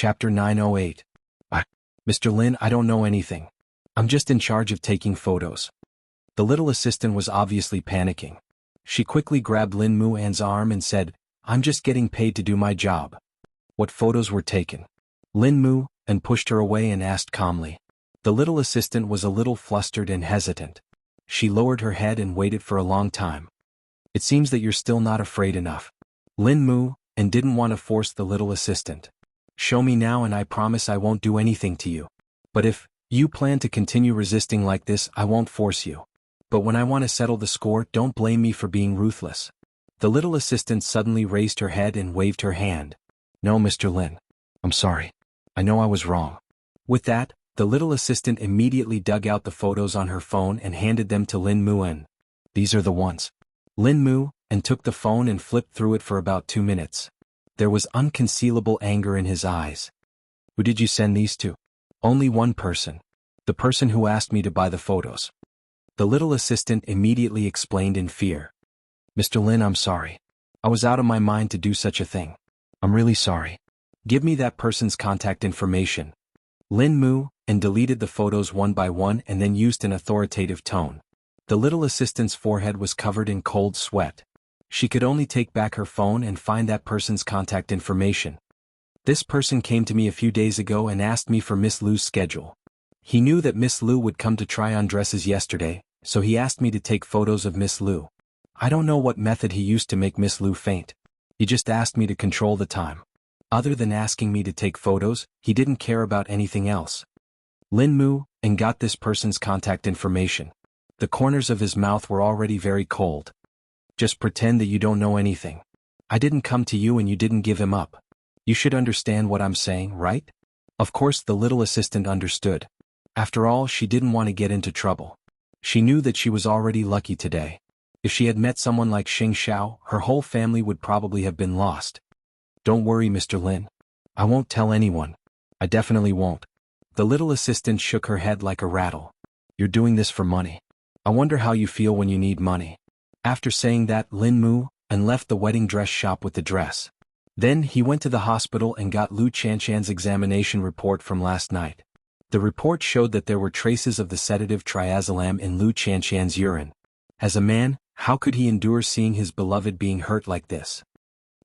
Chapter 908. Mr. Lin, I don't know anything. I'm just in charge of taking photos. The little assistant was obviously panicking. She quickly grabbed Lin Muan's arm and said, I'm just getting paid to do my job. What photos were taken? Lin Mu, and pushed her away and asked calmly. The little assistant was a little flustered and hesitant. She lowered her head and waited for a long time. It seems that you're still not afraid enough. Lin Mu, and didn't want to force the little assistant. Show me now and I promise I won't do anything to you. But if you plan to continue resisting like this, I won't force you. But when I want to settle the score, don't blame me for being ruthless. The little assistant suddenly raised her head and waved her hand. No, Mr. Lin. I'm sorry. I know I was wrong. With that, the little assistant immediately dug out the photos on her phone and handed them to Lin Muan. These are the ones. Lin Mu, and took the phone and flipped through it for about 2 minutes. There was unconcealable anger in his eyes. Who did you send these to? Only one person. The person who asked me to buy the photos. The little assistant immediately explained in fear. Mr. Lin, I'm sorry. I was out of my mind to do such a thing. I'm really sorry. Give me that person's contact information. Lin Mu, and deleted the photos one by one and then used an authoritative tone. The little assistant's forehead was covered in cold sweat. She could only take back her phone and find that person's contact information. This person came to me a few days ago and asked me for Miss Lu's schedule. He knew that Miss Lu would come to try on dresses yesterday, so he asked me to take photos of Miss Lu. I don't know what method he used to make Miss Lu faint. He just asked me to control the time. Other than asking me to take photos, he didn't care about anything else. Lin Mu, and got this person's contact information. The corners of his mouth were already very cold. Just pretend that you don't know anything. I didn't come to you and you didn't give him up. You should understand what I'm saying, right? Of course the little assistant understood. After all, she didn't want to get into trouble. She knew that she was already lucky today. If she had met someone like Xing Xiao, her whole family would probably have been lost. Don't worry, Mr. Lin. I won't tell anyone. I definitely won't. The little assistant shook her head like a rattle. You're doing this for money. I wonder how you feel when you need money. After saying that, Lin Mu, and left the wedding dress shop with the dress. Then he went to the hospital and got Lu Chanshan's examination report from last night. The report showed that there were traces of the sedative triazolam in Lu Chanshan's urine. As a man, how could he endure seeing his beloved being hurt like this?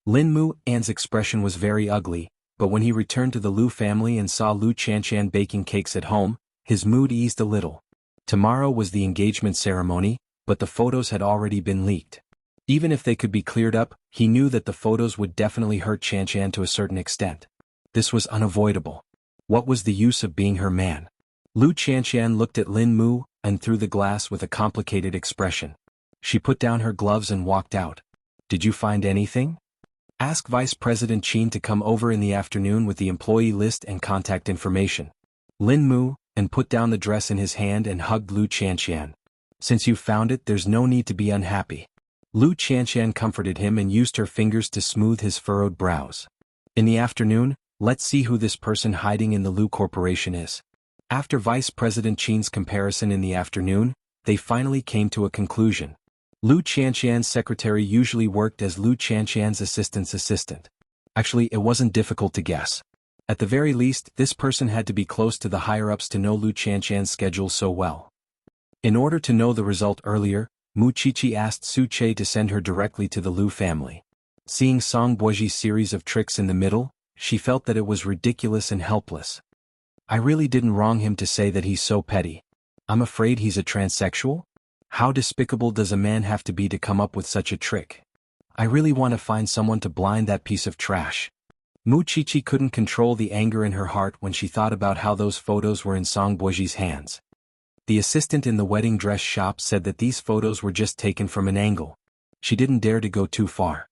Lin Muan's expression was very ugly, but when he returned to the Lu family and saw Lu Chanshan baking cakes at home, his mood eased a little. Tomorrow was the engagement ceremony, but the photos had already been leaked. Even if they could be cleared up, he knew that the photos would definitely hurt Chanshan to a certain extent. This was unavoidable. What was the use of being her man? Lu Chanshan looked at Lin Mu, and through the glass with a complicated expression. She put down her gloves and walked out. Did you find anything? Ask Vice President Qin to come over in the afternoon with the employee list and contact information. Lin Mu, and put down the dress in his hand and hugged Lu Chanshan. Since you found it, there's no need to be unhappy. Lu Chanshan comforted him and used her fingers to smooth his furrowed brows. In the afternoon, let's see who this person hiding in the Lu Corporation is. After Vice President Qin's comparison in the afternoon, they finally came to a conclusion. Lu Chanshan's secretary usually worked as Lu Chanshan's assistant's assistant. Actually, it wasn't difficult to guess. At the very least, this person had to be close to the higher-ups to know Lu Chanshan's schedule so well. In order to know the result earlier, Mu Qiqi asked Su Che to send her directly to the Lu family. Seeing Song Buoji's series of tricks in the middle, she felt that it was ridiculous and helpless. I really didn't wrong him to say that he's so petty. I'm afraid he's a transsexual? How despicable does a man have to be to come up with such a trick? I really want to find someone to blind that piece of trash. Mu Qiqi couldn't control the anger in her heart when she thought about how those photos were in Song Buoji's hands. The assistant in the wedding dress shop said that these photos were just taken from an angle. She didn't dare to go too far.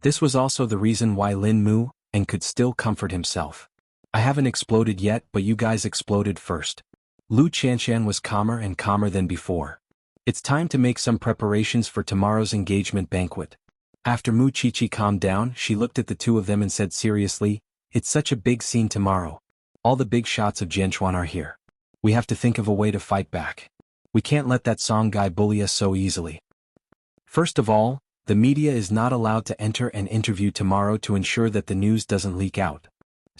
This was also the reason why Lin Mu, and could still comfort himself. I haven't exploded yet, but you guys exploded first. Lu Chanshan was calmer and calmer than before. It's time to make some preparations for tomorrow's engagement banquet. After Mu Qiqi calmed down, she looked at the two of them and said seriously, it's such a big scene tomorrow. All the big shots of Jianchuan are here. We have to think of a way to fight back. We can't let that Song guy bully us so easily. First of all, the media is not allowed to enter an interview tomorrow to ensure that the news doesn't leak out.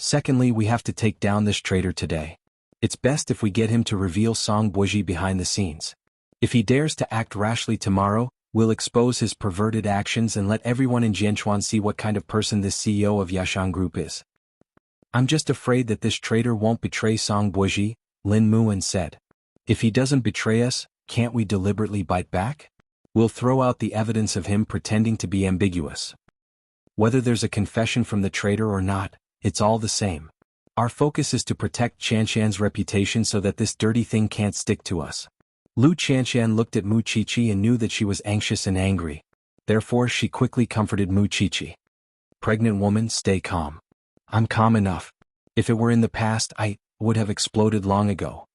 Secondly, we have to take down this traitor today. It's best if we get him to reveal Song Buji behind the scenes. If he dares to act rashly tomorrow, we'll expose his perverted actions and let everyone in Jianchuan see what kind of person this CEO of Yashang Group is. I'm just afraid that this traitor won't betray Song Buji, Lin Muan said. If he doesn't betray us, can't we deliberately bite back? We'll throw out the evidence of him pretending to be ambiguous. Whether there's a confession from the traitor or not, it's all the same. Our focus is to protect Chanshan's reputation so that this dirty thing can't stick to us. Lu Chanshan looked at Mu Qiqi and knew that she was anxious and angry. Therefore she quickly comforted Mu Qiqi. Pregnant woman, stay calm. I'm calm enough. If it were in the past, I would have exploded long ago.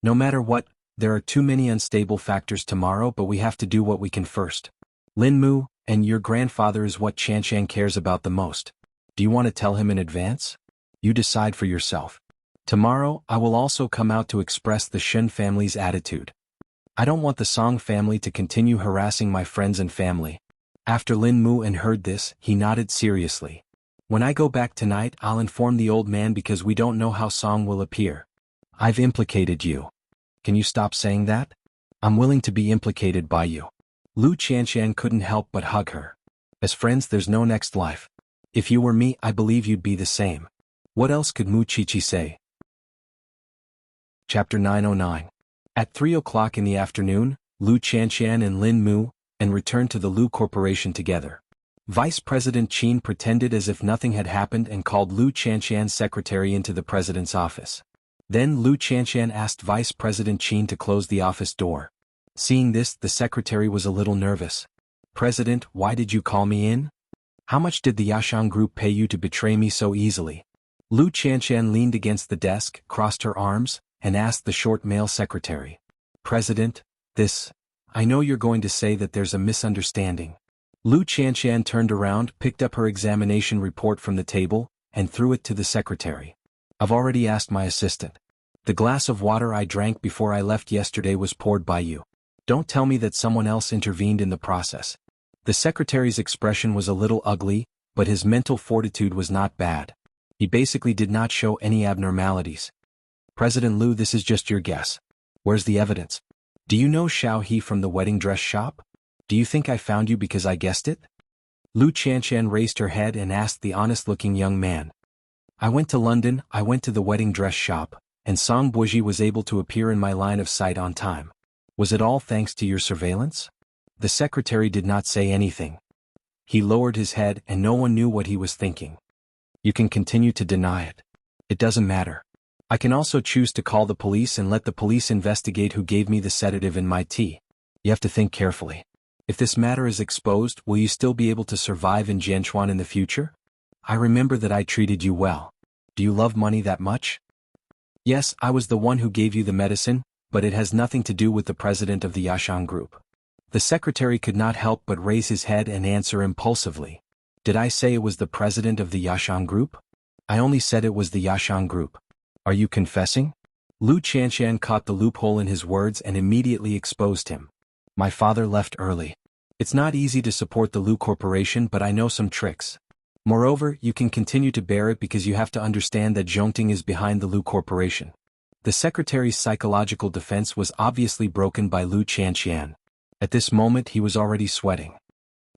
No matter what, there are too many unstable factors tomorrow, but we have to do what we can first. Lin Mu, and your grandfather is what Chanshan cares about the most. Do you want to tell him in advance? You decide for yourself. Tomorrow, I will also come out to express the Shen family's attitude. I don't want the Song family to continue harassing my friends and family. After Lin Muan heard this, he nodded seriously. When I go back tonight, I'll inform the old man because we don't know how Song will appear. I've implicated you. Can you stop saying that? I'm willing to be implicated by you. Lu Chanshan couldn't help but hug her. As friends, there's no next life. If you were me, I believe you'd be the same. What else could Mu Qiqi say? Chapter 909. At 3 o'clock in the afternoon, Lu Chanshan and Lin Mu returned to the Lu Corporation together. Vice President Qin pretended as if nothing had happened and called Lu Chanshan's secretary into the president's office. Then Lu Chanshan asked Vice President Qin to close the office door. Seeing this, the secretary was a little nervous. President, why did you call me in? How much did the Yashang Group pay you to betray me so easily? Lu Chanshan leaned against the desk, crossed her arms, and asked the short male secretary. President, I know you're going to say that there's a misunderstanding. Lu Chanshan turned around, picked up her examination report from the table, and threw it to the secretary. I've already asked my assistant. The glass of water I drank before I left yesterday was poured by you. Don't tell me that someone else intervened in the process. The secretary's expression was a little ugly, but his mental fortitude was not bad. He basically did not show any abnormalities. President Lu, this is just your guess. Where's the evidence? Do you know Xiao He from the wedding dress shop? Do you think I found you because I guessed it? Lu Chanshan raised her head and asked the honest-looking young man. I went to London, I went to the wedding dress shop, and Song Buji was able to appear in my line of sight on time. Was it all thanks to your surveillance? The secretary did not say anything. He lowered his head and no one knew what he was thinking. You can continue to deny it. It doesn't matter. I can also choose to call the police and let the police investigate who gave me the sedative in my tea. You have to think carefully. If this matter is exposed, will you still be able to survive in Jianchuan in the future? I remember that I treated you well. Do you love money that much? Yes, I was the one who gave you the medicine, but it has nothing to do with the president of the Yashang Group. The secretary could not help but raise his head and answer impulsively. Did I say it was the president of the Yashang Group? I only said it was the Yashang Group. Are you confessing? Lu Chanshan caught the loophole in his words and immediately exposed him. My father left early. It's not easy to support the Lu Corporation, but I know some tricks. Moreover, you can continue to bear it because you have to understand that Zhongting is behind the Lu Corporation. The secretary's psychological defense was obviously broken by Lu Chanshan. At this moment he was already sweating.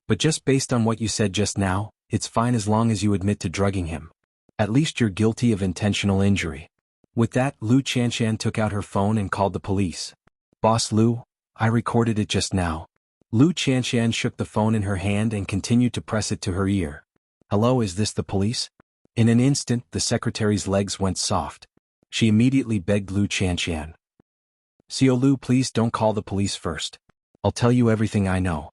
But just based on what you said just now, it's fine as long as you admit to drugging him. At least you're guilty of intentional injury. With that, Lu Chanshan took out her phone and called the police. Boss Lu, I recorded it just now. Lu Chanshan shook the phone in her hand and continued to press it to her ear. Hello, is this the police? In an instant, the secretary's legs went soft. She immediately begged Lu Chanshan. Xiao Lu, please don't call the police first. I'll tell you everything I know.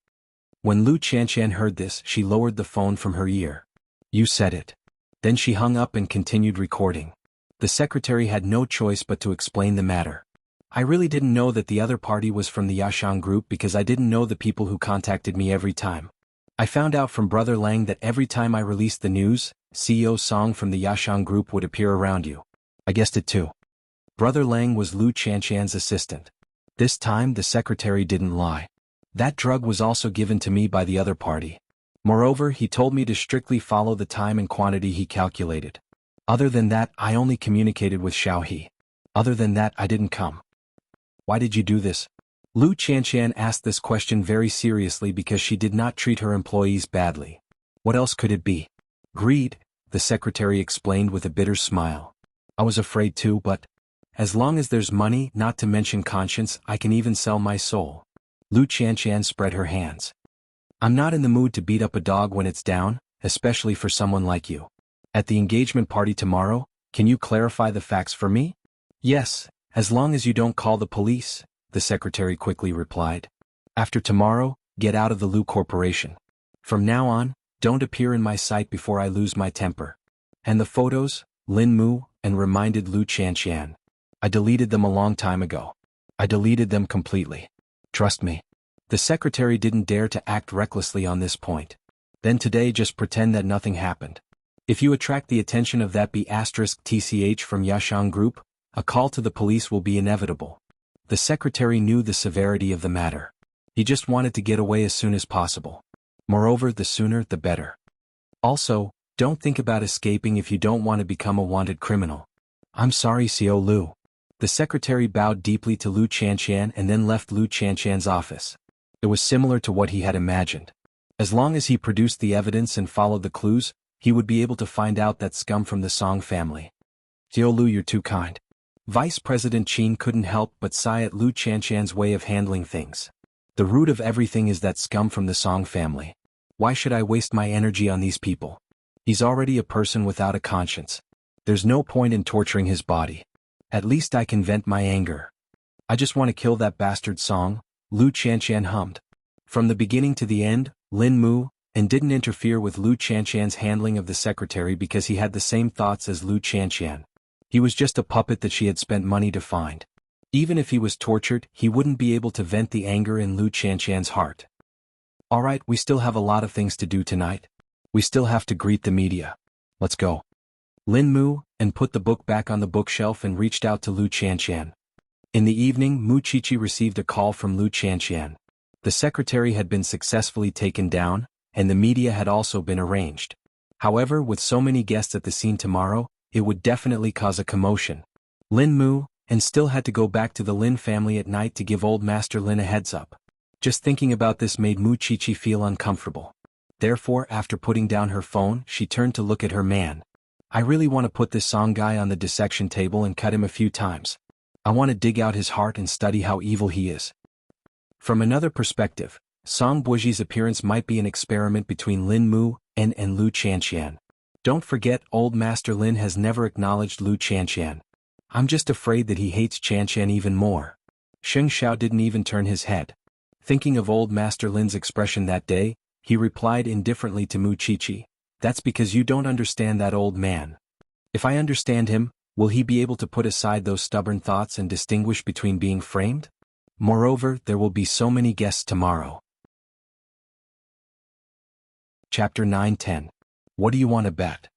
When Lu Chanshan heard this, she lowered the phone from her ear. You said it. Then she hung up and continued recording. The secretary had no choice but to explain the matter. I really didn't know that the other party was from the Yashang Group because I didn't know the people who contacted me every time. I found out from Brother Lang that every time I released the news, CEO Song from the Yashang Group would appear around you. I guessed it too. Brother Lang was Lu Chanshan's assistant. This time the secretary didn't lie. That drug was also given to me by the other party. Moreover, he told me to strictly follow the time and quantity he calculated. Other than that, I only communicated with Xiaohe. Other than that, I didn't come. Why did you do this? Lu Qianqian asked this question very seriously because she did not treat her employees badly. What else could it be? Greed, the secretary explained with a bitter smile. I was afraid too, but as long as there's money, not to mention conscience, I can even sell my soul. Lu Qianqian spread her hands. I'm not in the mood to beat up a dog when it's down, especially for someone like you. At the engagement party tomorrow, can you clarify the facts for me? Yes, as long as you don't call the police, the secretary quickly replied. After tomorrow, get out of the Lu Corporation. From now on, don't appear in my sight before I lose my temper. And the photos, Lin Mu, and reminded Lu Qianqian. I deleted them a long time ago. I deleted them completely. Trust me. The secretary didn't dare to act recklessly on this point. Then today just pretend that nothing happened. If you attract the attention of that B*TCH from Yashang Group, a call to the police will be inevitable. The secretary knew the severity of the matter. He just wanted to get away as soon as possible. Moreover, the sooner the better. Also, don't think about escaping if you don't want to become a wanted criminal. I'm sorry, Xiao Lu. The secretary bowed deeply to Lu Qianqian and then left Lu Qianqian's office. It was similar to what he had imagined. As long as he produced the evidence and followed the clues, he would be able to find out that scum from the Song family. Xiao Lu, you're too kind. Vice President Qin couldn't help but sigh at Lu Qianqian's way of handling things. The root of everything is that scum from the Song family. Why should I waste my energy on these people? He's already a person without a conscience. There's no point in torturing his body. At least I can vent my anger. I just want to kill that bastard Song, Lu Qianqian hummed. From the beginning to the end, Lin Mu, and didn't interfere with Lu Qianqian's handling of the secretary because he had the same thoughts as Lu Qianqian. He was just a puppet that she had spent money to find. Even if he was tortured, he wouldn't be able to vent the anger in Lu Qianqian's heart. Alright, we still have a lot of things to do tonight. We still have to greet the media. Let's go. Lin Mu, and put the book back on the bookshelf and reached out to Lu Qianqian. In the evening, Mu Qiqi received a call from Lu Qianqian. The secretary had been successfully taken down, and the media had also been arranged. However, with so many guests at the scene tomorrow, it would definitely cause a commotion. Lin Mu, and still had to go back to the Lin family at night to give old Master Lin a heads up. Just thinking about this made Mu Qiqi feel uncomfortable. Therefore, after putting down her phone, she turned to look at her man. I really want to put this Song guy on the dissection table and cut him a few times. I want to dig out his heart and study how evil he is. From another perspective, Song Buoji's appearance might be an experiment between Lin Mu and Lu Qianqian. Don't forget, old Master Lin has never acknowledged Lu Qianqian. I'm just afraid that he hates Qianqian even more. Sheng Xiao didn't even turn his head. Thinking of old Master Lin's expression that day, he replied indifferently to Mu Qiqi, "That's because you don't understand that old man. If I understand him, will he be able to put aside those stubborn thoughts and distinguish between being framed? Moreover, there will be so many guests tomorrow." Chapter 9-10. What do you want to bet?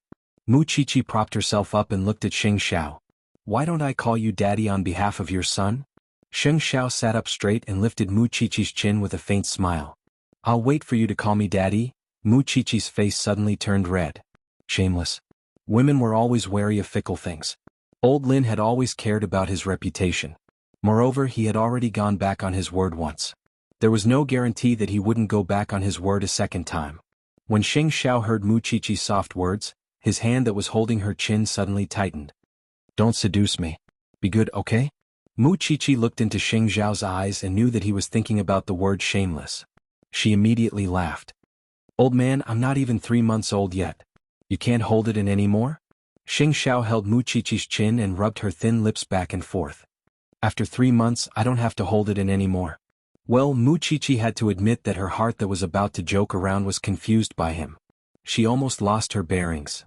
Mu Qiqi propped herself up and looked at Sheng Xiao. Why don't I call you daddy on behalf of your son? Sheng Xiao sat up straight and lifted Mu Qiqi's chin with a faint smile. I'll wait for you to call me daddy. Mu Qiqi's face suddenly turned red. Shameless. Women were always wary of fickle things. Old Lin had always cared about his reputation. Moreover, he had already gone back on his word once. There was no guarantee that he wouldn't go back on his word a second time. When Sheng Xiao heard Mu Qiqi's soft words, his hand that was holding her chin suddenly tightened. Don't seduce me. Be good, okay? Mu Qiqi looked into Sheng Xiao's eyes and knew that he was thinking about the word shameless. She immediately laughed. Old man, I'm not even 3 months old yet. You can't hold it in anymore? Sheng Xiao held Mu Qiqi's chin and rubbed her thin lips back and forth. After 3 months, I don't have to hold it in anymore. Well, Mu Qiqi had to admit that her heart that was about to joke around was confused by him. She almost lost her bearings.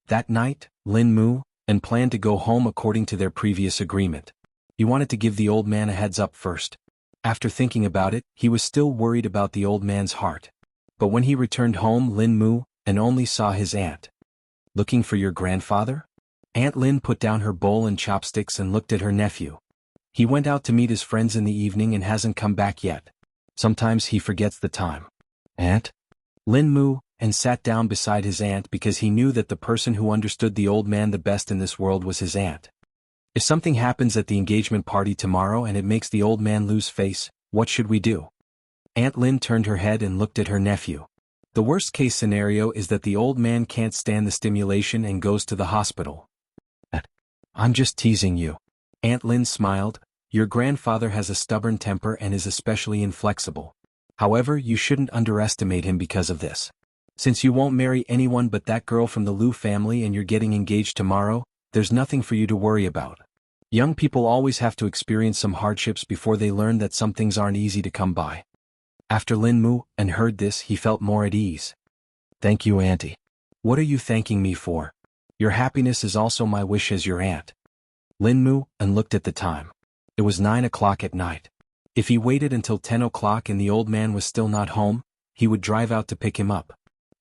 That night, Lin Mu, and planned to go home according to their previous agreement. He wanted to give the old man a heads up first. After thinking about it, he was still worried about the old man's heart. But when he returned home, Lin Mu, and only saw his aunt. Looking for your grandfather? Aunt Lin put down her bowl and chopsticks and looked at her nephew. He went out to meet his friends in the evening and hasn't come back yet. Sometimes he forgets the time. Aunt? Lin Mu, and sat down beside his aunt because he knew that the person who understood the old man the best in this world was his aunt. If something happens at the engagement party tomorrow and it makes the old man lose face, what should we do? Aunt Lin turned her head and looked at her nephew. The worst-case scenario is that the old man can't stand the stimulation and goes to the hospital. I'm just teasing you. Aunt Lin smiled. Your grandfather has a stubborn temper and is especially inflexible. However, you shouldn't underestimate him because of this. Since you won't marry anyone but that girl from the Liu family and you're getting engaged tomorrow, there's nothing for you to worry about. Young people always have to experience some hardships before they learn that some things aren't easy to come by. After Lin Mu and heard this, he felt more at ease. Thank you, Auntie. What are you thanking me for? Your happiness is also my wish as your aunt. Lin Mu and looked at the time. It was 9 o'clock at night. If he waited until 10 o'clock and the old man was still not home, he would drive out to pick him up.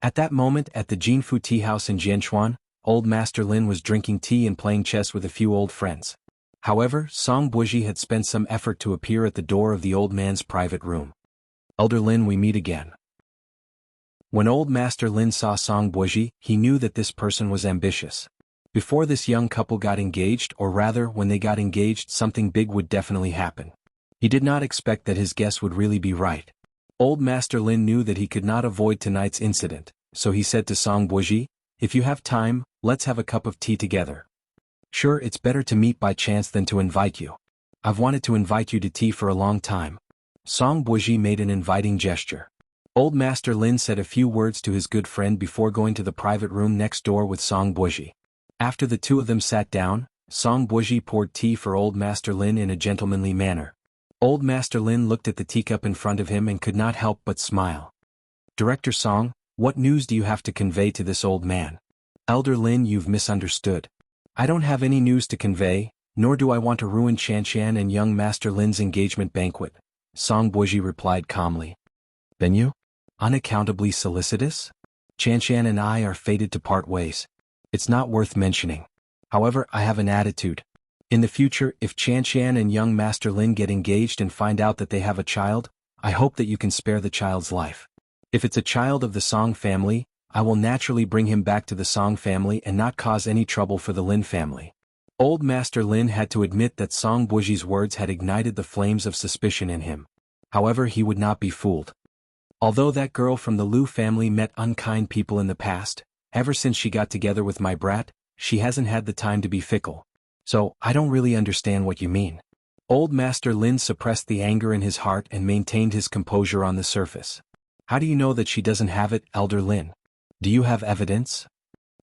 At that moment at the Jinfu tea house in Jianchuan, old Master Lin was drinking tea and playing chess with a few old friends. However, Song Buji had spent some effort to appear at the door of the old man's private room. Elder Lin, we meet again. When old Master Lin saw Song Buji, he knew that this person was ambitious. Before this young couple got engaged, or rather when they got engaged, something big would definitely happen. He did not expect that his guess would really be right. Old Master Lin knew that he could not avoid tonight's incident, so he said to Song Buji, if you have time, let's have a cup of tea together. Sure, it's better to meet by chance than to invite you. I've wanted to invite you to tea for a long time. Song Buji made an inviting gesture. Old Master Lin said a few words to his good friend before going to the private room next door with Song Buji. After the two of them sat down, Song Buji poured tea for Old Master Lin in a gentlemanly manner. Old Master Lin looked at the teacup in front of him and could not help but smile. Director Song, what news do you have to convey to this old man? Elder Lin, you've misunderstood. I don't have any news to convey, nor do I want to ruin Chanshan and young Master Lin's engagement banquet, Song Buji replied calmly. Then you? Unaccountably solicitous? Chanshan and I are fated to part ways. It's not worth mentioning. However, I have an attitude. In the future, if Chanshan and young Master Lin get engaged and find out that they have a child, I hope that you can spare the child's life. If it's a child of the Song family, I will naturally bring him back to the Song family and not cause any trouble for the Lin family. Old Master Lin had to admit that Song Buji's words had ignited the flames of suspicion in him. However, he would not be fooled. Although that girl from the Liu family met unkind people in the past, ever since she got together with my brat, she hasn't had the time to be fickle. So, I don't really understand what you mean. Old Master Lin suppressed the anger in his heart and maintained his composure on the surface. How do you know that she doesn't have it, Elder Lin? Do you have evidence?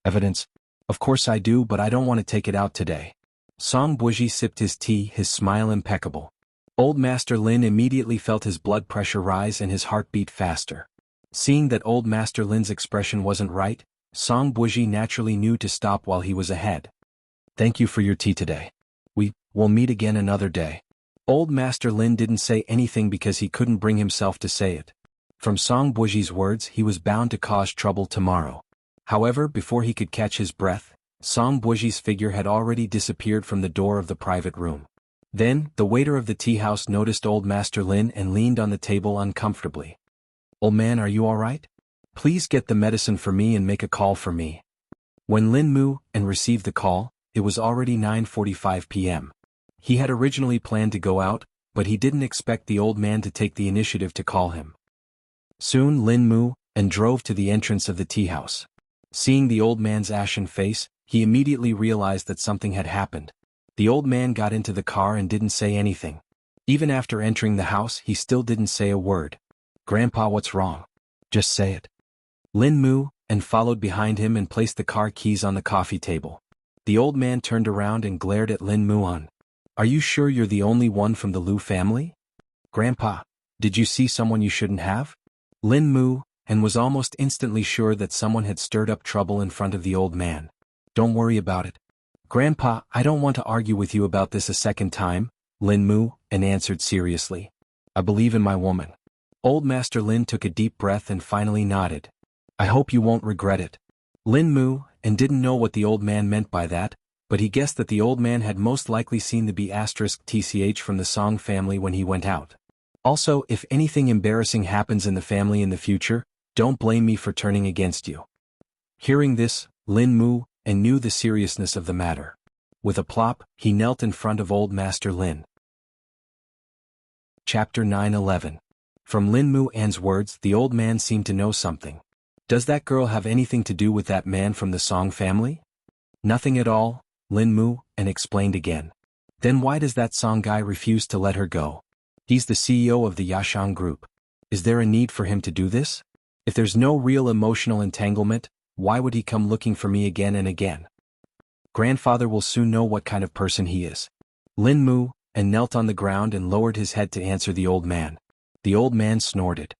Evidence? Of course I do, but I don't want to take it out today. Song Buji sipped his tea, his smile impeccable. Old Master Lin immediately felt his blood pressure rise and his heart beat faster. Seeing that Old Master Lin's expression wasn't right, Song Buji naturally knew to stop while he was ahead. Thank you for your tea today. We'll meet again another day. Old Master Lin didn't say anything because he couldn't bring himself to say it. From Song Buji's words, he was bound to cause trouble tomorrow. However, before he could catch his breath, Song Buji's figure had already disappeared from the door of the private room. Then, the waiter of the tea house noticed Old Master Lin and leaned on the table uncomfortably. Old man, are you all right? Please get the medicine for me and make a call for me. When Lin Mu and received the call, it was already 9:45 p.m. He had originally planned to go out, but he didn't expect the old man to take the initiative to call him. Soon Lin Mu and drove to the entrance of the tea house. Seeing the old man's ashen face, he immediately realized that something had happened. The old man got into the car and didn't say anything. Even after entering the house, he still didn't say a word. Grandpa, what's wrong? Just say it. Lin Mu and followed behind him and placed the car keys on the coffee table. The old man turned around and glared at Lin Mu. Are you sure you're the only one from the Liu family? Grandpa, did you see someone you shouldn't have? Lin Mu and was almost instantly sure that someone had stirred up trouble in front of the old man. Don't worry about it. Grandpa, I don't want to argue with you about this a second time, Lin Mu and answered seriously. I believe in my woman. Old Master Lin took a deep breath and finally nodded. I hope you won't regret it. Lin Mu and didn't know what the old man meant by that, but he guessed that the old man had most likely seen the B*TCH from the Song family when he went out. Also, if anything embarrassing happens in the family in the future, Don't blame me for turning against you. Hearing this, Lin Mu and knew the seriousness of the matter. With a plop, he knelt in front of old Master Lin. Chapter 9:11. From Lin Mu An's words, the old man seemed to know something. Does that girl have anything to do with that man from the Song family? Nothing at all, Lin Mu An explained again. Then why does that Song guy refuse to let her go? He's the CEO of the Yashang group. Is there a need for him to do this? If there's no real emotional entanglement, why would he come looking for me again and again? Grandfather will soon know what kind of person he is. Lin Mu An knelt on the ground and lowered his head to answer the old man. The old man snorted.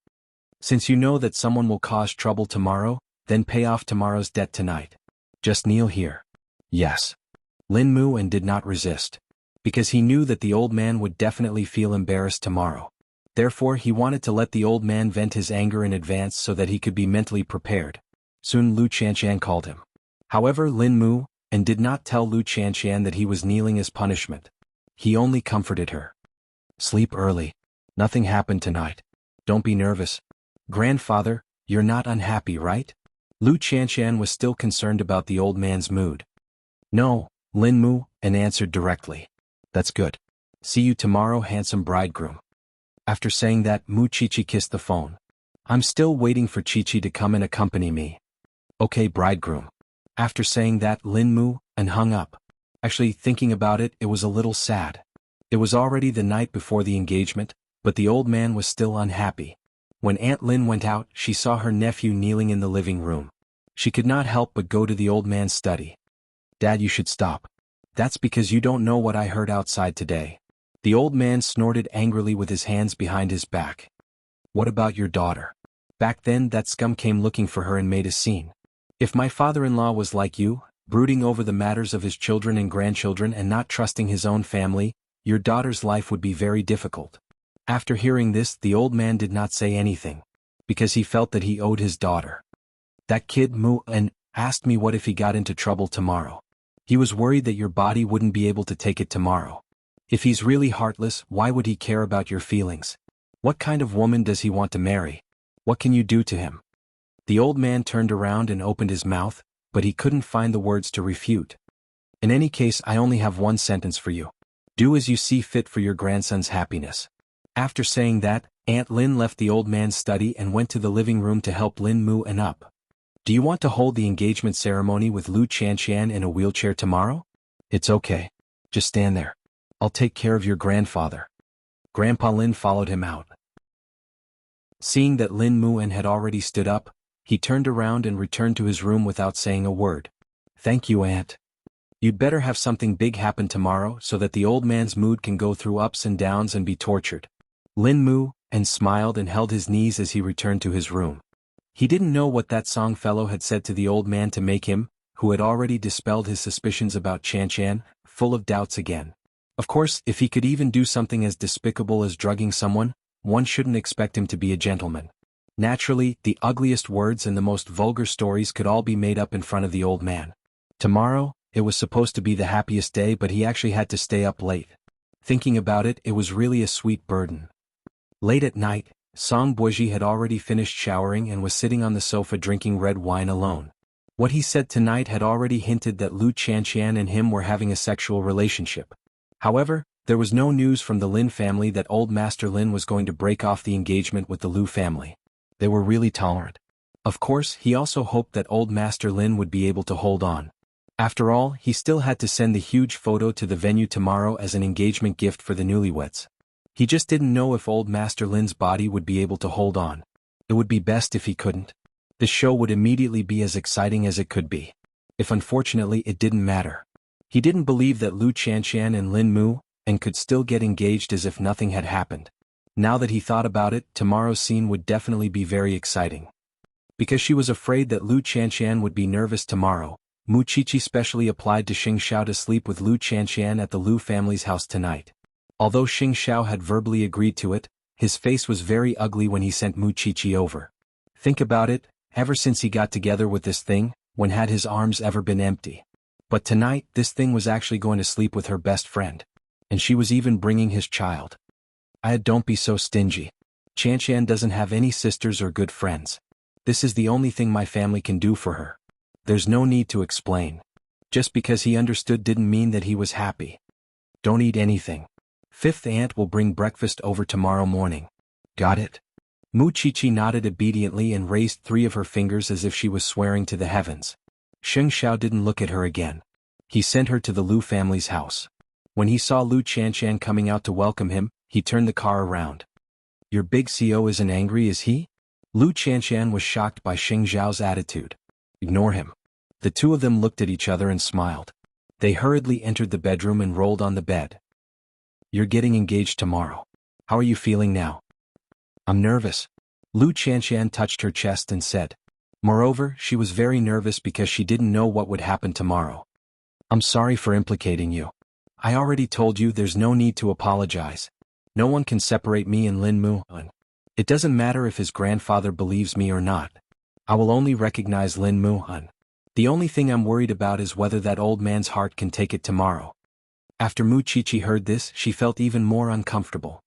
Since you know that someone will cause trouble tomorrow, then pay off tomorrow's debt tonight. Just kneel here. Yes. Lin Mu An did not resist. Because he knew that the old man would definitely feel embarrassed tomorrow. Therefore he wanted to let the old man vent his anger in advance so that he could be mentally prepared. Soon Lu Qianqian called him. However, Lin Mu An did not tell Lu Qianqian that he was kneeling as punishment. He only comforted her. Sleep early. Nothing happened tonight. Don't be nervous. Grandfather, you're not unhappy, right? Lu Qianqian was still concerned about the old man's mood. No, Lin Mu An answered directly. That's good. See you tomorrow, handsome bridegroom. After saying that, Mu Chichi kissed the phone. I'm still waiting for Chichi to come and accompany me. Okay, bridegroom. After saying that, Lin Mu An hung up. Actually, thinking about it, it was a little sad. It was already the night before the engagement, but the old man was still unhappy. When Aunt Lin went out, she saw her nephew kneeling in the living room. She could not help but go to the old man's study. Dad, you should stop. That's because you don't know what I heard outside today. The old man snorted angrily with his hands behind his back. What about your daughter? Back then that scum came looking for her and made a scene. If my father-in-law was like you, brooding over the matters of his children and grandchildren and not trusting his own family, your daughter's life would be very difficult. After hearing this, the old man did not say anything, because he felt that he owed his daughter. That kid Mu An asked me what if he got into trouble tomorrow. He was worried that your body wouldn't be able to take it tomorrow. If he's really heartless, why would he care about your feelings? What kind of woman does he want to marry? What can you do to him? The old man turned around and opened his mouth, but he couldn't find the words to refute. In any case, I only have one sentence for you. Do as you see fit for your grandson's happiness. After saying that, Aunt Lin left the old man's study and went to the living room to help Lin Mu An up. Do you want to hold the engagement ceremony with Lu Qianqian in a wheelchair tomorrow? It's okay. Just stand there. I'll take care of your grandfather. Grandpa Lin followed him out. Seeing that Lin Mu An had already stood up, he turned around and returned to his room without saying a word. Thank you, Aunt. You'd better have something big happen tomorrow so that the old man's mood can go through ups and downs and be tortured. Lin Mu An smiled and held his knees as he returned to his room. He didn't know what that Song fellow had said to the old man to make him, who had already dispelled his suspicions about Qianqian, full of doubts again. Of course, if he could even do something as despicable as drugging someone, one shouldn't expect him to be a gentleman. Naturally, the ugliest words and the most vulgar stories could all be made up in front of the old man. Tomorrow, it was supposed to be the happiest day, but he actually had to stay up late. Thinking about it, it was really a sweet burden. Late at night, Song Buozhi had already finished showering and was sitting on the sofa drinking red wine alone. What he said tonight had already hinted that Lu Qianqian and him were having a sexual relationship. However, there was no news from the Lin family that old Master Lin was going to break off the engagement with the Lu family. They were really tolerant. Of course, he also hoped that old Master Lin would be able to hold on. After all, he still had to send the huge photo to the venue tomorrow as an engagement gift for the newlyweds. He just didn't know if old Master Lin's body would be able to hold on. It would be best if he couldn't. The show would immediately be as exciting as it could be. If unfortunately it didn't matter. He didn't believe that Lu Qianqian and Lin Mu An could still get engaged as if nothing had happened. Now that he thought about it, tomorrow's scene would definitely be very exciting. Because she was afraid that Lu Qianqian would be nervous tomorrow, Mu Chichi specially applied to Xing Xiao to sleep with Lu Qianqian at the Lu family's house tonight. Although Xing Xiao had verbally agreed to it, his face was very ugly when he sent Mu Chichi over. Think about it, ever since he got together with this thing, when had his arms ever been empty? But tonight, this thing was actually going to sleep with her best friend. And she was even bringing his child. Don't be so stingy. Qianqian doesn't have any sisters or good friends. This is the only thing my family can do for her. There's no need to explain. Just because he understood didn't mean that he was happy. Don't eat anything. Fifth aunt will bring breakfast over tomorrow morning. Got it? Muchichi nodded obediently and raised 3 of her fingers as if she was swearing to the heavens. Sheng Xiao didn't look at her again. He sent her to the Lu family's house. When he saw Lu Chanshan coming out to welcome him, he turned the car around. Your big CO isn't angry, is he? Lu Chanshan was shocked by Sheng Xiao's attitude. Ignore him. The 2 of them looked at each other and smiled. They hurriedly entered the bedroom and rolled on the bed. You're getting engaged tomorrow. How are you feeling now? I'm nervous. Lu Chanshan touched her chest and said. Moreover, she was very nervous because she didn't know what would happen tomorrow. I'm sorry for implicating you. I already told you there's no need to apologize. No one can separate me and Lin Mu. It doesn't matter if his grandfather believes me or not. I will only recognize Lin Mu. The only thing I'm worried about is whether that old man's heart can take it tomorrow. After Muchichi heard this, she felt even more uncomfortable.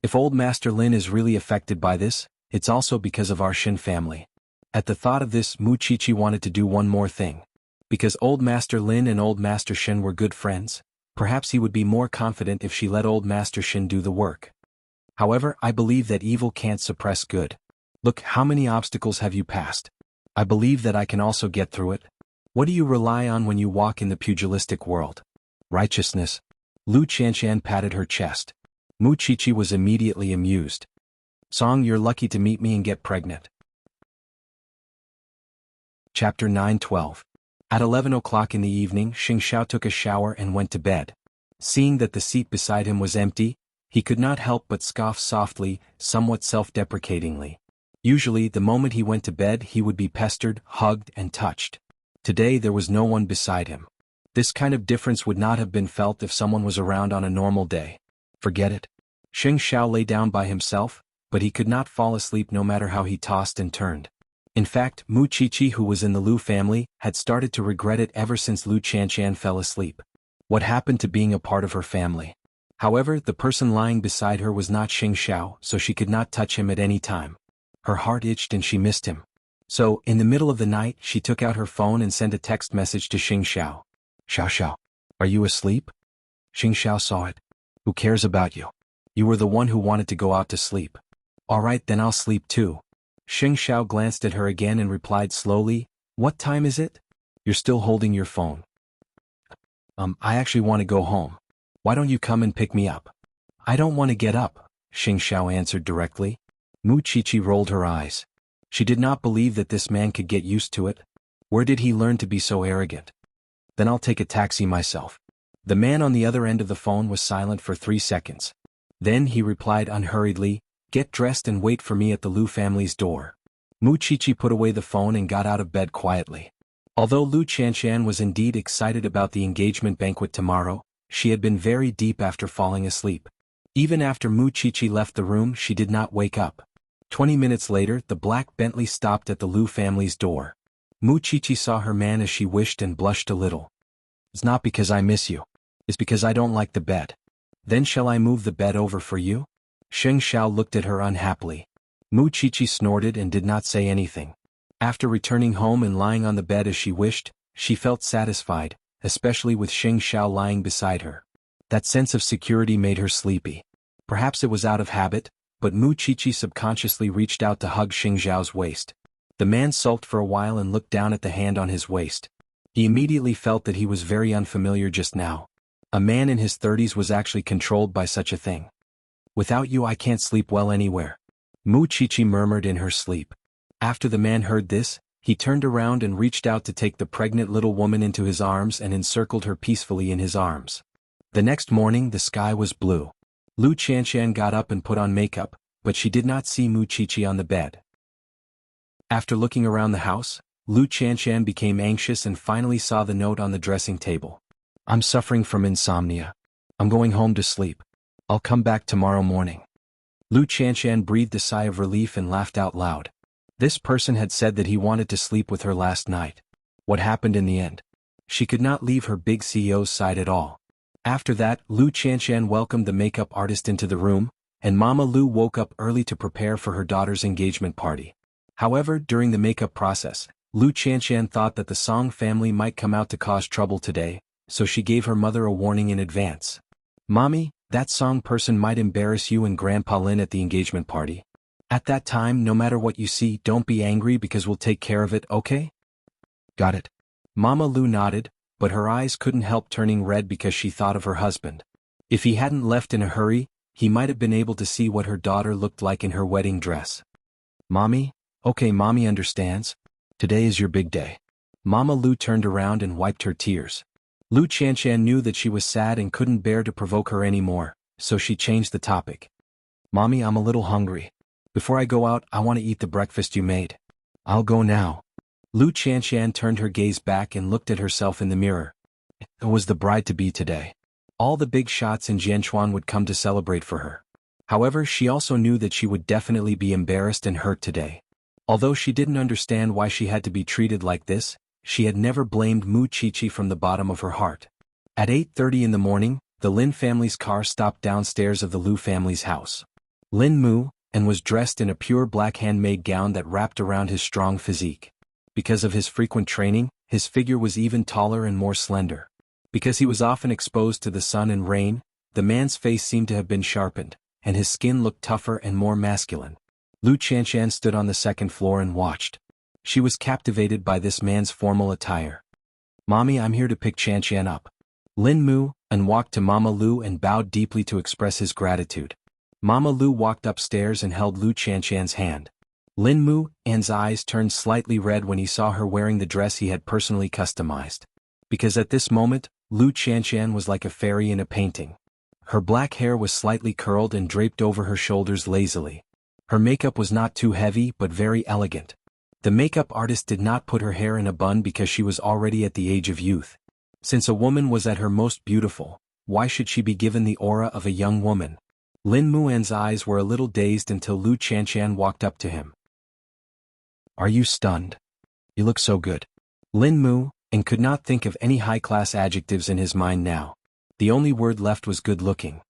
If old Master Lin is really affected by this, it's also because of our Shin family. At the thought of this, Muchichi wanted to do one more thing. Because old Master Lin and old Master Shin were good friends, perhaps he would be more confident if she let old Master Shin do the work. However, I believe that evil can't suppress good. Look, how many obstacles have you passed? I believe that I can also get through it. What do you rely on when you walk in the pugilistic world? Righteousness. Lu Chanshan patted her chest. Muchichi was immediately amused. Song, you're lucky to meet me and get pregnant. Chapter 9:12. At 11 o'clock in the evening, Sheng Xiao took a shower and went to bed. Seeing that the seat beside him was empty, he could not help but scoff softly, somewhat self-deprecatingly. Usually, the moment he went to bed, he would be pestered, hugged, and touched. Today there was no one beside him. This kind of difference would not have been felt if someone was around on a normal day. Forget it. Sheng Xiao lay down by himself, but he could not fall asleep no matter how he tossed and turned. In fact, Muchichi, who was in the Lu family, had started to regret it ever since Lu Chanshan fell asleep. What happened to being a part of her family? However, the person lying beside her was not Sheng Xiao, so she could not touch him at any time. Her heart itched and she missed him. So, in the middle of the night, she took out her phone and sent a text message to Sheng Xiao. Xiao Xiao, are you asleep? Sheng Xiao saw it. Who cares about you? You were the one who wanted to go out to sleep. All right, then I'll sleep too. Sheng Xiao glanced at her again and replied slowly, What time is it? You're still holding your phone. I actually want to go home. Why don't you come and pick me up? I don't want to get up, Sheng Xiao answered directly. Muchichi rolled her eyes. She did not believe that this man could get used to it. Where did he learn to be so arrogant? Then I'll take a taxi myself. The man on the other end of the phone was silent for 3 seconds. Then he replied unhurriedly, Get dressed and wait for me at the Lu family's door. Muchichi put away the phone and got out of bed quietly. Although Lu Chanshan was indeed excited about the engagement banquet tomorrow, she had been very deep after falling asleep. Even after Muchichi left the room, she did not wake up. 20 minutes later, the black Bentley stopped at the Lu family's door. Muchichi saw her man as she wished and blushed a little. It's not because I miss you. It's because I don't like the bed. Then shall I move the bed over for you? Sheng Xiao looked at her unhappily. Muchichi snorted and did not say anything. After returning home and lying on the bed as she wished, she felt satisfied, especially with Sheng Xiao lying beside her. That sense of security made her sleepy. Perhaps it was out of habit, but Muchichi subconsciously reached out to hug Sheng Xiao's waist. The man sulked for a while and looked down at the hand on his waist. He immediately felt that he was very unfamiliar just now. A man in his 30s was actually controlled by such a thing. Without you I can't sleep well anywhere, Muchichi murmured in her sleep. After the man heard this, he turned around and reached out to take the pregnant little woman into his arms and encircled her peacefully in his arms. The next morning the sky was blue. Lu Chanshan got up and put on makeup, but she did not see Muchichi on the bed. After looking around the house, Lu Chanshan became anxious and finally saw the note on the dressing table. I'm suffering from insomnia. I'm going home to sleep. I'll come back tomorrow morning. Lu Chanshan breathed a sigh of relief and laughed out loud. This person had said that he wanted to sleep with her last night. What happened in the end? She could not leave her big CEO's side at all. After that, Lu Chanshan welcomed the makeup artist into the room, and Mama Lu woke up early to prepare for her daughter's engagement party. However, during the makeup process, Lu Qianshan thought that the Song family might come out to cause trouble today, so she gave her mother a warning in advance. "Mommy, that Song person might embarrass you and Grandpa Lin at the engagement party. At that time, no matter what you see, don't be angry because we'll take care of it, okay?" "Got it." Mama Lu nodded, but her eyes couldn't help turning red because she thought of her husband. If he hadn't left in a hurry, he might have been able to see what her daughter looked like in her wedding dress. "Mommy? Okay, Mommy understands. Today is your big day." Mama Lu turned around and wiped her tears. Lu Qianshan knew that she was sad and couldn't bear to provoke her anymore, so she changed the topic. "Mommy, I'm a little hungry. Before I go out, I want to eat the breakfast you made." "I'll go now." Lu Qianshan turned her gaze back and looked at herself in the mirror. It was the bride-to-be today. All the big shots in Jianchuan would come to celebrate for her. However, she also knew that she would definitely be embarrassed and hurt today. Although she didn't understand why she had to be treated like this, she had never blamed Mu Qiqi from the bottom of her heart. At 8:30 in the morning, the Lin family's car stopped downstairs of the Lu family's house. Lin Mu, and was dressed in a pure black handmade gown that wrapped around his strong physique. Because of his frequent training, his figure was even taller and more slender. Because he was often exposed to the sun and rain, the man's face seemed to have been sharpened, and his skin looked tougher and more masculine. Lu Qianshan stood on the second floor and watched. She was captivated by this man's formal attire. "Mommy, I'm here to pick Qianshan up." Lin Mu, and walked to Mama Lu and bowed deeply to express his gratitude. Mama Lu walked upstairs and held Lu Qianshan's hand. Lin Mu An's eyes turned slightly red when he saw her wearing the dress he had personally customized. Because at this moment, Lu Qianshan was like a fairy in a painting. Her black hair was slightly curled and draped over her shoulders lazily. Her makeup was not too heavy but very elegant. The makeup artist did not put her hair in a bun because she was already at the age of youth. Since a woman was at her most beautiful, why should she be given the aura of a young woman? Lin Muan's eyes were a little dazed until Lu Qianshan walked up to him. "Are you stunned? You look so good." Lin Mu, and could not think of any high-class adjectives in his mind now. The only word left was good-looking.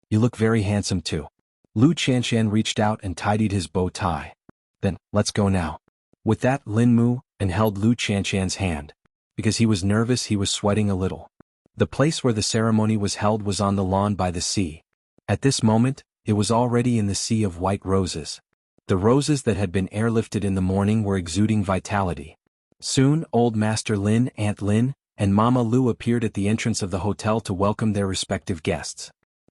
"You look very handsome too." Lu Qianshan reached out and tidied his bow tie. "Then, let's go now." With that, Lin Mu, and held Lu Qianshan's hand. Because he was nervous, he was sweating a little. The place where the ceremony was held was on the lawn by the sea. At this moment, it was already in the sea of white roses. The roses that had been airlifted in the morning were exuding vitality. Soon, Old Master Lin, Aunt Lin, and Mama Lu appeared at the entrance of the hotel to welcome their respective guests.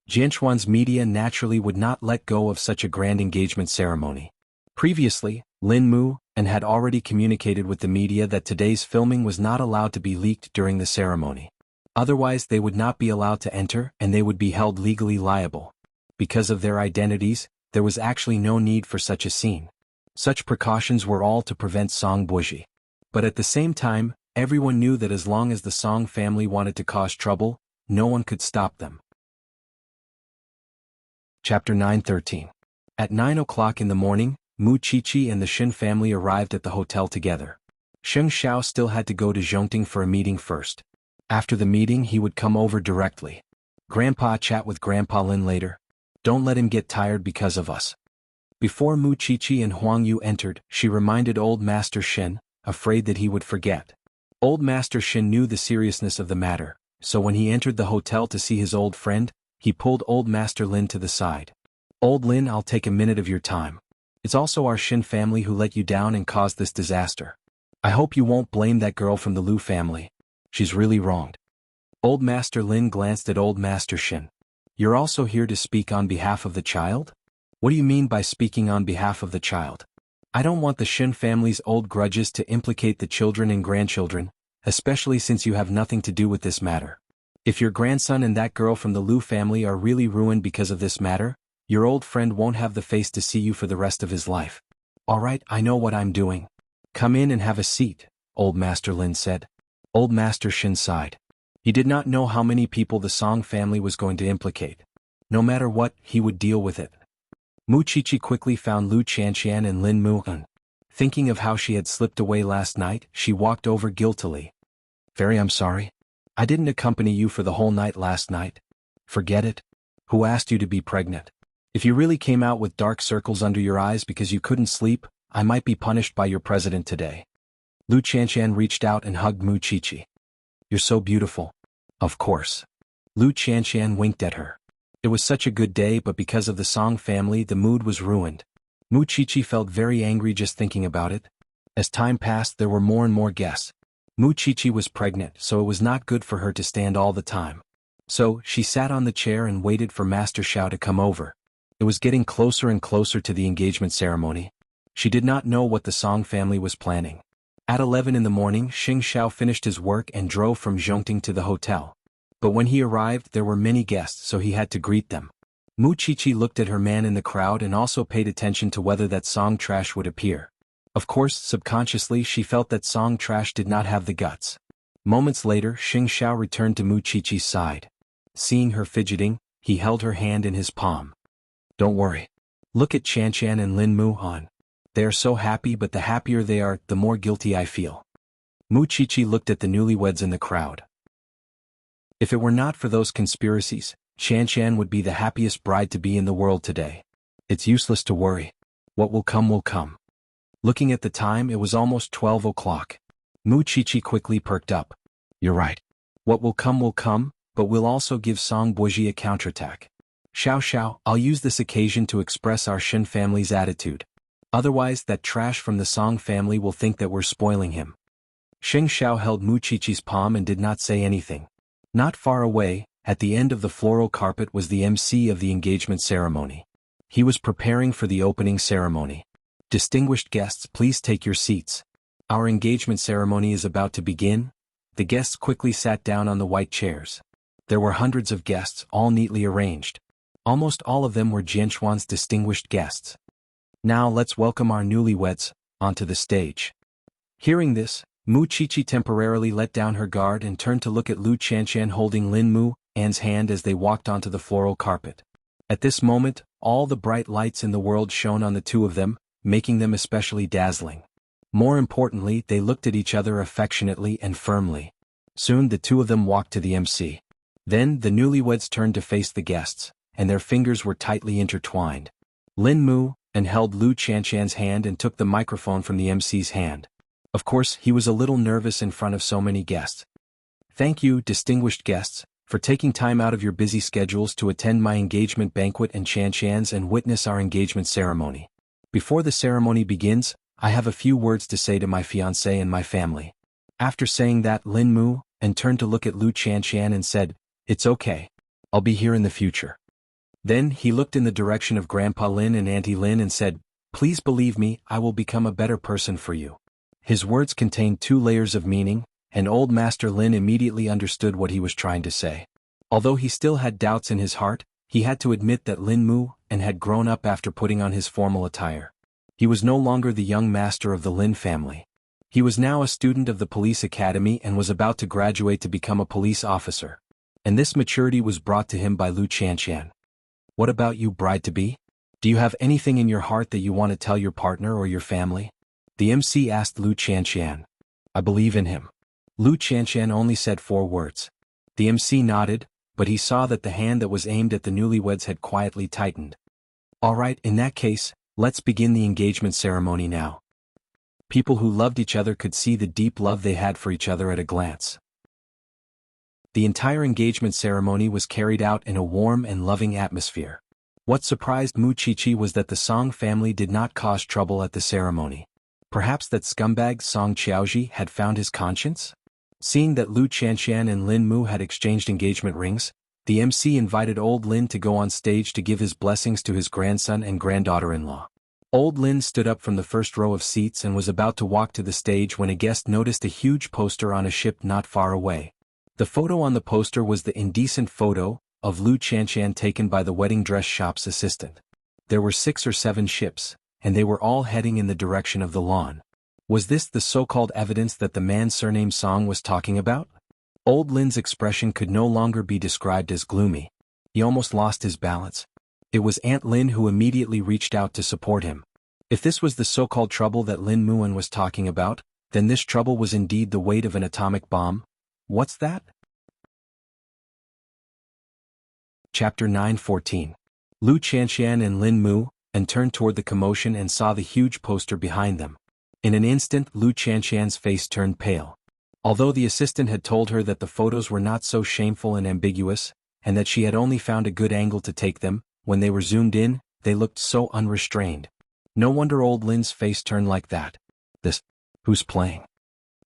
Jianchuan's media naturally would not let go of such a grand engagement ceremony. Previously, Lin Mu and had already communicated with the media that today's filming was not allowed to be leaked during the ceremony. Otherwise, they would not be allowed to enter and they would be held legally liable. Because of their identities, there was actually no need for such a scene. Such precautions were all to prevent Song Buji. But at the same time, everyone knew that as long as the Song family wanted to cause trouble, no one could stop them. Chapter 9:13. At 9 o'clock in the morning, Mu Qiqi and the Shin family arrived at the hotel together. Sheng Xiao still had to go to Zhongting for a meeting first. After the meeting, he would come over directly. "Grandpa, chat with Grandpa Lin later. Don't let him get tired because of us." Before Mu Qiqi and Huang Yu entered, she reminded Old Master Shin, afraid that he would forget. Old Master Shin knew the seriousness of the matter, so when he entered the hotel to see his old friend, he pulled Old Master Lin to the side. "Old Lin, I'll take a minute of your time. It's also our Shin family who let you down and caused this disaster. I hope you won't blame that girl from the Lu family. She's really wronged." Old Master Lin glanced at Old Master Shin. "You're also here to speak on behalf of the child? What do you mean by speaking on behalf of the child? I don't want the Shin family's old grudges to implicate the children and grandchildren, especially since you have nothing to do with this matter. If your grandson and that girl from the Lu family are really ruined because of this matter, your old friend won't have the face to see you for the rest of his life." "All right, I know what I'm doing. Come in and have a seat," Old Master Lin said. Old Master Shin sighed. He did not know how many people the Song family was going to implicate. No matter what, he would deal with it. Mu Qiqi quickly found Lu Qianshan and Lin Mu'an. Thinking of how she had slipped away last night, she walked over guiltily. "Fairy, I'm sorry. I didn't accompany you for the whole night last night. Forget it. Who asked you to be pregnant? If you really came out with dark circles under your eyes because you couldn't sleep, I might be punished by your president today. Lu Qianqian reached out and hugged Mu Qiqi. You're so beautiful. Of course. Lu Qianqian winked at her. It was such a good day, but because of the Song family the mood was ruined. Mu Qiqi felt very angry just thinking about it. As time passed there were more and more guests. Mu Qiqi was pregnant, so it was not good for her to stand all the time. So, she sat on the chair and waited for Master Xiao to come over. It was getting closer and closer to the engagement ceremony. She did not know what the Song family was planning. At 11 in the morning, Xing Xiao finished his work and drove from Zhongting to the hotel. But when he arrived there were many guests, so he had to greet them. Mu Qiqi looked at her man in the crowd and also paid attention to whether that Song trash would appear. Of course, subconsciously she felt that Song trash did not have the guts. Moments later, Xing Xiao returned to Mu Qiqi's side. Seeing her fidgeting, he held her hand in his palm. Don't worry. Look at Qianqian and Lin Mu Han. They are so happy, but the happier they are, the more guilty I feel. Mu Qiqi looked at the newlyweds in the crowd. If it were not for those conspiracies, Qianqian would be the happiest bride to be in the world today. It's useless to worry. What will come will come. Looking at the time, it was almost 12 o'clock. Mu Qiqi quickly perked up. You're right. What will come, but we'll also give Song Buozhi a counterattack. Xiao, I'll use this occasion to express our Shen family's attitude. Otherwise that trash from the Song family will think that we're spoiling him. Xing Xiao held Mu Qiqi's palm and did not say anything. Not far away, at the end of the floral carpet was the MC of the engagement ceremony. He was preparing for the opening ceremony. Distinguished guests, please take your seats. Our engagement ceremony is about to begin. The guests quickly sat down on the white chairs. There were hundreds of guests, all neatly arranged. Almost all of them were Jianchuan's distinguished guests. Now let's welcome our newlyweds onto the stage. Hearing this, Mu Qiqi temporarily let down her guard and turned to look at Lu Qianqian holding Lin Mu An's hand as they walked onto the floral carpet. At this moment, all the bright lights in the world shone on the two of them, making them especially dazzling. More importantly, they looked at each other affectionately and firmly. Soon the two of them walked to the MC. Then the newlyweds turned to face the guests, and their fingers were tightly intertwined. Lin Mu An held Lu Qianqian's hand and took the microphone from the MC's hand. Of course, he was a little nervous in front of so many guests. Thank you, distinguished guests, for taking time out of your busy schedules to attend my engagement banquet and Qianqian's and witness our engagement ceremony. Before the ceremony begins, I have a few words to say to my fiancé and my family. After saying that, Lin Mu An turned to look at Lu Qianqian and said, It's okay. I'll be here in the future. Then he looked in the direction of Grandpa Lin and Auntie Lin and said, Please believe me, I will become a better person for you. His words contained 2 layers of meaning, and old Master Lin immediately understood what he was trying to say. Although he still had doubts in his heart, he had to admit that Lin Mu An had grown up after putting on his formal attire. He was no longer the young master of the Lin family. He was now a student of the police academy and was about to graduate to become a police officer. And this maturity was brought to him by Lu Qianqian. What about you, bride-to-be? Do you have anything in your heart that you want to tell your partner or your family? The MC asked Lu Qianqian. I believe in him. Lu Qianqian only said 4 words. The MC nodded, but he saw that the hand that was aimed at the newlyweds had quietly tightened. All right, in that case, let's begin the engagement ceremony now. People who loved each other could see the deep love they had for each other at a glance. The entire engagement ceremony was carried out in a warm and loving atmosphere. What surprised Mu Qiqi was that the Song family did not cause trouble at the ceremony. Perhaps that scumbag Song Qiaozhi had found his conscience? Seeing that Lu Qianqian and Lin Mu had exchanged engagement rings, the MC invited old Lin to go on stage to give his blessings to his grandson and granddaughter-in-law. Old Lin stood up from the first row of seats and was about to walk to the stage when a guest noticed a huge poster on a ship not far away. The photo on the poster was the indecent photo of Lu Qianqian taken by the wedding dress shop's assistant. There were 6 or 7 ships, and they were all heading in the direction of the lawn. Was this the so-called evidence that the man surnamed Song was talking about? Old Lin's expression could no longer be described as gloomy. He almost lost his balance. It was Aunt Lin who immediately reached out to support him. If this was the so-called trouble that Lin Mu An was talking about, then this trouble was indeed the weight of an atomic bomb. What's that? Chapter 9:14. Lu Qianqian and Lin Mu and turned toward the commotion and saw the huge poster behind them. In an instant, Lu Qianqian's face turned pale. Although the assistant had told her that the photos were not so shameful and ambiguous, and that she had only found a good angle to take them, when they were zoomed in, they looked so unrestrained. No wonder old Lin's face turned like that. Who's playing?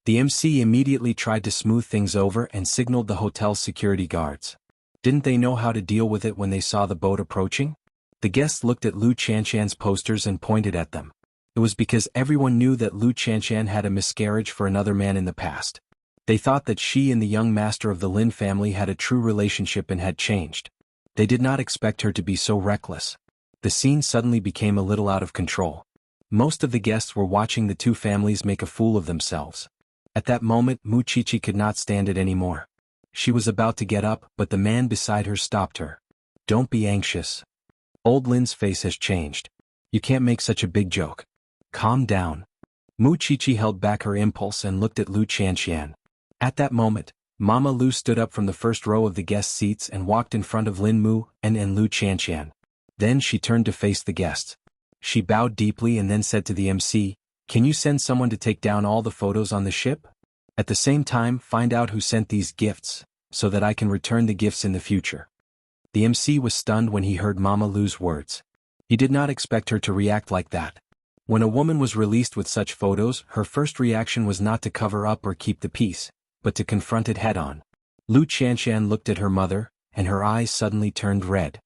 The MC immediately tried to smooth things over and signaled the hotel's security guards. Didn't they know how to deal with it when they saw the boat approaching? The guests looked at Lu Qianqian's posters and pointed at them. It was because everyone knew that Lu Qianqian had a miscarriage for another man in the past. They thought that she and the young master of the Lin family had a true relationship and had changed. They did not expect her to be so reckless. The scene suddenly became a little out of control. Most of the guests were watching the two families make a fool of themselves. At that moment, Mu Chichi could not stand it anymore. She was about to get up, but the man beside her stopped her. Don't be anxious. Old Lin's face has changed. You can't make such a big joke. Calm down. Mu Chichi held back her impulse and looked at Lu Qianqian. At that moment, Mama Lu stood up from the first row of the guest seats and walked in front of Lin Mu and Lu Qianqian. Then she turned to face the guests. She bowed deeply and then said to the MC, "Can you send someone to take down all the photos on the ship? At the same time, find out who sent these gifts, so that I can return the gifts in the future." The MC was stunned when he heard Mama Lu's words. He did not expect her to react like that. When a woman was released with such photos, her first reaction was not to cover up or keep the peace, but to confront it head-on. Lu Qianqian looked at her mother, and her eyes suddenly turned red.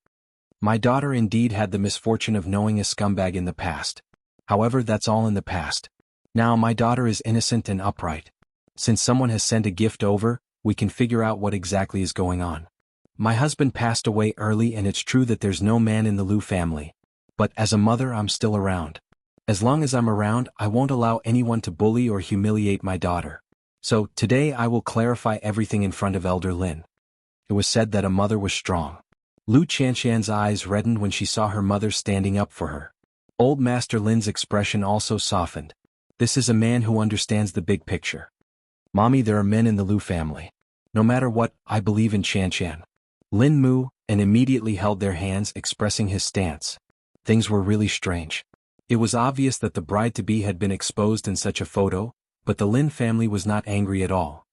My daughter indeed had the misfortune of knowing a scumbag in the past. However, that's all in the past. Now my daughter is innocent and upright. Since someone has sent a gift over, we can figure out what exactly is going on. My husband passed away early and it's true that there's no man in the Lu family. But as a mother I'm still around. As long as I'm around, I won't allow anyone to bully or humiliate my daughter. So, today I will clarify everything in front of Elder Lin. It was said that a mother was strong. Lu Qianqian's eyes reddened when she saw her mother standing up for her. Old Master Lin's expression also softened. This is a man who understands the big picture. Mommy, there are men in the Lu family. No matter what, I believe in Qianqian. Lin Mu, and immediately held their hands, expressing his stance. Things were really strange. It was obvious that the bride-to-be had been exposed in such a photo, but the Lin family was not angry at all.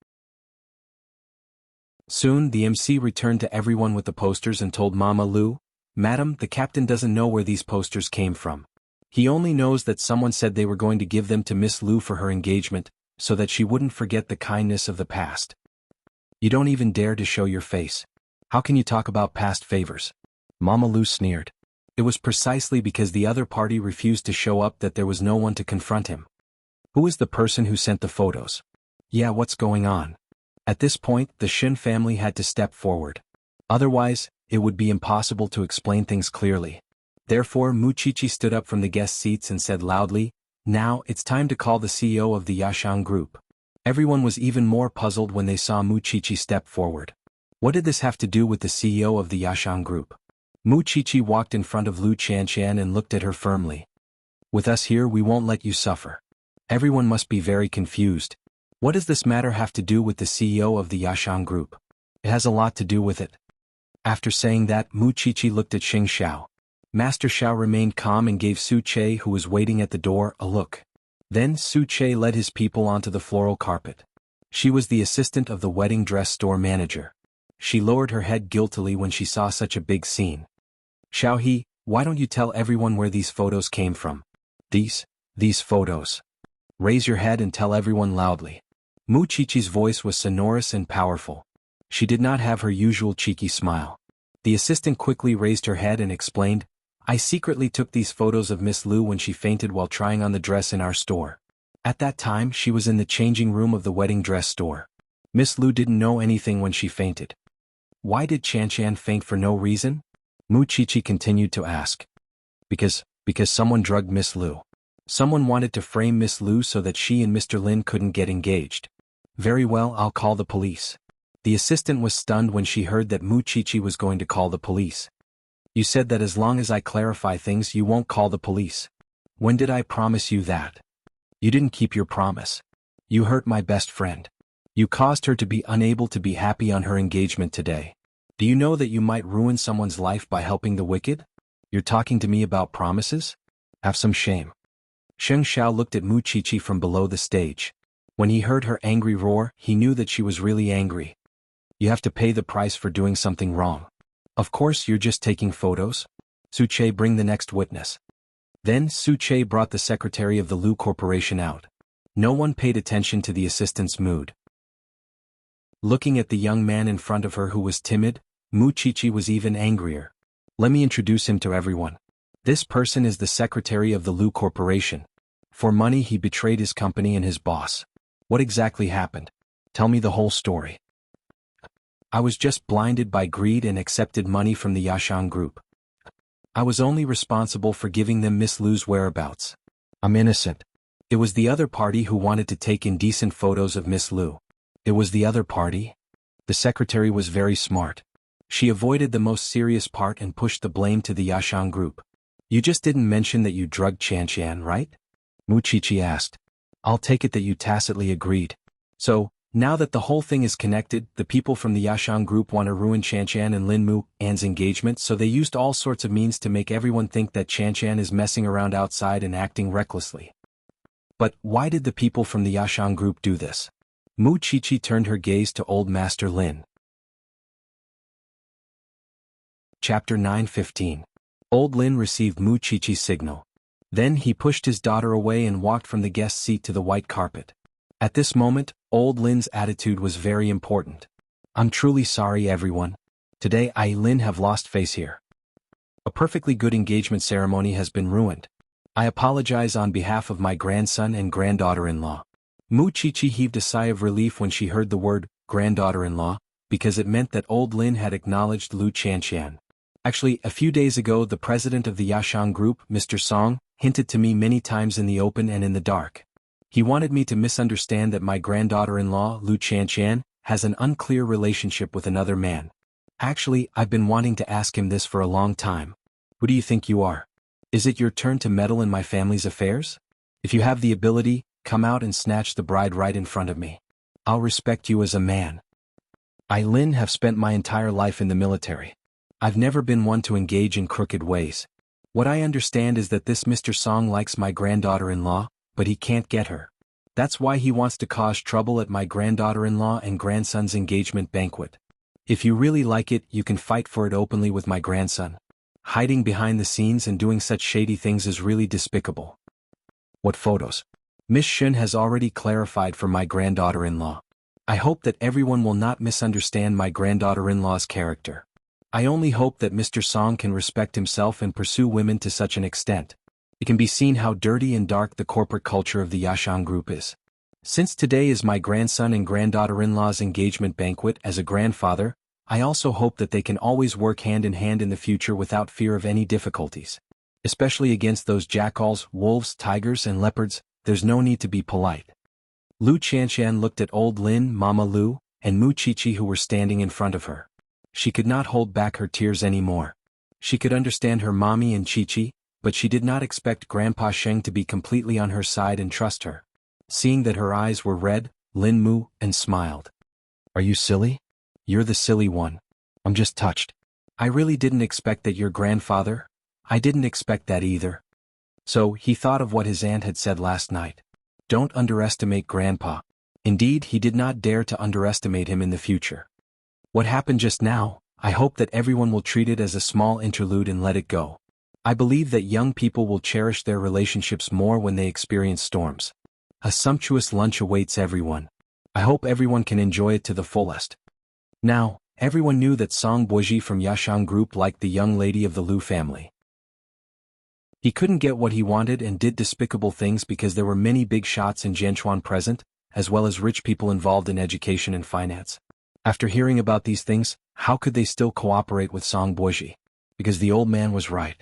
Soon the MC returned to everyone with the posters and told Mama Lu, "Madam, the captain doesn't know where these posters came from. He only knows that someone said they were going to give them to Miss Lu for her engagement, so that she wouldn't forget the kindness of the past." You don't even dare to show your face. How can you talk about past favors? Mama Lu sneered. It was precisely because the other party refused to show up that there was no one to confront him. Who is the person who sent the photos? Yeah, what's going on? At this point, the Shin family had to step forward. Otherwise, it would be impossible to explain things clearly. Therefore, Mu Chichi stood up from the guest seats and said loudly, "Now, it's time to call the CEO of the Yashang Group." Everyone was even more puzzled when they saw Mu Chichi step forward. What did this have to do with the CEO of the Yashang Group? Mu Chichi walked in front of Lu Qianqian and looked at her firmly. "With us here, we won't let you suffer." Everyone must be very confused. What does this matter have to do with the CEO of the Yashang Group? It has a lot to do with it. After saying that, Mu Chichi looked at Xing Xiao. Master Xiao remained calm and gave Su Che, who was waiting at the door, a look. Then Su Che led his people onto the floral carpet. She was the assistant of the wedding dress store manager. She lowered her head guiltily when she saw such a big scene. "Xiao He, why don't you tell everyone where these photos came from?" These photos. Raise your head and tell everyone loudly." Mu Chichi's voice was sonorous and powerful. She did not have her usual cheeky smile. The assistant quickly raised her head and explained, "I secretly took these photos of Miss Lu when she fainted while trying on the dress in our store. At that time, she was in the changing room of the wedding dress store. Miss Lu didn't know anything when she fainted." "Why did Qianqian faint for no reason?" Mu Chichi continued to ask. Because someone drugged Miss Lu. Someone wanted to frame Miss Lu so that she and Mr. Lin couldn't get engaged. "Very well, I'll call the police." The assistant was stunned when she heard that Mu Chichi was going to call the police. "You said that as long as I clarify things you won't call the police. When did I promise you that? You didn't keep your promise. You hurt my best friend. You caused her to be unable to be happy on her engagement today. Do you know that you might ruin someone's life by helping the wicked?" You're talking to me about promises? Have some shame. Sheng Xiao looked at Mu Qiqi from below the stage. When he heard her angry roar, he knew that she was really angry. You have to pay the price for doing something wrong. Of course you're just taking photos. Su Che, bring the next witness. Then Su Che brought the secretary of the Lu Corporation out. No one paid attention to the assistant's mood. Looking at the young man in front of her who was timid, Mu Qiqi was even angrier. Let me introduce him to everyone. This person is the secretary of the Lu Corporation. For money he betrayed his company and his boss. What exactly happened? Tell me the whole story. I was just blinded by greed and accepted money from the Yashang group. I was only responsible for giving them Miss Lu's whereabouts. I'm innocent. It was the other party who wanted to take indecent photos of Miss Lu. It was the other party? The secretary was very smart. She avoided the most serious part and pushed the blame to the Yashang group. You just didn't mention that you drugged Qian, right? Mu Qiqi asked. I'll take it that you tacitly agreed. So, now that the whole thing is connected, the people from the Yashang group want to ruin Qian and Lin Mu An's engagement, so they used all sorts of means to make everyone think that Qian is messing around outside and acting recklessly. But why did the people from the Yashang group do this? Mu Qiqi turned her gaze to Old Master Lin. Chapter 9:15. Old Lin received Mu Qiqi's signal. Then he pushed his daughter away and walked from the guest seat to the white carpet. At this moment, Old Lin's attitude was very important. I'm truly sorry, everyone. Today I, Lin, have lost face here. A perfectly good engagement ceremony has been ruined. I apologize on behalf of my grandson and granddaughter-in-law. Mu Qiqi heaved a sigh of relief when she heard the word granddaughter-in-law, because it meant that Old Lin had acknowledged Lu Qian. Actually, a few days ago the president of the Yashang group, Mr. Song, hinted to me many times in the open and in the dark. He wanted me to misunderstand that my granddaughter-in-law, Lu Qian, has an unclear relationship with another man. Actually, I've been wanting to ask him this for a long time. Who do you think you are? Is it your turn to meddle in my family's affairs? If you have the ability, come out and snatch the bride right in front of me. I'll respect you as a man. I, Lin, have spent my entire life in the military. I've never been one to engage in crooked ways. What I understand is that this Mr. Song likes my granddaughter-in-law, but he can't get her. That's why he wants to cause trouble at my granddaughter-in-law and grandson's engagement banquet. If you really like it, you can fight for it openly with my grandson. Hiding behind the scenes and doing such shady things is really despicable. What photos? Miss Shun has already clarified for my granddaughter-in-law. I hope that everyone will not misunderstand my granddaughter-in-law's character. I only hope that Mr. Song can respect himself and pursue women to such an extent. It can be seen how dirty and dark the corporate culture of the Yashang group is. Since today is my grandson and granddaughter-in-law's engagement banquet, as a grandfather, I also hope that they can always work hand in hand in the future without fear of any difficulties. Especially against those jackals, wolves, tigers, and leopards, there's no need to be polite. Lu Qian looked at Old Lin, Mama Lu, and Mu Qiqi who were standing in front of her. She could not hold back her tears anymore. She could understand her mommy and Qiqi, but she did not expect Grandpa Sheng to be completely on her side and trust her. Seeing that her eyes were red, Lin Mu and smiled. Are you silly? You're the silly one. I'm just touched. I really didn't expect that your grandfather. I didn't expect that either. So he thought of what his aunt had said last night. Don't underestimate Grandpa. Indeed, he did not dare to underestimate him in the future. What happened just now, I hope that everyone will treat it as a small interlude and let it go. I believe that young people will cherish their relationships more when they experience storms. A sumptuous lunch awaits everyone. I hope everyone can enjoy it to the fullest. Now, everyone knew that Song Boji from Yashang Group liked the young lady of the Lu family. He couldn't get what he wanted and did despicable things because there were many big shots in Jianchuan present, as well as rich people involved in education and finance. After hearing about these things, how could they still cooperate with Song Boji? Because the old man was right.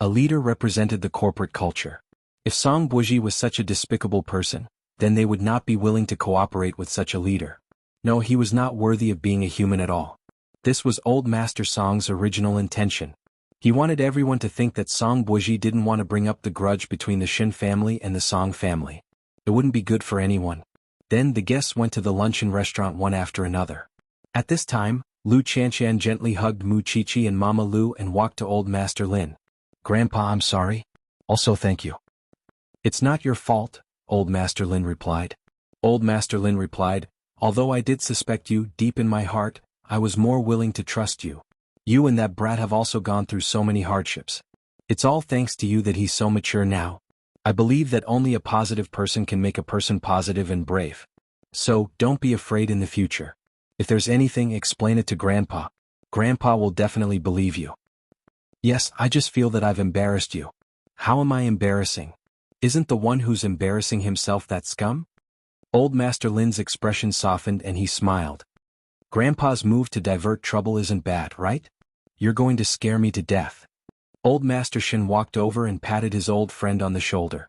A leader represented the corporate culture. If Song Boji was such a despicable person, then they would not be willing to cooperate with such a leader. No, he was not worthy of being a human at all. This was Old Master Song's original intention. He wanted everyone to think that Song Boji didn't want to bring up the grudge between the Shin family and the Song family. It wouldn't be good for anyone. Then the guests went to the luncheon restaurant one after another. At this time, Lu Qian gently hugged Mu Qiqi and Mama Lu and walked to Old Master Lin. Grandpa, I'm sorry. Also thank you. It's not your fault, Old Master Lin replied. Old Master Lin replied, although I did suspect you deep in my heart, I was more willing to trust you. You and that brat have also gone through so many hardships. It's all thanks to you that he's so mature now. I believe that only a positive person can make a person positive and brave. So, don't be afraid in the future. If there's anything, explain it to Grandpa. Grandpa will definitely believe you. Yes, I just feel that I've embarrassed you. How am I embarrassing? Isn't the one who's embarrassing himself that scum? Old Master Lin's expression softened and he smiled. Grandpa's move to divert trouble isn't bad, right? You're going to scare me to death. Old Master Shin walked over and patted his old friend on the shoulder.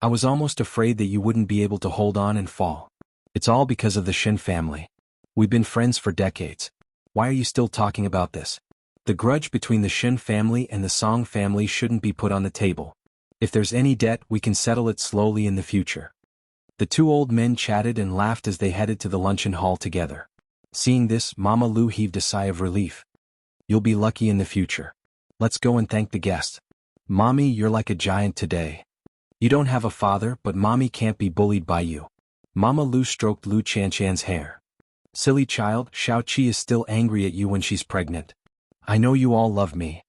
I was almost afraid that you wouldn't be able to hold on and fall. It's all because of the Shin family. We've been friends for decades. Why are you still talking about this? The grudge between the Shin family and the Song family shouldn't be put on the table. If there's any debt, we can settle it slowly in the future. The two old men chatted and laughed as they headed to the luncheon hall together. Seeing this, Mama Lu heaved a sigh of relief. You'll be lucky in the future. Let's go and thank the guests. Mommy, you're like a giant today. You don't have a father, but Mommy can't be bullied by you. Mama Lu stroked Lu Chanchan's hair. Silly child, Xiao Qi is still angry at you when she's pregnant. I know you all love me.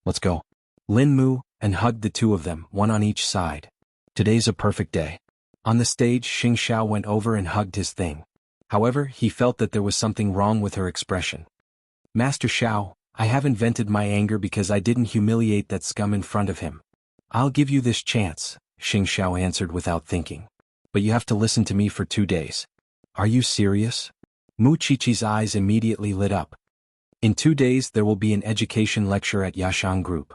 Let's go. Lin Mu, and hugged the two of them, one on each side. Today's a perfect day. On the stage, Xing Xiao went over and hugged his thing. However, he felt that there was something wrong with her expression. Master Xiao, I haven't vented my anger because I didn't humiliate that scum in front of him. I'll give you this chance, Xing Xiao answered without thinking. But you have to listen to me for 2 days. Are you serious? Mu Qiqi's eyes immediately lit up. In 2 days there will be an education lecture at Yashang Group.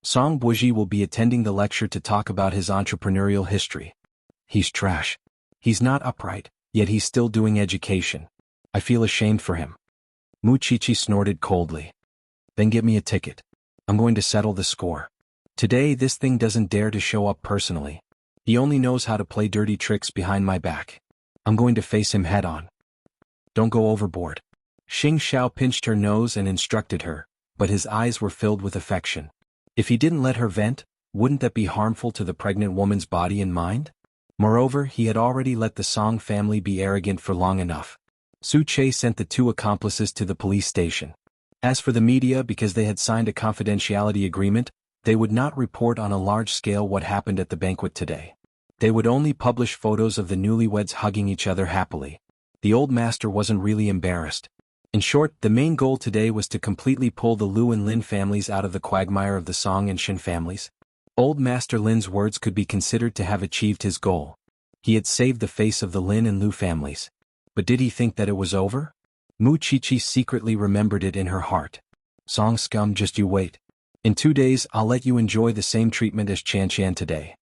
Song Buji will be attending the lecture to talk about his entrepreneurial history. He's trash. He's not upright, yet he's still doing education. I feel ashamed for him. Mu Qiqi snorted coldly. Then give me a ticket. I'm going to settle the score. Today this thing doesn't dare to show up personally. He only knows how to play dirty tricks behind my back. I'm going to face him head on. Don't go overboard. Xing Xiao pinched her nose and instructed her, but his eyes were filled with affection. If he didn't let her vent, wouldn't that be harmful to the pregnant woman's body and mind? Moreover, he had already let the Song family be arrogant for long enough. Su Che sent the two accomplices to the police station. As for the media, because they had signed a confidentiality agreement, they would not report on a large scale what happened at the banquet today. They would only publish photos of the newlyweds hugging each other happily. The old master wasn't really embarrassed. In short, the main goal today was to completely pull the Lu and Lin families out of the quagmire of the Song and Shin families. Old Master Lin's words could be considered to have achieved his goal. He had saved the face of the Lin and Lu families. But did he think that it was over? Mu Qiqi secretly remembered it in her heart. Song scum, just you wait. In 2 days I'll let you enjoy the same treatment as Chanchan today.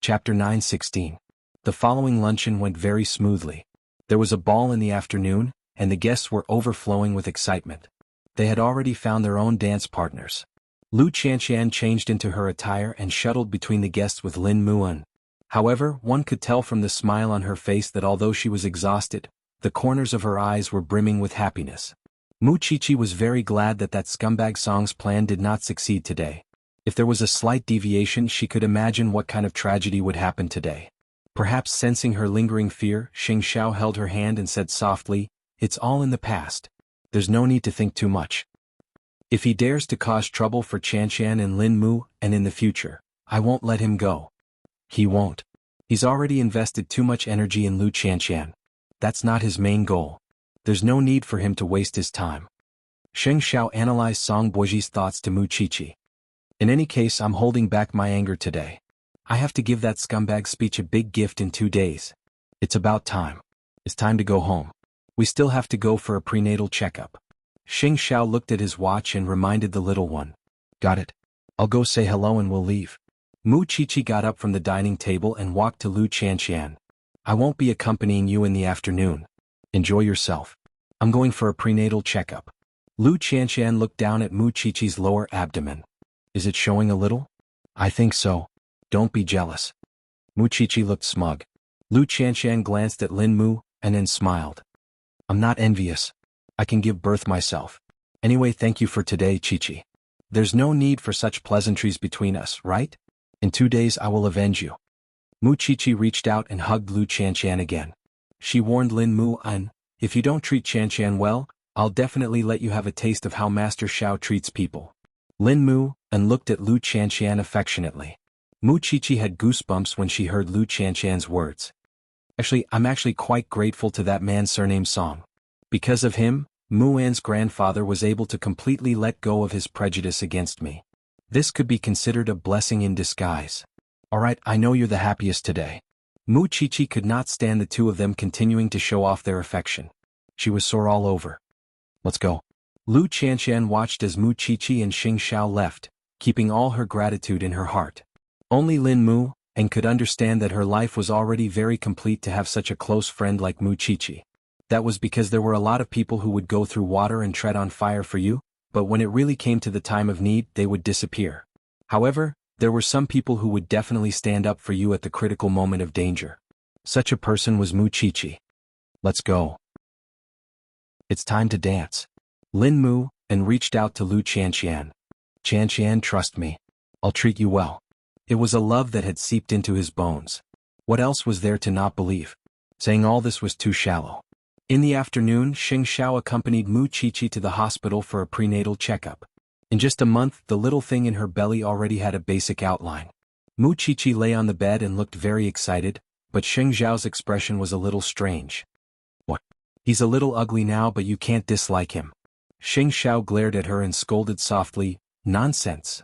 Chapter 9:16. The following luncheon went very smoothly. There was a ball in the afternoon, and the guests were overflowing with excitement. They had already found their own dance partners. Lu Chanchan changed into her attire and shuttled between the guests with Lin Muan. However, one could tell from the smile on her face that although she was exhausted, the corners of her eyes were brimming with happiness. Mu Qiqi was very glad that scumbag Song's plan did not succeed today. If there was a slight deviation, she could imagine what kind of tragedy would happen today. Perhaps sensing her lingering fear, Xing Xiao held her hand and said softly, "It's all in the past. There's no need to think too much. If he dares to cause trouble for Chanchan and Lin Mu, and in the future, I won't let him go." He won't. He's already invested too much energy in Lu Chanchan. That's not his main goal. There's no need for him to waste his time. Xing Xiao analyzed Song Buji's thoughts to Mu Qiqi. In any case, I'm holding back my anger today. I have to give that scumbag speech a big gift in 2 days. It's about time. It's time to go home. We still have to go for a prenatal checkup. Xing Xiao looked at his watch and reminded the little one. Got it. I'll go say hello and we'll leave. Mu Qiqi got up from the dining table and walked to Lu Chanchan. I won't be accompanying you in the afternoon. Enjoy yourself. I'm going for a prenatal checkup. Lu Chanchan looked down at Mu Qiqi's lower abdomen. Is it showing a little? I think so. Don't be jealous. Mu Qiqi looked smug. Lu Chanchan glanced at Lin Mu, and then smiled. I'm not envious. I can give birth myself. Anyway, thank you for today, Chichi. There's no need for such pleasantries between us, right? In 2 days I will avenge you. Mu Chichi reached out and hugged Lu Qianshan again. She warned Lin Mu An, if you don't treat Qianshan well, I'll definitely let you have a taste of how Master Xiao treats people. Lin Mu An looked at Lu Qianshan affectionately. Mu Chichi had goosebumps when she heard Lu Qianshan's words. I'm actually quite grateful to that man surnamed Song. Because of him, Mu An's grandfather was able to completely let go of his prejudice against me. This could be considered a blessing in disguise. Alright, I know you're the happiest today. Mu Chichi could not stand the two of them continuing to show off their affection. She was sore all over. Let's go. Lu Qianshan watched as Mu Chichi and Xing Xiao left, keeping all her gratitude in her heart. Only Lin Mu An could understand that her life was already very complete to have such a close friend like Mu Chichi. That was because there were a lot of people who would go through water and tread on fire for you, but when it really came to the time of need, they would disappear. However, there were some people who would definitely stand up for you at the critical moment of danger. Such a person was Mu Chichi. Let's go. It's time to dance. Lin Mu An reached out to Lu Qianshan. Qianshan, trust me. I'll treat you well. It was a love that had seeped into his bones. What else was there to not believe? Saying all this was too shallow. In the afternoon, Xing Xiao accompanied Mu Chichi to the hospital for a prenatal checkup. In just a month, the little thing in her belly already had a basic outline. Mu Chichi lay on the bed and looked very excited, but Xing Xiao's expression was a little strange. What? He's a little ugly now, but you can't dislike him. Xing Xiao glared at her and scolded softly, nonsense.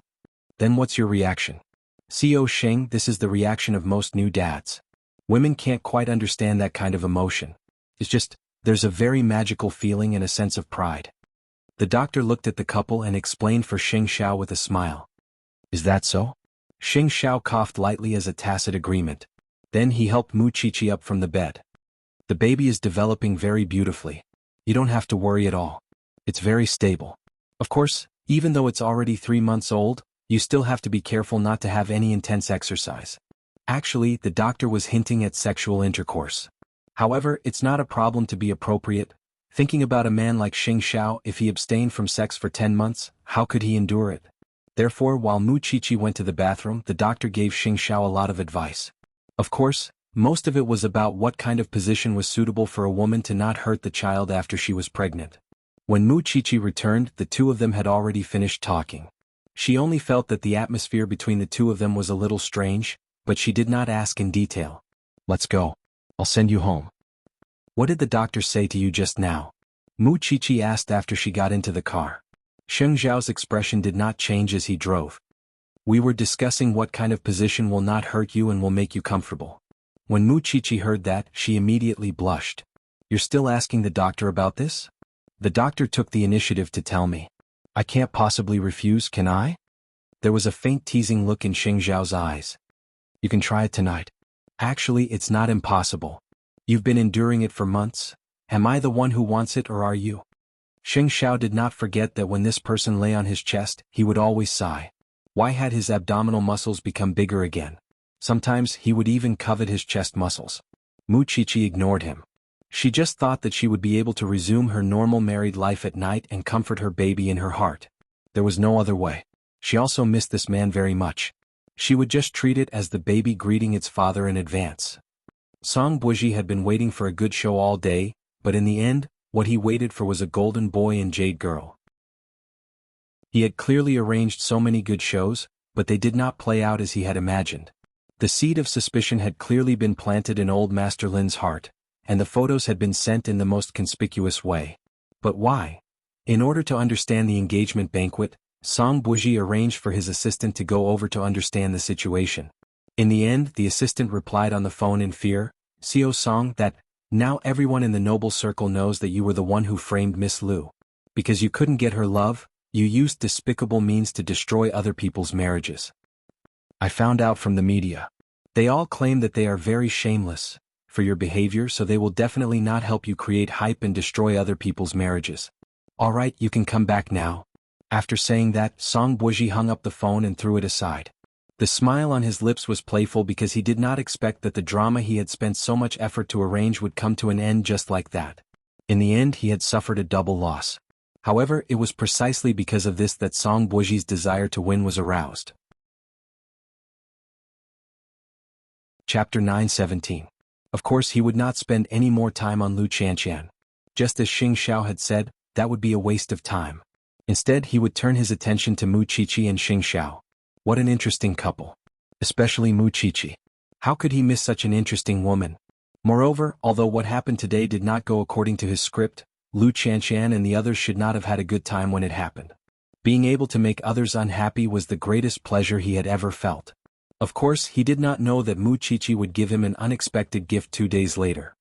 Then what's your reaction? Co Xing, this is the reaction of most new dads. Women can't quite understand that kind of emotion. It's just, there's a very magical feeling and a sense of pride. The doctor looked at the couple and explained for Xing Xiao with a smile. Is that so? Xing Xiao coughed lightly as a tacit agreement. Then he helped Mu Chichi up from the bed. The baby is developing very beautifully. You don't have to worry at all. It's very stable. Of course, even though it's already 3 months old, you still have to be careful not to have any intense exercise. Actually, the doctor was hinting at sexual intercourse. However, it's not a problem to be appropriate. Thinking about a man like Xing Xiao, if he abstained from sex for 10 months, how could he endure it? Therefore, while Mu Chichi went to the bathroom, the doctor gave Xing Xiao a lot of advice. Of course, most of it was about what kind of position was suitable for a woman to not hurt the child after she was pregnant. When Mu Chichi returned, the two of them had already finished talking. She only felt that the atmosphere between the two of them was a little strange, but she did not ask in detail. Let's go. I'll send you home. What did the doctor say to you just now? Mu Chichi asked after she got into the car. Xing Xiao's expression did not change as he drove. We were discussing what kind of position will not hurt you and will make you comfortable. When Mu Chichi heard that, she immediately blushed. You're still asking the doctor about this? The doctor took the initiative to tell me. I can't possibly refuse, can I? There was a faint teasing look in Xing Xiao's eyes. You can try it tonight. Actually, it's not impossible. You've been enduring it for months. Am I the one who wants it or are you? Xing Xiao did not forget that when this person lay on his chest, he would always sigh. Why had his abdominal muscles become bigger again? Sometimes he would even covet his chest muscles. Mu Chichi ignored him. She just thought that she would be able to resume her normal married life at night and comfort her baby in her heart. There was no other way. She also missed this man very much. She would just treat it as the baby greeting its father in advance. Song Buji had been waiting for a good show all day, but in the end, what he waited for was a golden boy and jade girl. He had clearly arranged so many good shows, but they did not play out as he had imagined. The seed of suspicion had clearly been planted in old Master Lin's heart, and the photos had been sent in the most conspicuous way. But why? In order to understand the engagement banquet, Song Buji arranged for his assistant to go over to understand the situation. In the end, the assistant replied on the phone in fear, "Xiao Song, that, now everyone in the noble circle knows that you were the one who framed Miss Lu. Because you couldn't get her love, you used despicable means to destroy other people's marriages. I found out from the media. They all claim that they are very shameless for your behavior, so they will definitely not help you create hype and destroy other people's marriages. Alright, you can come back now." After saying that, Song Buji hung up the phone and threw it aside. The smile on his lips was playful because he did not expect that the drama he had spent so much effort to arrange would come to an end just like that. In the end, he had suffered a double loss. However, it was precisely because of this that Song Boji's desire to win was aroused. Chapter 9:17. Of course he would not spend any more time on Lu Qianqian. Just as Xing Xiao had said, that would be a waste of time. Instead he would turn his attention to Mu Qiqi and Xing Xiao. What an interesting couple. Especially Mu Qiqi. How could he miss such an interesting woman? Moreover, although what happened today did not go according to his script, Lu Qianqian and the others should not have had a good time when it happened. Being able to make others unhappy was the greatest pleasure he had ever felt. Of course, he did not know that Mu Qiqi would give him an unexpected gift 2 days later.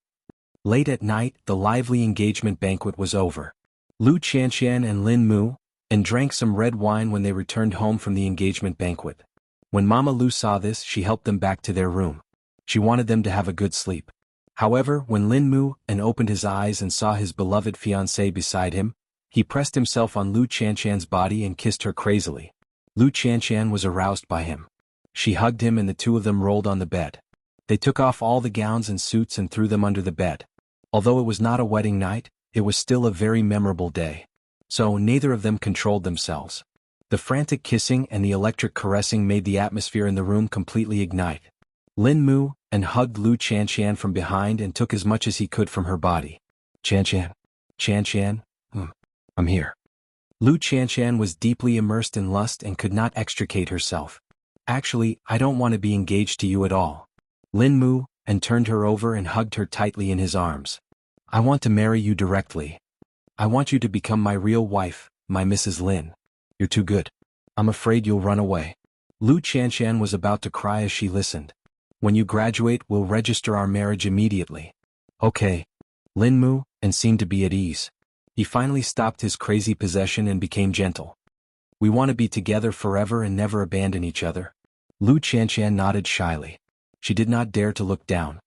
Late at night, the lively engagement banquet was over. Lu Qianqian and Lin Mu drank some red wine when they returned home from the engagement banquet. When Mama Lu saw this, she helped them back to their room. She wanted them to have a good sleep. However, when Lin Mu opened his eyes and saw his beloved fiancée beside him, he pressed himself on Lu Qianqian's body and kissed her crazily. Lu Qianqian was aroused by him. She hugged him and the two of them rolled on the bed. They took off all the gowns and suits and threw them under the bed. Although it was not a wedding night, it was still a very memorable day. So neither of them controlled themselves. The frantic kissing and the electric caressing made the atmosphere in the room completely ignite. Lin Mu hugged Lu Qianqian from behind and took as much as he could from her body. Qianqian. Qianqian. I'm here. Lu Qianqian was deeply immersed in lust and could not extricate herself. Actually, I don't want to be engaged to you at all. Lin Mu turned her over and hugged her tightly in his arms. I want to marry you directly. I want you to become my real wife, my Mrs. Lin. You're too good. I'm afraid you'll run away. Lu Qianqian was about to cry as she listened. When you graduate, we'll register our marriage immediately. Okay. Lin Mu seemed to be at ease. He finally stopped his crazy possession and became gentle. We want to be together forever and never abandon each other. Lu Qianqian nodded shyly. She did not dare to look down.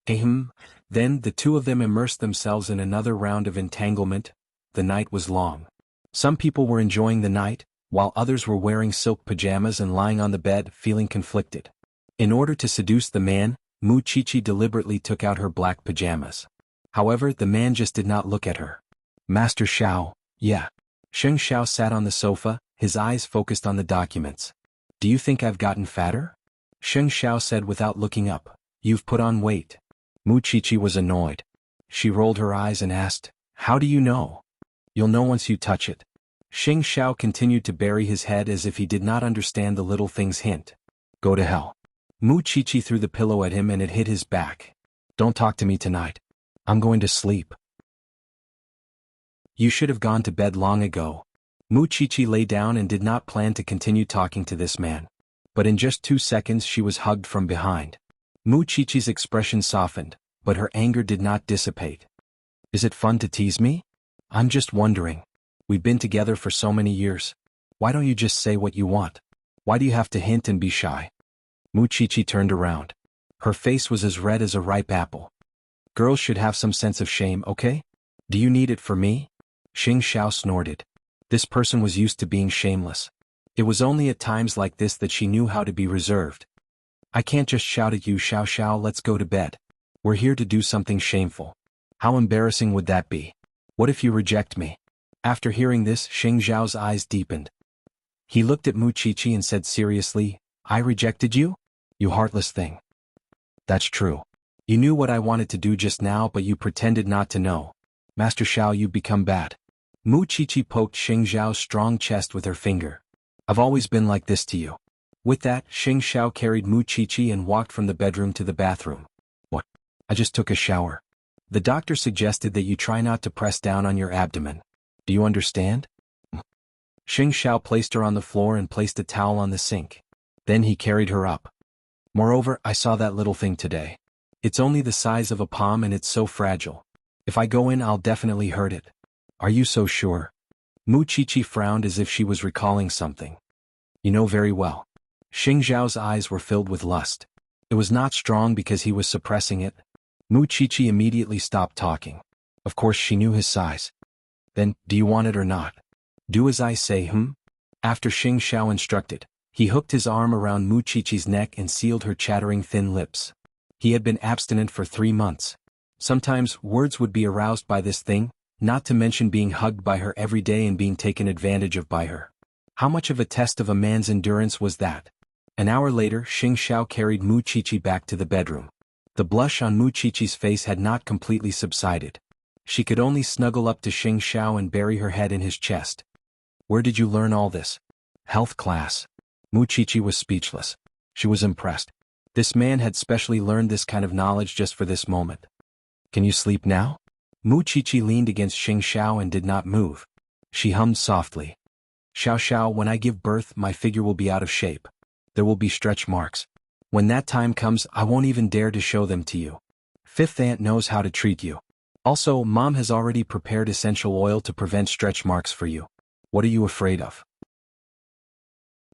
Then the two of them immersed themselves in another round of entanglement. The night was long. Some people were enjoying the night, while others were wearing silk pajamas and lying on the bed feeling conflicted. In order to seduce the man, Mu Qiqi deliberately took out her black pajamas. However, the man just did not look at her. Master Xiao, yeah. Sheng Xiao sat on the sofa, his eyes focused on the documents. Do you think I've gotten fatter? Sheng Xiao said without looking up. You've put on weight. Mu Qiqi was annoyed. She rolled her eyes and asked, how do you know? You'll know once you touch it. Sheng Xiao continued to bury his head as if he did not understand the little thing's hint. Go to hell. Mu Qiqi threw the pillow at him and it hit his back. Don't talk to me tonight. I'm going to sleep. You should have gone to bed long ago. Mu Qiqi lay down and did not plan to continue talking to this man. But in just 2 seconds she was hugged from behind. Mu Qiqi's expression softened, but her anger did not dissipate. Is it fun to tease me? I'm just wondering. We've been together for so many years. Why don't you just say what you want? Why do you have to hint and be shy? Mu Qiqi turned around. Her face was as red as a ripe apple. Girls should have some sense of shame, okay? Do you need it for me? Xing Xiao snorted. This person was used to being shameless. It was only at times like this that she knew how to be reserved. I can't just shout at you, Xiao Xiao, let's go to bed. We're here to do something shameful. How embarrassing would that be? What if you reject me? After hearing this, Xing Xiao's eyes deepened. He looked at Mu Qiqi and said seriously, I rejected you? You heartless thing. That's true. You knew what I wanted to do just now, but you pretended not to know. Master Xiao, you've become bad. Mu Qiqi poked Xing Xiao's strong chest with her finger. I've always been like this to you. With that, Xing Xiao carried Mu Qiqi and walked from the bedroom to the bathroom. What? I just took a shower. The doctor suggested that you try not to press down on your abdomen. Do you understand? Xing Xiao placed her on the floor and placed a towel on the sink. Then he carried her up. Moreover, I saw that little thing today. It's only the size of a palm and it's so fragile. If I go in, I'll definitely hurt it. Are you so sure? Mu Qiqi frowned as if she was recalling something. You know very well. Xing Xiao's eyes were filled with lust. It was not strong because he was suppressing it. Mu Qiqi immediately stopped talking. Of course she knew his size. Then, do you want it or not? Do as I say, After Xing Xiao instructed, he hooked his arm around Mu Qiqi's neck and sealed her chattering thin lips. He had been abstinent for 3 months. Sometimes words would be aroused by this thing, not to mention being hugged by her every day and being taken advantage of by her. How much of a test of a man's endurance was that? An hour later, Xing Xiao carried Mu Qiqi back to the bedroom. The blush on Mu Qiqi's face had not completely subsided. She could only snuggle up to Xing Xiao and bury her head in his chest. Where did you learn all this? Health class. Mu Qiqi was speechless. She was impressed. This man had specially learned this kind of knowledge just for this moment. Can you sleep now? Mu Qiqi leaned against Xing Xiao and did not move. She hummed softly. Xiao Xiao, when I give birth, my figure will be out of shape. There will be stretch marks. When that time comes, I won't even dare to show them to you. Fifth aunt knows how to treat you. Also, Mom has already prepared essential oil to prevent stretch marks for you. What are you afraid of?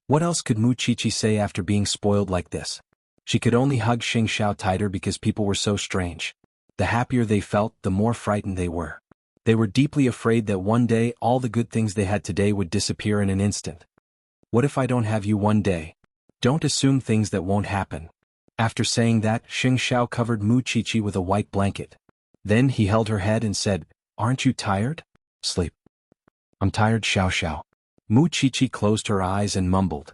What else could Mu Qiqi say after being spoiled like this? She could only hug Xing Xiao tighter because people were so strange. The happier they felt, the more frightened they were. They were deeply afraid that one day all the good things they had today would disappear in an instant. What if I don't have you one day? Don't assume things that won't happen. After saying that, Xing Xiao covered Mu Qiqi with a white blanket. Then he held her head and said, Aren't you tired? Sleep. I'm tired, Xiao Xiao. Mu Qiqi closed her eyes and mumbled.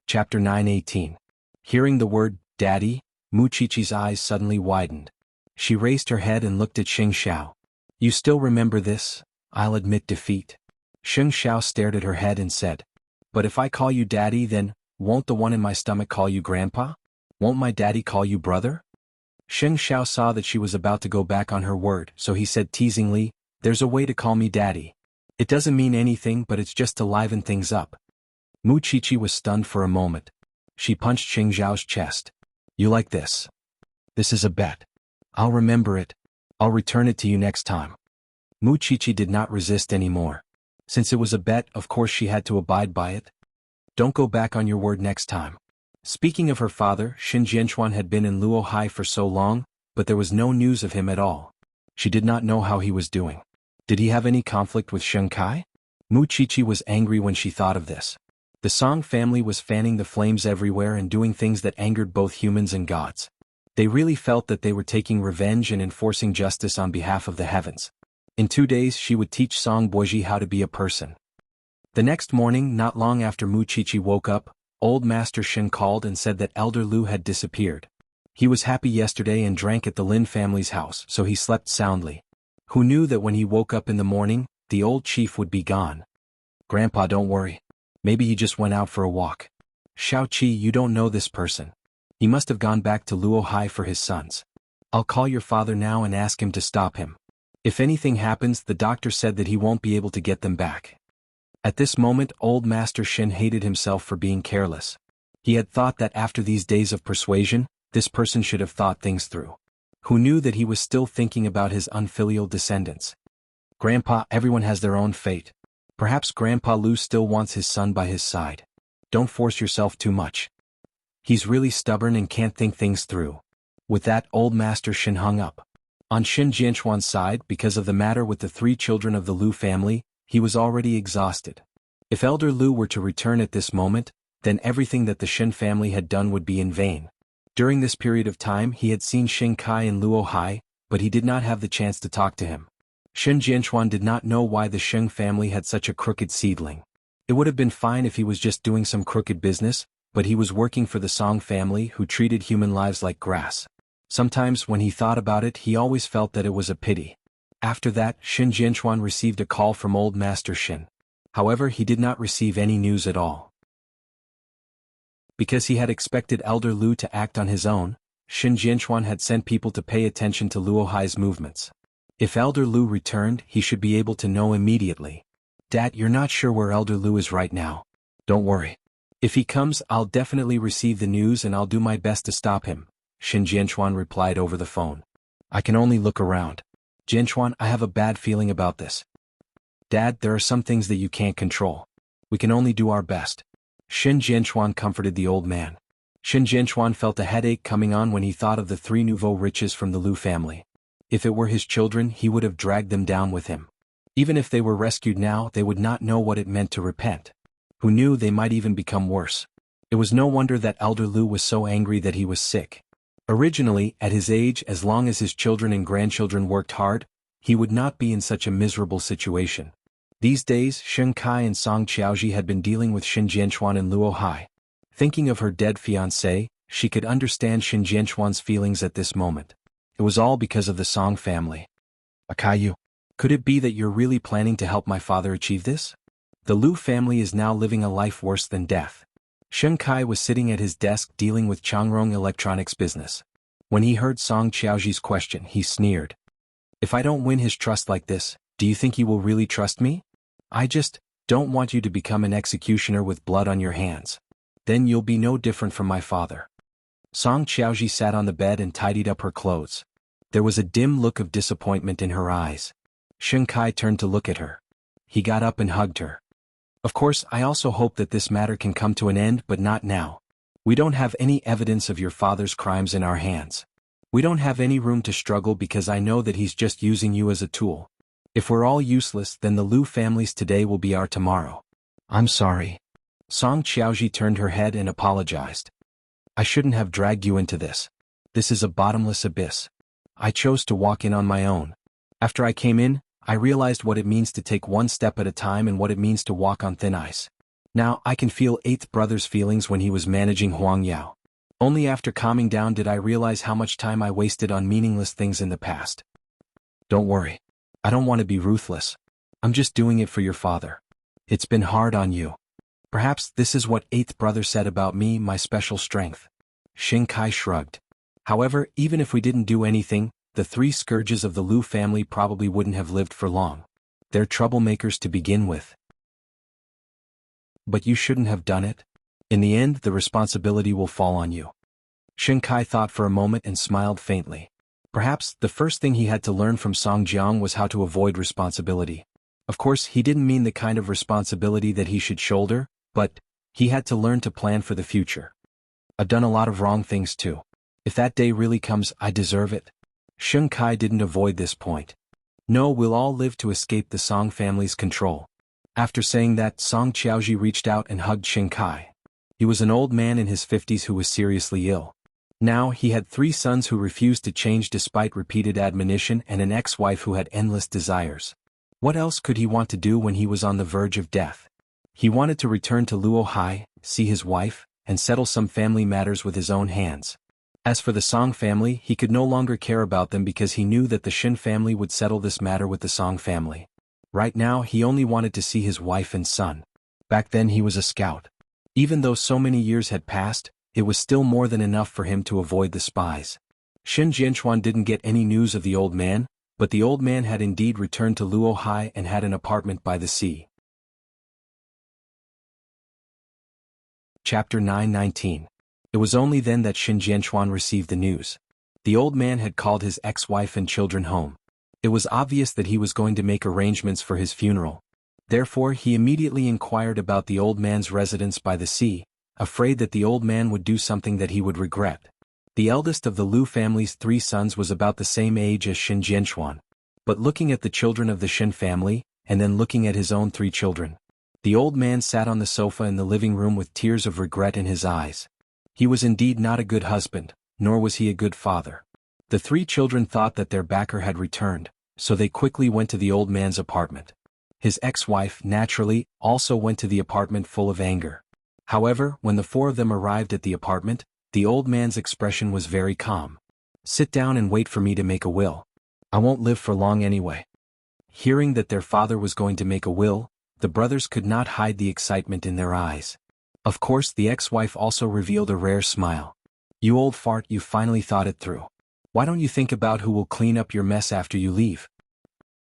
Chapter 9:18. Hearing the word, Daddy, Mu Qiqi's eyes suddenly widened. She raised her head and looked at Xing Xiao. You still remember this? I'll admit defeat. Xing Xiao stared at her head and said, But if I call you Daddy, then, won't the one in my stomach call you Grandpa? Won't my daddy call you brother? Xing Xiao saw that she was about to go back on her word, so he said teasingly, There's a way to call me Daddy. It doesn't mean anything, but it's just to liven things up. Mu Qiqi was stunned for a moment. She punched Xing Xiao's chest. You like this? This is a bet. I'll remember it. I'll return it to you next time. Mu Qiqi did not resist anymore. Since it was a bet, of course she had to abide by it. Don't go back on your word next time. Speaking of her father, Xin Jianchuan had been in Luohai for so long, but there was no news of him at all. She did not know how he was doing. Did he have any conflict with Sheng Kai? Mu Qiqi was angry when she thought of this. The Song family was fanning the flames everywhere and doing things that angered both humans and gods. They really felt that they were taking revenge and enforcing justice on behalf of the heavens. In 2 days she would teach Song Boji how to be a person. The next morning, not long after Mu Qiqi woke up, old Master Shin called and said that Elder Lu had disappeared. He was happy yesterday and drank at the Lin family's house, so he slept soundly. Who knew that when he woke up in the morning, the old chief would be gone? Grandpa, don't worry. Maybe he just went out for a walk. Xiao Qi, you don't know this person. He must have gone back to Luohai for his sons. I'll call your father now and ask him to stop him. If anything happens, the doctor said that he won't be able to get them back. At this moment, old Master Shin hated himself for being careless. He had thought that after these days of persuasion, this person should have thought things through. Who knew that he was still thinking about his unfilial descendants? Grandpa, everyone has their own fate. Perhaps Grandpa Lu still wants his son by his side. Don't force yourself too much. He's really stubborn and can't think things through. With that, old Master Shin hung up. On Xin Jianchuan's side, because of the matter with the 3 children of the Lu family, he was already exhausted. If Elder Lu were to return at this moment, then everything that the Shin family had done would be in vain. During this period of time he had seen Xing Kai in Luohai, but he did not have the chance to talk to him. Xin Jianchuan did not know why the Sheng family had such a crooked seedling. It would have been fine if he was just doing some crooked business, but he was working for the Song family who treated human lives like grass. Sometimes when he thought about it, he always felt that it was a pity. After that, Xin Jianchuan received a call from old Master Shin. However, he did not receive any news at all. Because he had expected Elder Lu to act on his own, Xin Jianchuan had sent people to pay attention to Luohai's movements. If Elder Lu returned, he should be able to know immediately. Dad, you're not sure where Elder Lu is right now. Don't worry. If he comes, I'll definitely receive the news and I'll do my best to stop him, Xin Jianchuan replied over the phone. I can only look around. Jianchuan, I have a bad feeling about this. Dad, there are some things that you can't control. We can only do our best. Xin Jianchuan comforted the old man. Xin Jianchuan felt a headache coming on when he thought of the 3 nouveau riches from the Lu family. If it were his children, he would have dragged them down with him. Even if they were rescued now, they would not know what it meant to repent. Who knew, they might even become worse. It was no wonder that Elder Lu was so angry that he was sick. Originally, at his age, as long as his children and grandchildren worked hard, he would not be in such a miserable situation. These days, Shen Kai and Song Qiaoji had been dealing with Xin Jianchuan and Luo Hai. Thinking of her dead fiancé, she could understand Xin Jianchuan's feelings at this moment. It was all because of the Song family. Akayu, could it be that you're really planning to help my father achieve this? The Lu family is now living a life worse than death. Shen Kai was sitting at his desk dealing with Changrong Electronics business. When he heard Song Qiaoji's question, he sneered. If I don't win his trust like this, do you think he will really trust me? I just don't want you to become an executioner with blood on your hands. Then you'll be no different from my father. Song Qiaoji sat on the bed and tidied up her clothes. There was a dim look of disappointment in her eyes. Shen Kai turned to look at her. He got up and hugged her. Of course, I also hope that this matter can come to an end, but not now. We don't have any evidence of your father's crimes in our hands. We don't have any room to struggle because I know that he's just using you as a tool. If we're all useless, then the Lu family's today will be our tomorrow. I'm sorry. Song Qiaoji turned her head and apologized. I shouldn't have dragged you into this. This is a bottomless abyss. I chose to walk in on my own. After I came in, I realized what it means to take one step at a time and what it means to walk on thin ice. Now I can feel Eighth Brother's feelings when he was managing Huang Yao. Only after calming down did I realize how much time I wasted on meaningless things in the past. Don't worry. I don't want to be ruthless. I'm just doing it for your father. It's been hard on you. Perhaps this is what Eighth Brother said about me, my special strength. Shen Kai shrugged. However, even if we didn't do anything, the three scourges of the Lu family probably wouldn't have lived for long. They're troublemakers to begin with. But you shouldn't have done it. In the end, the responsibility will fall on you. Shen Kai thought for a moment and smiled faintly. Perhaps the first thing he had to learn from Song Jiang was how to avoid responsibility. Of course, he didn't mean the kind of responsibility that he should shoulder, but he had to learn to plan for the future. I've done a lot of wrong things too. If that day really comes, I deserve it. Shen Kai didn't avoid this point. No, we'll all live to escape the Song family's control. After saying that, Song Qiaoji reached out and hugged Shen Kai. He was an old man in his 50s who was seriously ill. Now he had 3 sons who refused to change despite repeated admonition and an ex-wife who had endless desires. What else could he want to do when he was on the verge of death? He wanted to return to Luo Hai, see his wife, and settle some family matters with his own hands. As for the Song family, he could no longer care about them because he knew that the Shen family would settle this matter with the Song family. Right now he only wanted to see his wife and son. Back then he was a scout. Even though so many years had passed, it was still more than enough for him to avoid the spies. Xin Jianchuan didn't get any news of the old man, but the old man had indeed returned to Luo Hai and had an apartment by the sea. Chapter 9:19. It was only then that Xin Jianchuan received the news. The old man had called his ex-wife and children home. It was obvious that he was going to make arrangements for his funeral. Therefore he immediately inquired about the old man's residence by the sea, afraid that the old man would do something that he would regret. The eldest of the Lu family's 3 sons was about the same age as Xin Jianchuan. But looking at the children of the Shen family, and then looking at his own 3 children, the old man sat on the sofa in the living room with tears of regret in his eyes. He was indeed not a good husband, nor was he a good father. The 3 children thought that their backer had returned, so they quickly went to the old man's apartment. His ex-wife, naturally, also went to the apartment full of anger. However, when the 4 of them arrived at the apartment, the old man's expression was very calm. "Sit down and wait for me to make a will. I won't live for long anyway." Hearing that their father was going to make a will, the brothers could not hide the excitement in their eyes. Of course, the ex-wife also revealed a rare smile. "You old fart, you finally thought it through. Why don't you think about who will clean up your mess after you leave?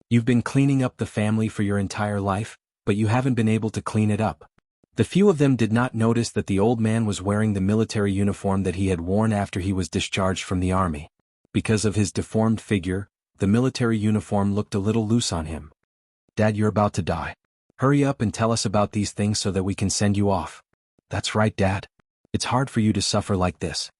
You've been cleaning up the family for your entire life, but you haven't been able to clean it up." The few of them did not notice that the old man was wearing the military uniform that he had worn after he was discharged from the army. Because of his deformed figure, the military uniform looked a little loose on him. "Dad, you're about to die. Hurry up and tell us about these things so that we can send you off." "That's right, Dad. It's hard for you to suffer like this."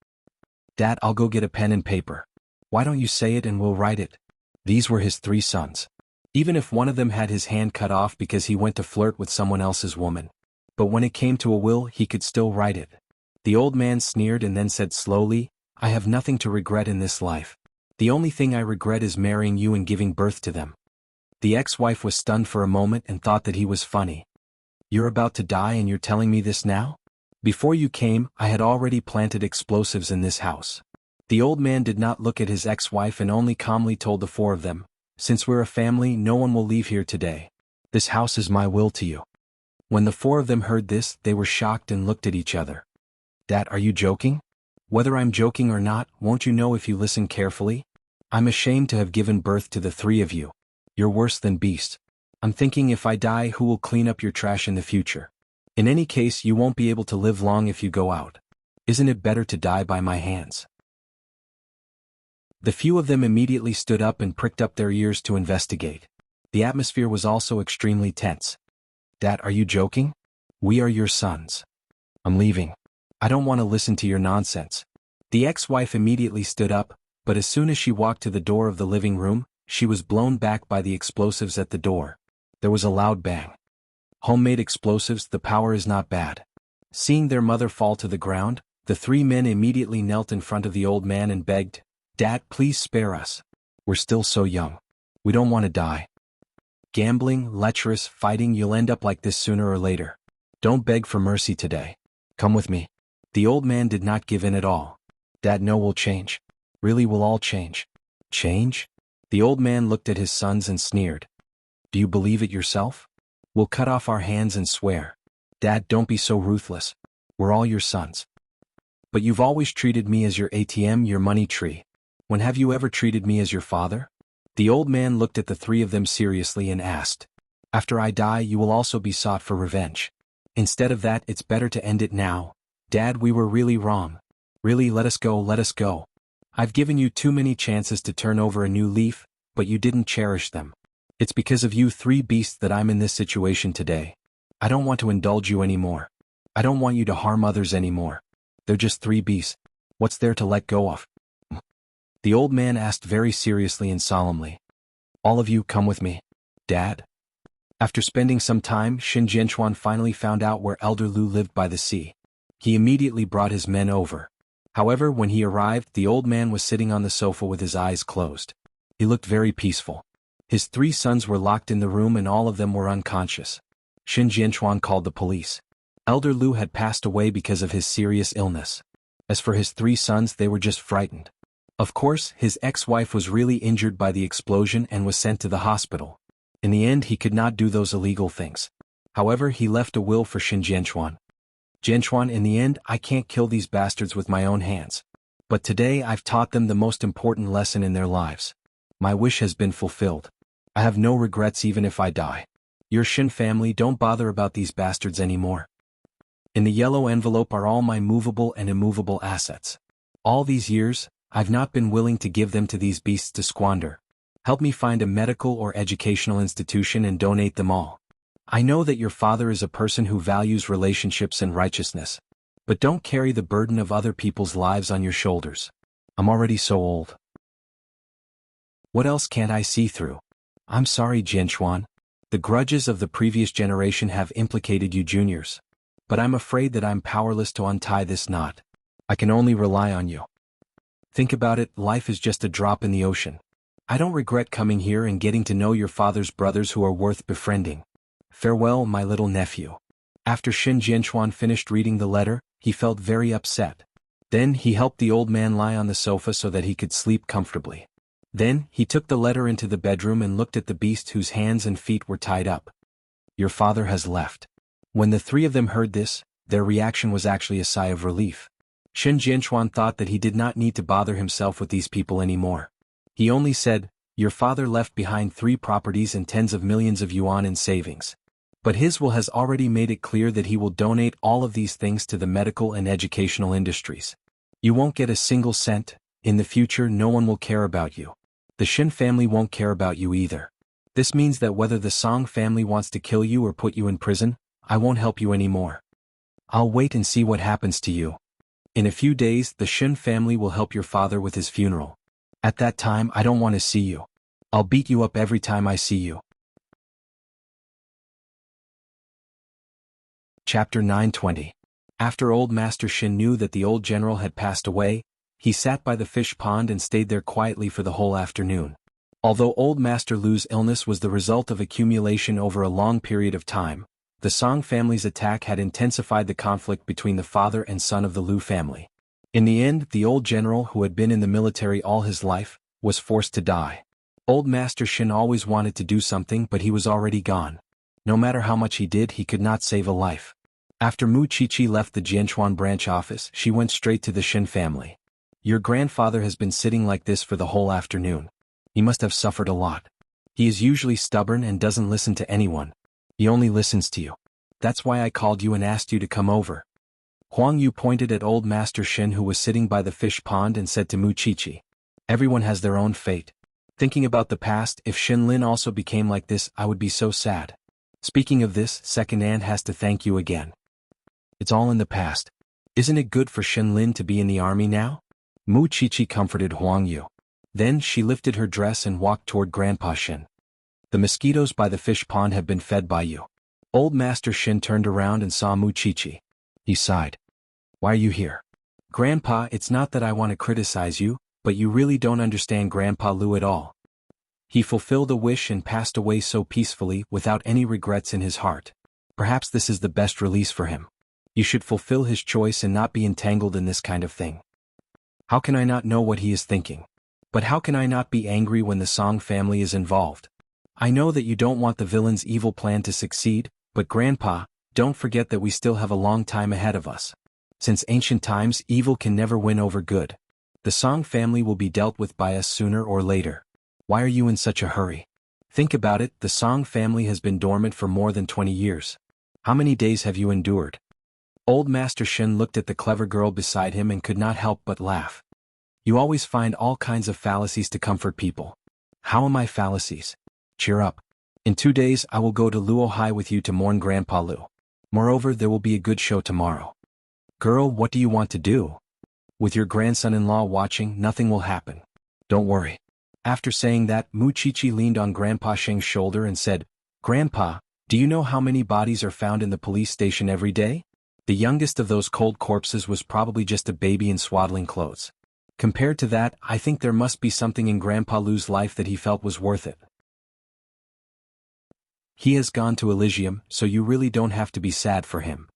"Dad, I'll go get a pen and paper. Why don't you say it and we'll write it?" These were his 3 sons. Even if one of them had his hand cut off because he went to flirt with someone else's woman. But when it came to a will, he could still write it. The old man sneered and then said slowly, I have nothing to regret in this life. The only thing I regret is marrying you and giving birth to them. The ex-wife was stunned for a moment and thought that he was funny. You're about to die and you're telling me this now? Before you came, I had already planted explosives in this house. The old man did not look at his ex-wife and only calmly told the four of them, since we're a family, no one will leave here today. This house is my will to you. When the four of them heard this, they were shocked and looked at each other. Dad, are you joking? Whether I'm joking or not, won't you know if you listen carefully? I'm ashamed to have given birth to the three of you. You're worse than beasts. I'm thinking if I die, who will clean up your trash in the future? In any case, you won't be able to live long if you go out. Isn't it better to die by my hands? The few of them immediately stood up and pricked up their ears to investigate. The atmosphere was also extremely tense. Dad, are you joking? We are your sons. I'm leaving. I don't want to listen to your nonsense. The ex-wife immediately stood up, but as soon as she walked to the door of the living room, she was blown back by the explosives at the door. There was a loud bang. Homemade explosives, the power is not bad. Seeing their mother fall to the ground, the three men immediately knelt in front of the old man and begged, Dad, please spare us. We're still so young. We don't want to die. Gambling, lecherous, fighting, you'll end up like this sooner or later. Don't beg for mercy today. Come with me. The old man did not give in at all. Dad, no, we'll change. Really, we'll all change. Change? The old man looked at his sons and sneered. Do you believe it yourself? We'll cut off our hands and swear. Dad, don't be so ruthless. We're all your sons. But you've always treated me as your ATM, your money tree. When have you ever treated me as your father? The old man looked at the three of them seriously and asked, After I die, you will also be sought for revenge. Instead of that, it's better to end it now. Dad, we were really wrong. Really, let us go, let us go. I've given you too many chances to turn over a new leaf, but you didn't cherish them. It's because of you three beasts that I'm in this situation today. I don't want to indulge you anymore. I don't want you to harm others anymore. They're just three beasts. What's there to let go of? The old man asked very seriously and solemnly. All of you come with me. Dad? After spending some time, Xin Jianchuan finally found out where Elder Lu lived by the sea. He immediately brought his men over. However, when he arrived, the old man was sitting on the sofa with his eyes closed. He looked very peaceful. His three sons were locked in the room and all of them were unconscious. Xin Jianchuan called the police. Elder Lu had passed away because of his serious illness. As for his three sons, they were just frightened. Of course, his ex-wife was really injured by the explosion and was sent to the hospital. In the end, he could not do those illegal things. However, he left a will for Xin Jianchuan. Jianchuan, in the end, I can't kill these bastards with my own hands. But today I've taught them the most important lesson in their lives. My wish has been fulfilled. I have no regrets even if I die. Your Xin family, don't bother about these bastards anymore. In the yellow envelope are all my movable and immovable assets. All these years, I've not been willing to give them to these beasts to squander. Help me find a medical or educational institution and donate them all. I know that your father is a person who values relationships and righteousness. But don't carry the burden of other people's lives on your shoulders. I'm already so old. What else can't I see through? I'm sorry, Jianchuan. The grudges of the previous generation have implicated you juniors. But I'm afraid that I'm powerless to untie this knot. I can only rely on you. Think about it, life is just a drop in the ocean. I don't regret coming here and getting to know your father's brothers who are worth befriending. Farewell, my little nephew. After Xin Jianchuan finished reading the letter, he felt very upset. Then he helped the old man lie on the sofa so that he could sleep comfortably. Then he took the letter into the bedroom and looked at the beast whose hands and feet were tied up. Your father has left. When the three of them heard this, their reaction was actually a sigh of relief. Xin Jianchuan thought that he did not need to bother himself with these people anymore. He only said, Your father left behind 3 properties and tens of millions of yuan in savings. But his will has already made it clear that he will donate all of these things to the medical and educational industries. You won't get a single cent. In the future, no one will care about you. The Xin family won't care about you either. This means that whether the Song family wants to kill you or put you in prison, I won't help you anymore. I'll wait and see what happens to you. In a few days, the Xin family will help your father with his funeral. At that time, I don't want to see you. I'll beat you up every time I see you. Chapter 920. After old Master Xin knew that the old general had passed away, He sat by the fish pond and stayed there quietly for the whole afternoon. Although old Master Lu's illness was the result of accumulation over a long period of time, the Song family's attack had intensified the conflict between the father and son of the Lu family. In the end, the old general who had been in the military all his life was forced to die. Old Master Shin always wanted to do something, but he was already gone. No matter how much he did, he could not save a life. After Mu Qiqi left the Jianchuan branch office, she went straight to the Shin family. Your grandfather has been sitting like this for the whole afternoon. He must have suffered a lot. He is usually stubborn and doesn't listen to anyone. He only listens to you. That's why I called you and asked you to come over. Huang Yu pointed at old Master Shin, who was sitting by the fish pond, and said to Mu Qiqi, everyone has their own fate. Thinking about the past, if Shin Lin also became like this, I would be so sad. Speaking of this, Second Aunt has to thank you again. It's all in the past. Isn't it good for Shin Lin to be in the army now? Mu Qiqi comforted Huang Yu. Then she lifted her dress and walked toward Grandpa Shin. The mosquitoes by the fish pond have been fed by you. Old Master Shin turned around and saw Mu Qiqi. He sighed. Why are you here? Grandpa, it's not that I want to criticize you, but you really don't understand Grandpa Lu at all. He fulfilled a wish and passed away so peacefully without any regrets in his heart. Perhaps this is the best release for him. You should fulfill his choice and not be entangled in this kind of thing. How can I not know what he is thinking? But how can I not be angry when the Song family is involved? I know that you don't want the villain's evil plan to succeed, but Grandpa, don't forget that we still have a long time ahead of us. Since ancient times, evil can never win over good. The Song family will be dealt with by us sooner or later. Why are you in such a hurry? Think about it, the Song family has been dormant for more than 20 years. How many days have you endured? Old Master Shin looked at the clever girl beside him and could not help but laugh. You always find all kinds of fallacies to comfort people. How am I fallacies? Cheer up. In 2 days I will go to Luohai with you to mourn Grandpa Lu. Moreover, there will be a good show tomorrow. Girl, what do you want to do? With your grandson-in-law watching, nothing will happen. Don't worry. After saying that, Mu Qiqi leaned on Grandpa Sheng's shoulder and said, Grandpa, do you know how many bodies are found in the police station every day? The youngest of those cold corpses was probably just a baby in swaddling clothes. Compared to that, I think there must be something in Grandpa Lu's life that he felt was worth it. He has gone to Elysium, so you really don't have to be sad for him.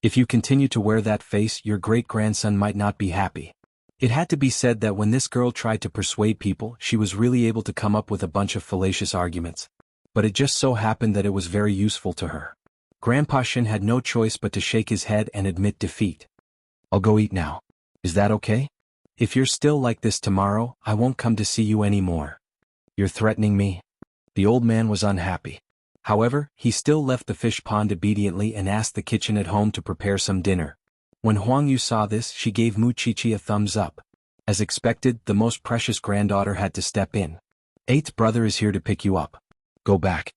If you continue to wear that face, your great-grandson might not be happy. It had to be said that when this girl tried to persuade people, she was really able to come up with a bunch of fallacious arguments. But it just so happened that it was very useful to her. Grandpa Shin had no choice but to shake his head and admit defeat. I'll go eat now. Is that okay? If you're still like this tomorrow, I won't come to see you anymore. You're threatening me? The old man was unhappy. However, he still left the fish pond obediently and asked the kitchen at home to prepare some dinner. When Huang Yu saw this, she gave Mu Qiqi a thumbs up. As expected, the most precious granddaughter had to step in. Eighth brother is here to pick you up. Go back.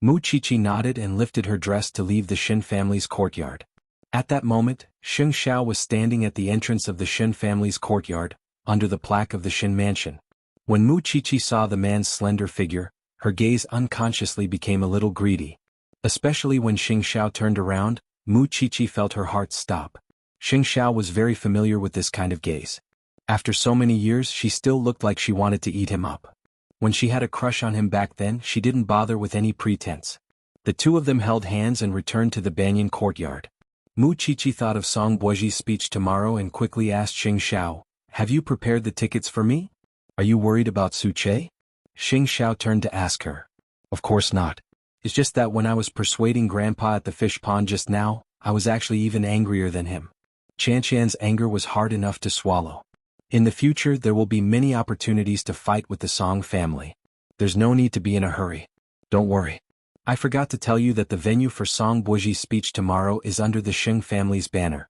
Mu Qiqi nodded and lifted her dress to leave the Shin family's courtyard. At that moment, Xing Xiao was standing at the entrance of the Shin family's courtyard, under the plaque of the Shin mansion. When Mu Qiqi saw the man's slender figure, her gaze unconsciously became a little greedy. Especially when Xing Xiao turned around, Mu Qiqi felt her heart stop. Xing Xiao was very familiar with this kind of gaze. After so many years, she still looked like she wanted to eat him up. When she had a crush on him back then, she didn't bother with any pretense. The two of them held hands and returned to the banyan courtyard. Mu Qiqi thought of Song Buoji's speech tomorrow and quickly asked Xing Xiao, have you prepared the tickets for me? Are you worried about Su Che? Xing Xiao turned to ask her. Of course not. It's just that when I was persuading Grandpa at the fish pond just now, I was actually even angrier than him. Qianqian's anger was hard enough to swallow. In the future, there will be many opportunities to fight with the Song family. There's no need to be in a hurry. Don't worry. I forgot to tell you that the venue for Song Buoji's speech tomorrow is under the Xing family's banner.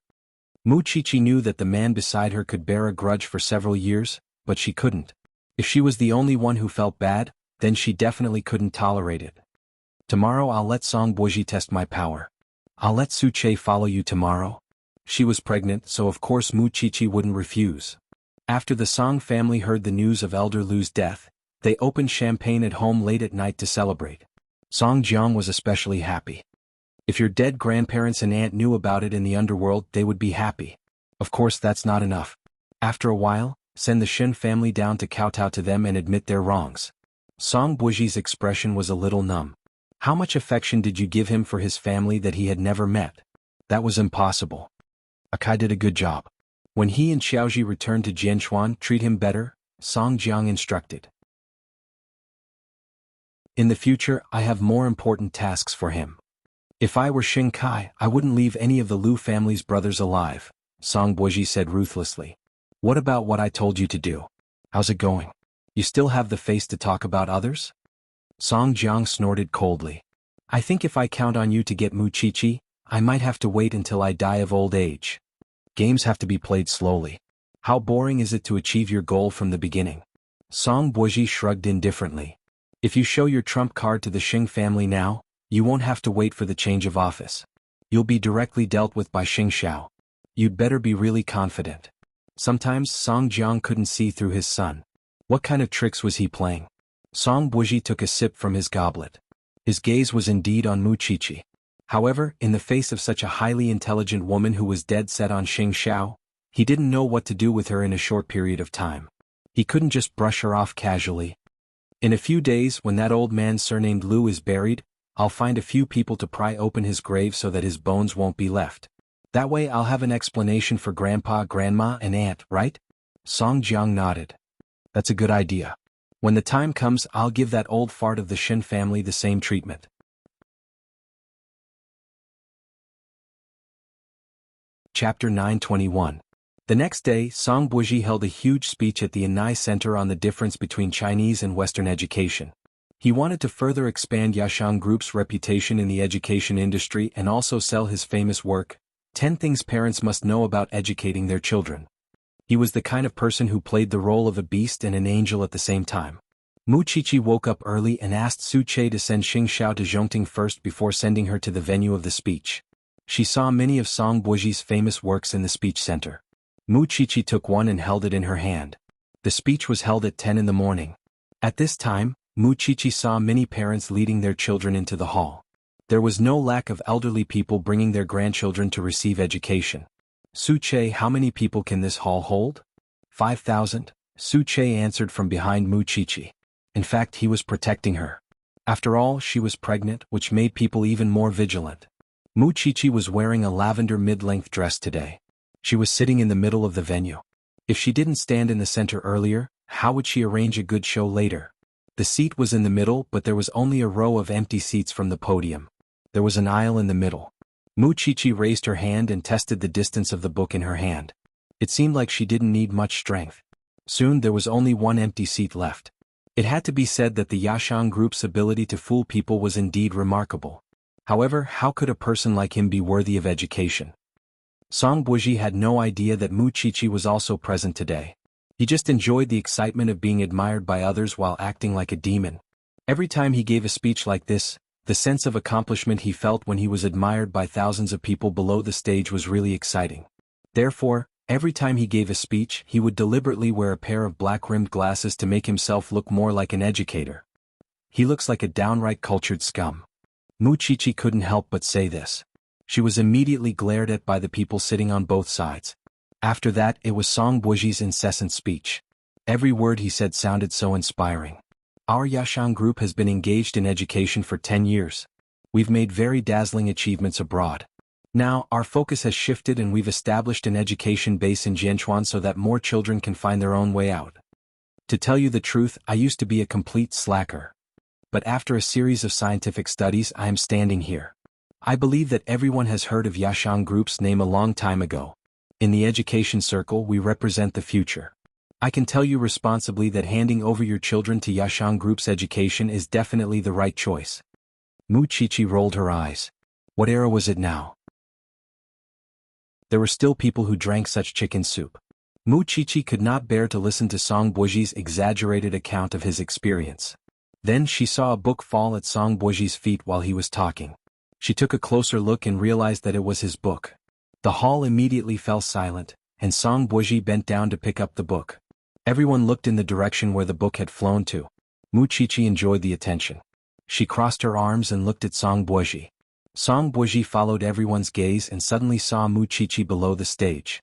Mu Qiqi knew that the man beside her could bear a grudge for several years, but she couldn't. If she was the only one who felt bad, then she definitely couldn't tolerate it. Tomorrow I'll let Song Buoji test my power. I'll let Su Che follow you tomorrow. She was pregnant, so of course Mu Qiqi wouldn't refuse. After the Song family heard the news of Elder Lu's death, they opened champagne at home late at night to celebrate. Song Jiang was especially happy. If your dead grandparents and aunt knew about it in the underworld, they would be happy. Of course, that's not enough. After a while, send the Shen family down to kowtow to them and admit their wrongs. Song Buji's expression was a little numb. How much affection did you give him for his family that he had never met? That was impossible. Akai did a good job. When he and Xiaoji returned to Jianchuan, treat him better, Song Jiang instructed. In the future, I have more important tasks for him. If I were Xing Kai, I wouldn't leave any of the Lu family's brothers alive, Song Buji said ruthlessly. What about what I told you to do? How's it going? You still have the face to talk about others? Song Jiang snorted coldly. I think if I count on you to get Mu Chichi, I might have to wait until I die of old age. Games have to be played slowly. How boring is it to achieve your goal from the beginning? Song Buji shrugged indifferently. If you show your trump card to the Xing family now, you won't have to wait for the change of office. You'll be directly dealt with by Xing Xiao. You'd better be really confident. Sometimes Song Jiang couldn't see through his son. What kind of tricks was he playing? Song Buji took a sip from his goblet. His gaze was indeed on Mu Chichi. However, in the face of such a highly intelligent woman who was dead set on Xing Xiao, he didn't know what to do with her in a short period of time. He couldn't just brush her off casually. In a few days, when that old man surnamed Lu is buried, I'll find a few people to pry open his grave so that his bones won't be left. That way I'll have an explanation for Grandpa, Grandma, and Aunt, right? Song Jiang nodded. That's a good idea. When the time comes, I'll give that old fart of the Shen family the same treatment. Chapter 921. The next day, Song Buji held a huge speech at the Anai Center on the difference between Chinese and Western education. He wanted to further expand Yashang Group's reputation in the education industry and also sell his famous work, 10 Things Parents Must Know About Educating Their Children. He was the kind of person who played the role of a beast and an angel at the same time. Mu Chichi woke up early and asked Su Che to send Xing Xiao to Zhongting first before sending her to the venue of the speech. She saw many of Song Buji's famous works in the speech center. Mu Chichi took one and held it in her hand. The speech was held at 10 in the morning. At this time, Mu Chichi saw many parents leading their children into the hall. There was no lack of elderly people bringing their grandchildren to receive education. Su Che, how many people can this hall hold? 5,000, Su Che answered from behind Mu Chichi. In fact, he was protecting her. After all, she was pregnant, which made people even more vigilant. Mu Chichi was wearing a lavender mid-length dress today. She was sitting in the middle of the venue. If she didn't stand in the center earlier, how would she arrange a good show later? The seat was in the middle, but there was only a row of empty seats from the podium. There was an aisle in the middle. Mu Chichi raised her hand and tested the distance of the book in her hand. It seemed like she didn't need much strength. Soon there was only one empty seat left. It had to be said that the Yashang Group's ability to fool people was indeed remarkable. However, how could a person like him be worthy of education? Song Buji had no idea that Mu Chichi was also present today. He just enjoyed the excitement of being admired by others while acting like a demon. Every time he gave a speech like this, the sense of accomplishment he felt when he was admired by thousands of people below the stage was really exciting. Therefore, every time he gave a speech, he would deliberately wear a pair of black-rimmed glasses to make himself look more like an educator. He looks like a downright cultured scum. Mu Chichi couldn't help but say this. She was immediately glared at by the people sitting on both sides. After that, it was Song Buji's incessant speech. Every word he said sounded so inspiring. Our Yashang Group has been engaged in education for 10 years. We've made very dazzling achievements abroad. Now, our focus has shifted and we've established an education base in Jianchuan so that more children can find their own way out. To tell you the truth, I used to be a complete slacker. But after a series of scientific studies, I am standing here. I believe that everyone has heard of Yashang Group's name a long time ago. In the education circle, we represent the future. I can tell you responsibly that handing over your children to Yashang Group's education is definitely the right choice. Mu Chichi rolled her eyes. What era was it now? There were still people who drank such chicken soup. Mu Chichi could not bear to listen to Song Buji's exaggerated account of his experience. Then she saw a book fall at Song Buji's feet while he was talking. She took a closer look and realized that it was his book. The hall immediately fell silent, and Song Buji bent down to pick up the book. Everyone looked in the direction where the book had flown to. Mu Chichi enjoyed the attention. She crossed her arms and looked at Song Buji. Song Buji followed everyone's gaze and suddenly saw Mu Chichi below the stage.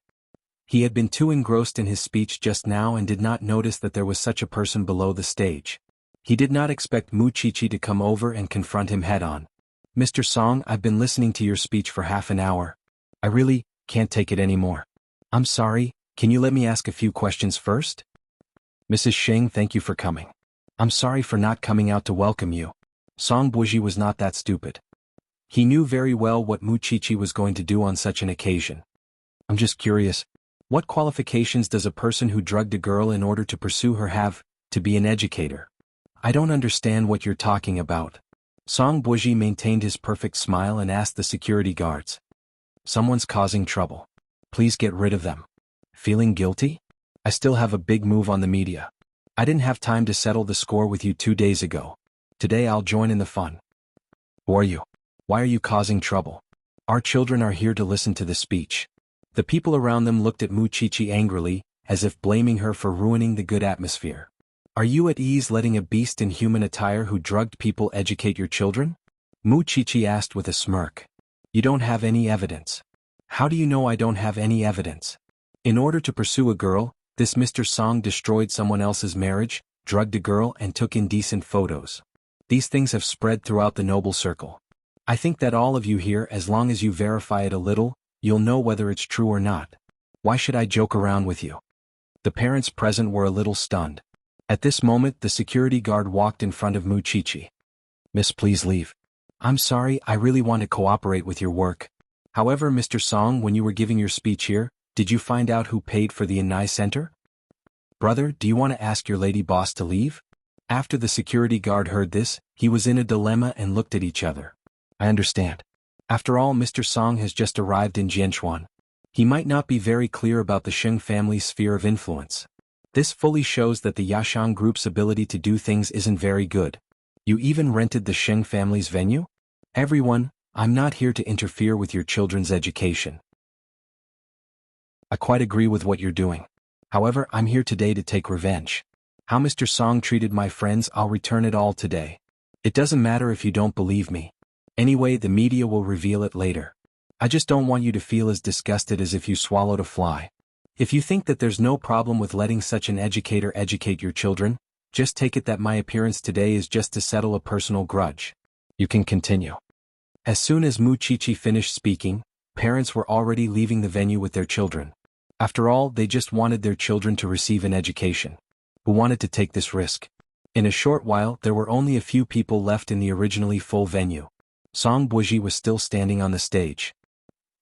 He had been too engrossed in his speech just now and did not notice that there was such a person below the stage. He did not expect Mu Chichi to come over and confront him head-on. "Mr. Song, I've been listening to your speech for half an hour. I really can't take it anymore. I'm sorry, can you let me ask a few questions first?" "Mrs. Sheng, thank you for coming. I'm sorry for not coming out to welcome you." Song Buji was not that stupid. He knew very well what Mu Chichi was going to do on such an occasion. "I'm just curious, what qualifications does a person who drugged a girl in order to pursue her have to be an educator? I don't understand what you're talking about." Song Buji maintained his perfect smile and asked the security guards. "Someone's causing trouble. Please get rid of them." "Feeling guilty? I still have a big move on the media. I didn't have time to settle the score with you 2 days ago. Today I'll join in the fun." "Who are you? Why are you causing trouble? Our children are here to listen to the speech." The people around them looked at Mu Chichi angrily, as if blaming her for ruining the good atmosphere. "Are you at ease letting a beast in human attire who drugged people educate your children?" Mu Chichi asked with a smirk. "You don't have any evidence." "How do you know I don't have any evidence? In order to pursue a girl, this Mr. Song destroyed someone else's marriage, drugged a girl and took indecent photos. These things have spread throughout the noble circle. I think that all of you here, as long as you verify it a little, you'll know whether it's true or not. Why should I joke around with you?" The parents present were a little stunned. At this moment the security guard walked in front of Mu Chichi. "Miss, please leave. I'm sorry, I really want to cooperate with your work. However, Mr. Song, when you were giving your speech here, did you find out who paid for the Inai Center?" "Brother, do you want to ask your lady boss to leave?" After the security guard heard this, he was in a dilemma and looked at each other. "I understand. After all, Mr. Song has just arrived in Jianchuan. He might not be very clear about the Sheng family's sphere of influence. This fully shows that the Yashang group's ability to do things isn't very good. You even rented the Sheng family's venue? Everyone, I'm not here to interfere with your children's education. I quite agree with what you're doing. However, I'm here today to take revenge. How Mr. Song treated my friends, I'll return it all today. It doesn't matter if you don't believe me. Anyway, the media will reveal it later. I just don't want you to feel as disgusted as if you swallowed a fly. If you think that there's no problem with letting such an educator educate your children, just take it that my appearance today is just to settle a personal grudge. You can continue." As soon as Mu Chichi finished speaking, parents were already leaving the venue with their children. After all, they just wanted their children to receive an education. Who wanted to take this risk? In a short while, there were only a few people left in the originally full venue. Song Buji was still standing on the stage.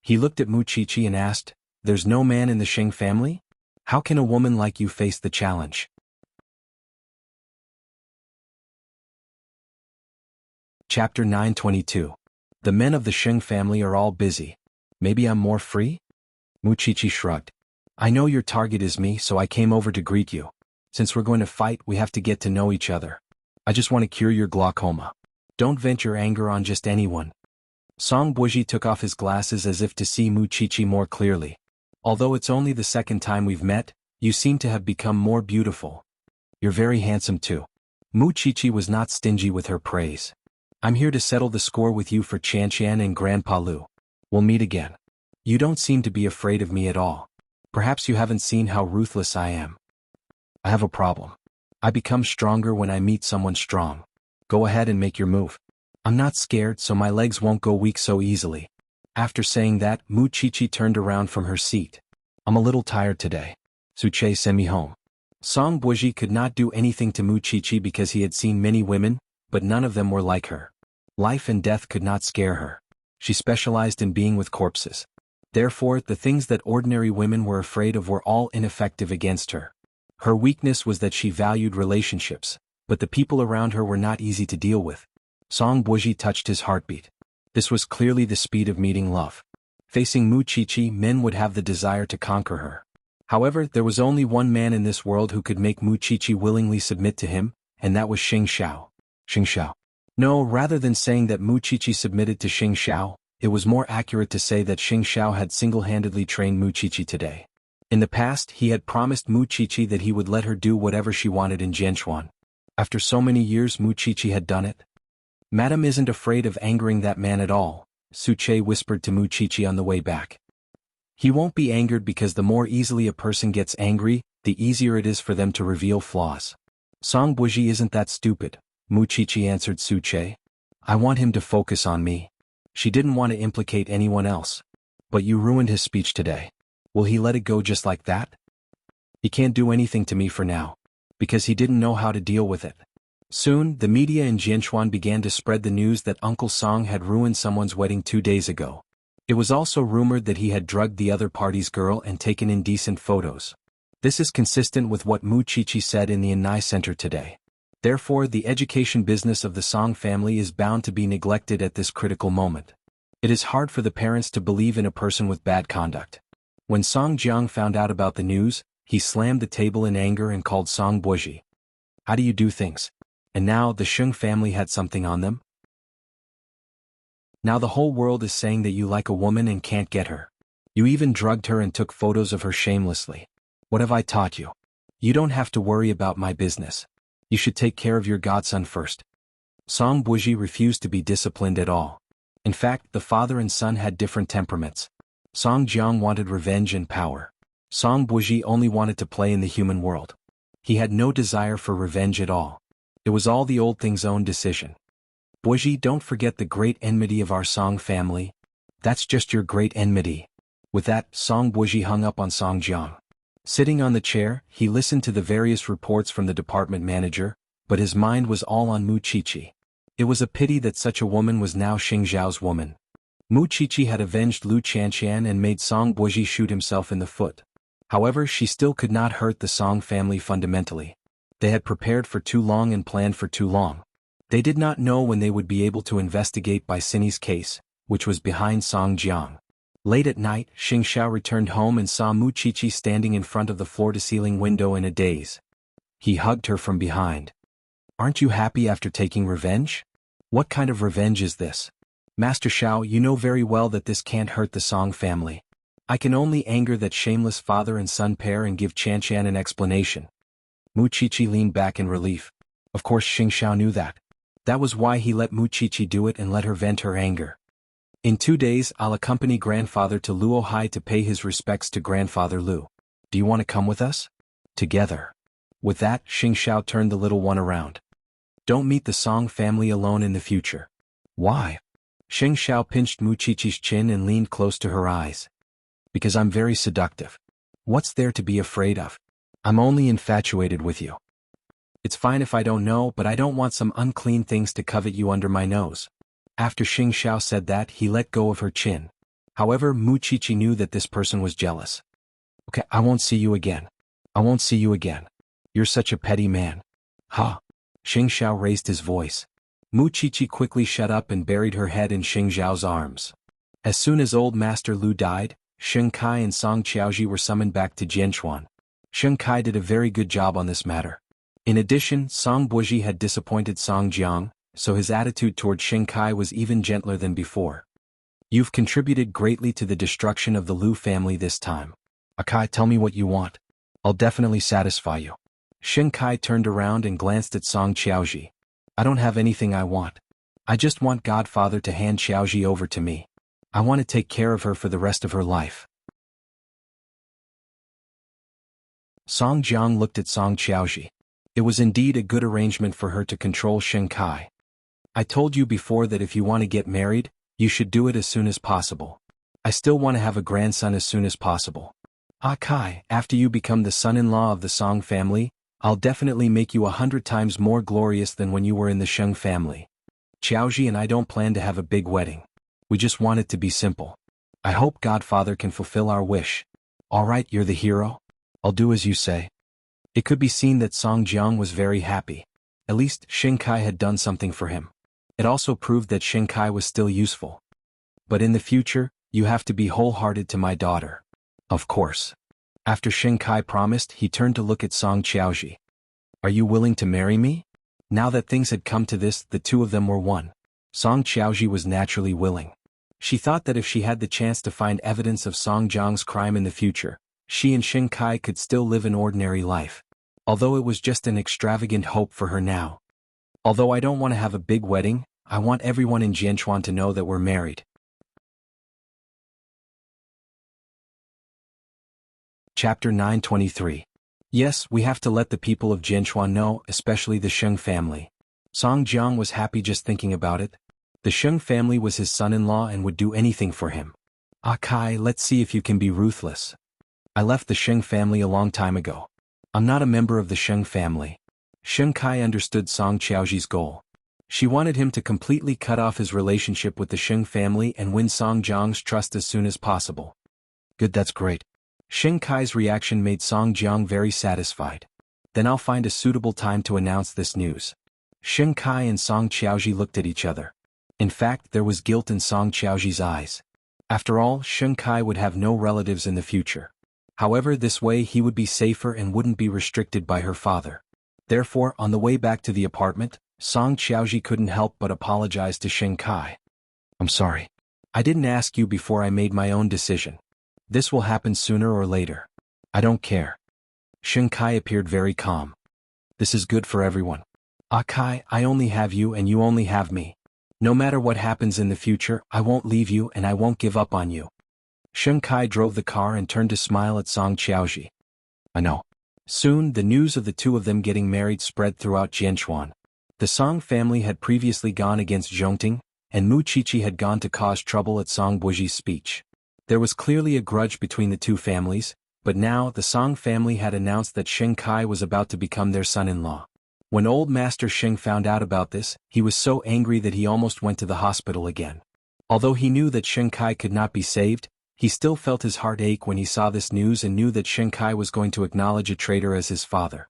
He looked at Mu Chichi and asked, "There's no man in the Sheng family? How can a woman like you face the challenge?" Chapter 922. The men of the Sheng family are all busy. Maybe I'm more free? Mu Chichi shrugged. "I know your target is me, so I came over to greet you. Since we're going to fight, we have to get to know each other. I just want to cure your glaucoma. Don't vent your anger on just anyone." Song Buji took off his glasses as if to see Mu Chichi more clearly. "Although it's only the second time we've met, you seem to have become more beautiful. You're very handsome too." Mu Chichi was not stingy with her praise. "I'm here to settle the score with you for Chantian and Grandpa Lu. We'll meet again. You don't seem to be afraid of me at all. Perhaps you haven't seen how ruthless I am. I have a problem. I become stronger when I meet someone strong. Go ahead and make your move. I'm not scared, so my legs won't go weak so easily." After saying that, Mu Chichi turned around from her seat. "I'm a little tired today. Suche, send me home." Song Buji could not do anything to Mu Chichi because he had seen many women, but none of them were like her. Life and death could not scare her. She specialized in being with corpses. Therefore, the things that ordinary women were afraid of were all ineffective against her. Her weakness was that she valued relationships, but the people around her were not easy to deal with. Song Buji touched his heartbeat. This was clearly the speed of meeting love. Facing Mu Chichi, men would have the desire to conquer her. However, there was only one man in this world who could make Mu Chichi willingly submit to him, and that was Xing Xiao. Xing Xiao. No, rather than saying that Mu Chichi submitted to Xing Xiao, it was more accurate to say that Xing Xiao had single-handedly trained Mu Chichi today. In the past, he had promised Mu Chichi that he would let her do whatever she wanted in Jianchuan. After so many years, Mu Chichi had done it. "Madam isn't afraid of angering that man at all," Suche whispered to Mu Chichi on the way back. He won't be angered because the more easily a person gets angry, the easier it is for them to reveal flaws. Song Buji isn't that stupid, Muchichi answered Suche. I want him to focus on me. She didn't want to implicate anyone else. But you ruined his speech today. Will he let it go just like that? He can't do anything to me for now. Because he didn't know how to deal with it. Soon, the media in Jianchuan began to spread the news that Uncle Song had ruined someone's wedding 2 days ago. It was also rumored that he had drugged the other party's girl and taken indecent photos. This is consistent with what Muchichi said in the Anai Center today. Therefore, the education business of the Song family is bound to be neglected at this critical moment. It is hard for the parents to believe in a person with bad conduct. When Song Jiang found out about the news, he slammed the table in anger and called Song Buji. How do you do things? And now the Sheng family had something on them? Now the whole world is saying that you like a woman and can't get her. You even drugged her and took photos of her shamelessly. What have I taught you? You don't have to worry about my business. You should take care of your godson first. Song Buji refused to be disciplined at all. In fact, the father and son had different temperaments. Song Jiang wanted revenge and power. Song Buji only wanted to play in the human world. He had no desire for revenge at all. It was all the old thing's own decision. Buji, don't forget the great enmity of our Song family. That's just your great enmity. With that, Song Buji hung up on Song Jiang. Sitting on the chair, he listened to the various reports from the department manager, but his mind was all on Muchichi. It was a pity that such a woman was now Xing Zhao's woman. Muchichi had avenged Lu Chanqian and made Song Buji shoot himself in the foot. However, she still could not hurt the Song family fundamentally. They had prepared for too long and planned for too long. They did not know when they would be able to investigate Bai Sini's case, which was behind Song Jiang. Late at night, Xing Xiao returned home and saw Muchichi standing in front of the floor-to-ceiling window in a daze. He hugged her from behind. Aren't you happy after taking revenge? What kind of revenge is this? Master Xiao, you know very well that this can't hurt the Song family. I can only anger that shameless father and son pair and give Chanqian an explanation. Muchichi leaned back in relief. Of course Xing Xiao knew that. That was why he let Muchichi do it and let her vent her anger. In 2 days, I'll accompany grandfather to Luohai to pay his respects to grandfather Lu. Do you want to come with us? Together. With that, Xing Xiao turned the little one around. Don't meet the Song family alone in the future. Why? Xing Xiao pinched Muchichi's chin and leaned close to her eyes. Because I'm very seductive. What's there to be afraid of? I'm only infatuated with you. It's fine if I don't know, but I don't want some unclean things to covet you under my nose. After Xing Xiao said that, he let go of her chin. However, Muchichi knew that this person was jealous. Okay, I won't see you again. I won't see you again. You're such a petty man. Ha! Xing Xiao raised his voice. Muchichi quickly shut up and buried her head in Xing Xiao's arms. As soon as old Master Lu died, Sheng Kai and Song Qiaoji were summoned back to Jianchuan. Sheng Kai did a very good job on this matter. In addition, Song Buji had disappointed Song Jiang, so his attitude toward Sheng Kai was even gentler than before. You've contributed greatly to the destruction of the Lu family this time. Akai, tell me what you want. I'll definitely satisfy you. Sheng Kai turned around and glanced at Song Qiaoji. I don't have anything I want. I just want Godfather to hand Qiaoji over to me. I want to take care of her for the rest of her life. Song Jiang looked at Song Qiaoji. It was indeed a good arrangement for her to control Sheng Kai. I told you before that if you want to get married, you should do it as soon as possible. I still want to have a grandson as soon as possible. Ah Kai, after you become the son-in-law of the Song family, I'll definitely make you 100 times more glorious than when you were in the Sheng family. Qiaoji and I don't plan to have a big wedding. We just want it to be simple. I hope Godfather can fulfill our wish. All right, you're the hero. I'll do as you say. It could be seen that Song Jiang was very happy. At least Sheng Kai had done something for him. It also proved that Sheng Kai was still useful. But in the future, you have to be wholehearted to my daughter. Of course. After Sheng Kai promised, he turned to look at Song Qiaoji. Are you willing to marry me? Now that things had come to this, the two of them were one. Song Qiaoji was naturally willing. She thought that if she had the chance to find evidence of Song Jiang's crime in the future, she and Sheng Kai could still live an ordinary life. Although it was just an extravagant hope for her now. Although I don't want to have a big wedding, I want everyone in Jianchuan to know that we're married. Chapter 923. Yes, we have to let the people of Jianchuan know, especially the Sheng family. Song Jiang was happy just thinking about it. The Sheng family was his son-in-law and would do anything for him. Ah Kai, let's see if you can be ruthless. I left the Sheng family a long time ago. I'm not a member of the Sheng family. Sheng Kai understood Song Qiaoji's goal. She wanted him to completely cut off his relationship with the Sheng family and win Song Jiang's trust as soon as possible. Good, that's great. Sheng Kai's reaction made Song Jiang very satisfied. Then I'll find a suitable time to announce this news. Sheng Kai and Song Qiaoji looked at each other. In fact, there was guilt in Song Qiaoji's eyes. After all, Sheng Kai would have no relatives in the future. However, this way he would be safer and wouldn't be restricted by her father. Therefore, on the way back to the apartment, Song Qiaoji couldn't help but apologize to Sheng Kai. I'm sorry. I didn't ask you before I made my own decision. This will happen sooner or later. I don't care. Sheng Kai appeared very calm. This is good for everyone. Ah Kai, I only have you and you only have me. No matter what happens in the future, I won't leave you and I won't give up on you. Sheng Kai drove the car and turned to smile at Song Qiaoji. I know. Soon, the news of the two of them getting married spread throughout Jianchuan. The Song family had previously gone against Zhongting, and Mu Qiqi had gone to cause trouble at Song Buji's speech. There was clearly a grudge between the two families, but now the Song family had announced that Sheng Kai was about to become their son-in-law. When old Master Sheng found out about this, he was so angry that he almost went to the hospital again. Although he knew that Sheng Kai could not be saved, he still felt his heart ache when he saw this news and knew that Sheng Kai was going to acknowledge a traitor as his father.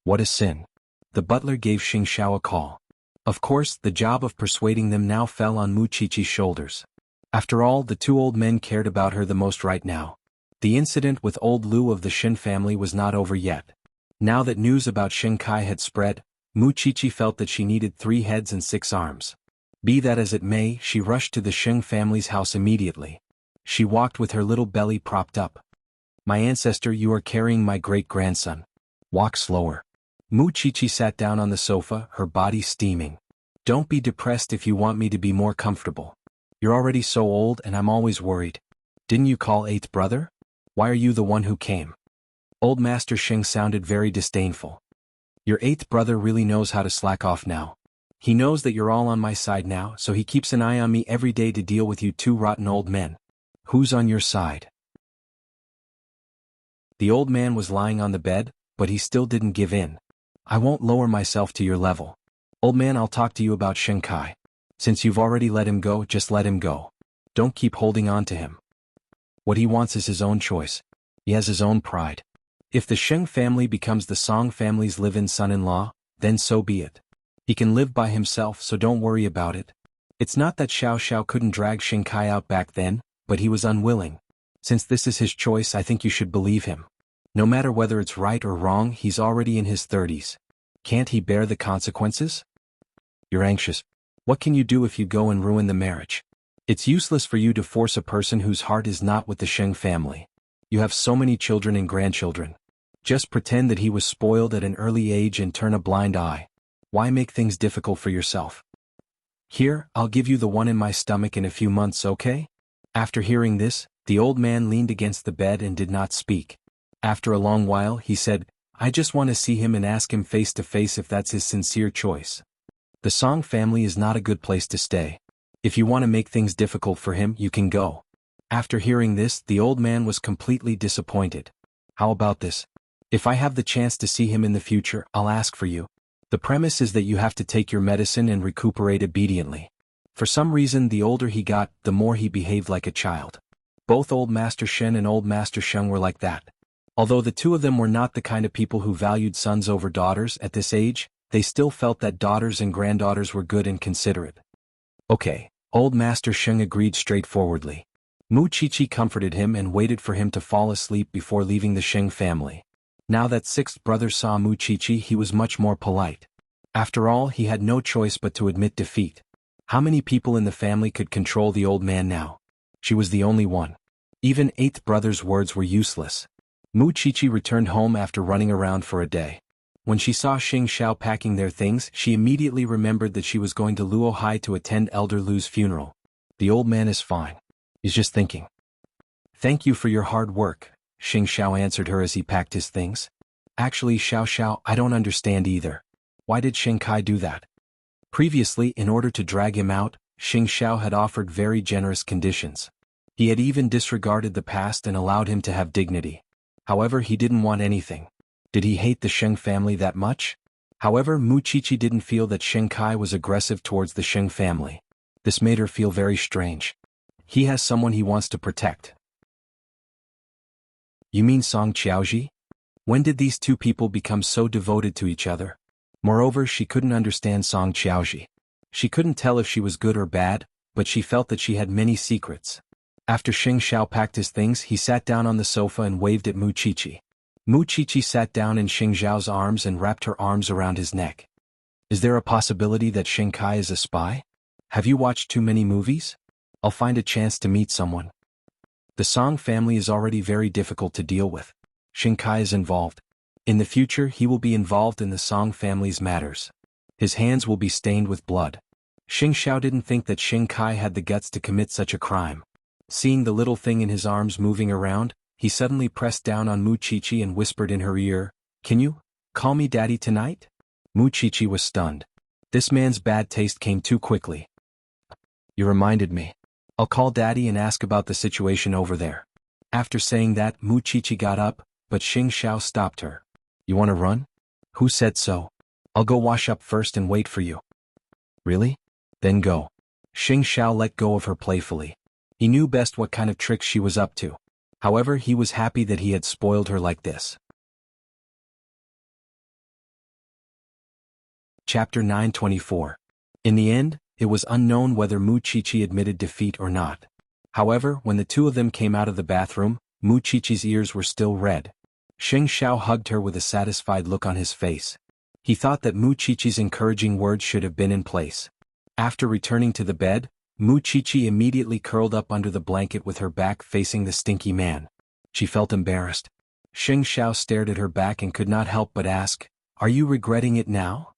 What a sin. The butler gave Xing Xiao a call. Of course, the job of persuading them now fell on Mu Qiqi's shoulders. After all, the two old men cared about her the most right now. The incident with old Lu of the Shen family was not over yet. Now that news about Sheng Kai had spread, Mu Qiqi felt that she needed 3 heads and 6 arms. Be that as it may, she rushed to the Sheng family's house immediately. She walked with her little belly propped up. My ancestor, you are carrying my great-grandson. Walk slower. Mu Qiqi sat down on the sofa, her body steaming. Don't be depressed if you want me to be more comfortable. You're already so old and I'm always worried. Didn't you call 8th brother? Why are you the one who came? Old Master Sheng sounded very disdainful. Your 8th brother really knows how to slack off now. He knows that you're all on my side now, so he keeps an eye on me every day to deal with you 2 rotten old men. Who's on your side? The old man was lying on the bed, but he still didn't give in. I won't lower myself to your level. Old man, I'll talk to you about Sheng Kai. Since you've already let him go, just let him go. Don't keep holding on to him. What he wants is his own choice. He has his own pride. If the Sheng family becomes the Song family's live-in son-in-law, then so be it. He can live by himself, so don't worry about it. It's not that Xiao Xiao couldn't drag Sheng Kai out back then, but he was unwilling. Since this is his choice, I think you should believe him. No matter whether it's right or wrong, he's already in his 30s. Can't he bear the consequences? You're anxious. What can you do if you go and ruin the marriage? It's useless for you to force a person whose heart is not with the Sheng family. You have so many children and grandchildren. Just pretend that he was spoiled at an early age and turn a blind eye. Why make things difficult for yourself? Here, I'll give you the one in my stomach in a few months, okay? After hearing this, the old man leaned against the bed and did not speak. After a long while, he said, I just want to see him and ask him face to face if that's his sincere choice. The Song family is not a good place to stay. If you want to make things difficult for him, you can go. After hearing this, the old man was completely disappointed. How about this? If I have the chance to see him in the future, I'll ask for you. The premise is that you have to take your medicine and recuperate obediently. For some reason, the older he got, the more he behaved like a child. Both Old Master Shen and Old Master Sheng were like that. Although the two of them were not the kind of people who valued sons over daughters at this age, they still felt that daughters and granddaughters were good and considerate. Okay, Old Master Sheng agreed straightforwardly. Mu Qiqi comforted him and waited for him to fall asleep before leaving the Sheng family. Now that 6th brother saw Mu Qiqi, he was much more polite. After all, he had no choice but to admit defeat. How many people in the family could control the old man now? She was the only one. Even 8th brother's words were useless. Mu Qiqi returned home after running around for a day. When she saw Xing Xiao packing their things, she immediately remembered that she was going to Luohai to attend Elder Lu's funeral. The old man is fine. He's just thinking. Thank you for your hard work. Xing Xiao answered her as he packed his things. Actually, Xiao Xiao, I don't understand either. Why did Xing Kai do that? Previously, in order to drag him out, Xing Xiao had offered very generous conditions. He had even disregarded the past and allowed him to have dignity. However, he didn't want anything. Did he hate the Sheng family that much? However, Mu Qiqi didn't feel that Xing Kai was aggressive towards the Sheng family. This made her feel very strange. He has someone he wants to protect. You mean Song Qiaoji? When did these two people become so devoted to each other? Moreover, she couldn't understand Song Qiaoji. She couldn't tell if she was good or bad, but she felt that she had many secrets. After Xing Xiao packed his things, he sat down on the sofa and waved at Mu Qiqi. Mu Qiqi sat down in Xing Xiao's arms and wrapped her arms around his neck. Is there a possibility that Xing Kai is a spy? Have you watched too many movies? I'll find a chance to meet someone. The Song family is already very difficult to deal with. Xing Kai is involved. In the future, he will be involved in the Song family's matters. His hands will be stained with blood. Xing Xiao didn't think that Xing Kai had the guts to commit such a crime. Seeing the little thing in his arms moving around, he suddenly pressed down on Mu Qiqi and whispered in her ear, "Can you call me daddy tonight?" Mu Qiqi was stunned. This man's bad taste came too quickly. You reminded me. I'll call daddy and ask about the situation over there. After saying that, Mu Qiqi got up, but Xing Xiao stopped her. You want to run? Who said so? I'll go wash up first and wait for you. Really? Then go. Xing Xiao let go of her playfully. He knew best what kind of tricks she was up to. However, he was happy that he had spoiled her like this. Chapter 924. In the end, it was unknown whether Mu Qiqi admitted defeat or not. However, when the two of them came out of the bathroom, Mu Qiqi's ears were still red. Xing Xiao hugged her with a satisfied look on his face. He thought that Mu Qiqi's encouraging words should have been in place. After returning to the bed, Mu Qiqi immediately curled up under the blanket with her back facing the stinky man. She felt embarrassed. Xing Xiao stared at her back and could not help but ask, "Are you regretting it now?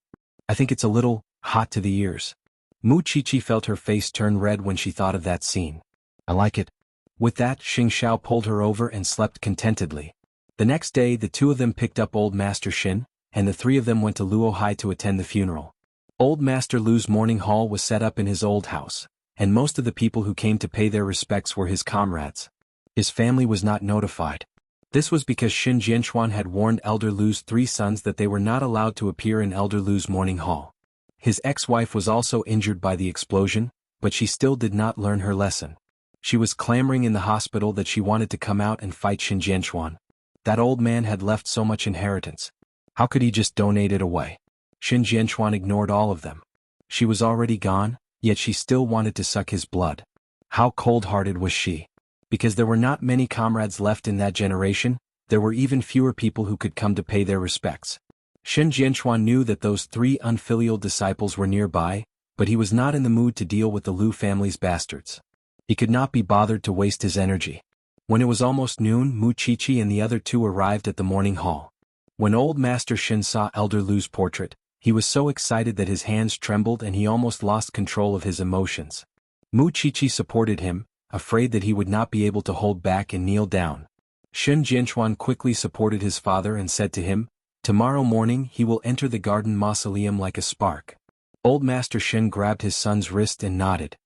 I think it's a little hot to the ears." Mu Qiqi felt her face turn red when she thought of that scene. I like it. With that, Xing Xiao pulled her over and slept contentedly. The next day, the two of them picked up Old Master Xin, and the three of them went to Luohai to attend the funeral. Old Master Lu's mourning hall was set up in his old house, and most of the people who came to pay their respects were his comrades. His family was not notified. This was because Xin Jianchuan had warned Elder Lu's three sons that they were not allowed to appear in Elder Lu's mourning hall. His ex-wife was also injured by the explosion, but she still did not learn her lesson. She was clamoring in the hospital that she wanted to come out and fight Xin Jianchuan. That old man had left so much inheritance. How could he just donate it away? Xin Jianchuan ignored all of them. She was already gone, yet she still wanted to suck his blood. How cold-hearted was she? Because there were not many comrades left in that generation, there were even fewer people who could come to pay their respects. Xin Jianchuan knew that those three unfilial disciples were nearby, but he was not in the mood to deal with the Lu family's bastards. He could not be bothered to waste his energy. When it was almost noon, Mu Qiqi and the other two arrived at the mourning hall. When Old Master Xin saw Elder Lu's portrait, he was so excited that his hands trembled and he almost lost control of his emotions. Mu Qiqi supported him, afraid that he would not be able to hold back and kneel down. Xin Jianchuan quickly supported his father and said to him, "Tomorrow morning he will enter the garden mausoleum like a spark." Old Master Xin grabbed his son's wrist and nodded.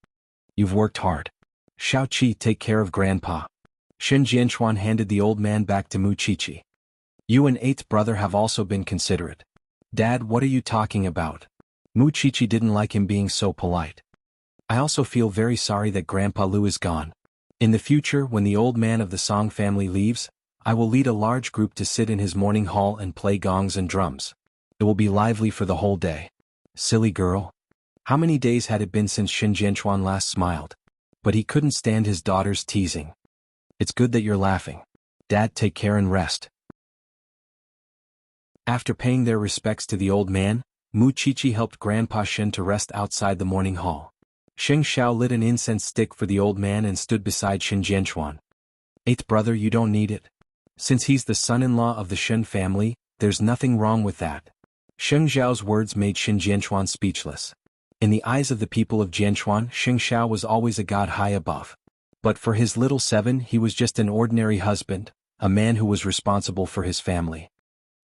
"You've worked hard. Xiaoqi, take care of Grandpa." Xin Jianchuan handed the old man back to Mu Qiqi. "You and eighth brother have also been considerate." "Dad, what are you talking about?" Mu Qiqi didn't like him being so polite. "I also feel very sorry that Grandpa Lu is gone. In the future, when the old man of the Song family leaves, I will lead a large group to sit in his mourning hall and play gongs and drums. It will be lively for the whole day." Silly girl. How many days had it been since Xin Jianchuan last smiled? But he couldn't stand his daughter's teasing. "It's good that you're laughing. Dad, take care and rest." After paying their respects to the old man, Mu Qiqi helped Grandpa Xin to rest outside the mourning hall. Xing Xiao lit an incense stick for the old man and stood beside Xin Jianchuan. "Eighth brother, you don't need it. Since he's the son-in-law of the Shen family, there's nothing wrong with that." Sheng Zhao's words made Xin Jianchuan speechless. In the eyes of the people of Jianchuan, Xing Xiao was always a god high above. But for his little seven, he was just an ordinary husband, a man who was responsible for his family.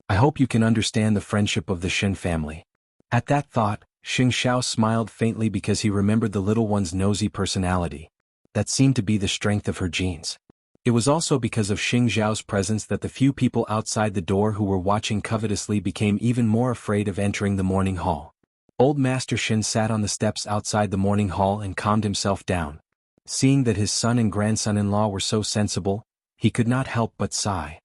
I hope you can understand the friendship of the Shin family. At that thought, Xing Xiao smiled faintly because he remembered the little one's nosy personality. That seemed to be the strength of her genes. It was also because of Xing Xiao's presence that the few people outside the door who were watching covetously became even more afraid of entering the morning hall. Old Master Shin sat on the steps outside the morning hall and calmed himself down. Seeing that his son and grandson-in-law were so sensible, he could not help but sigh.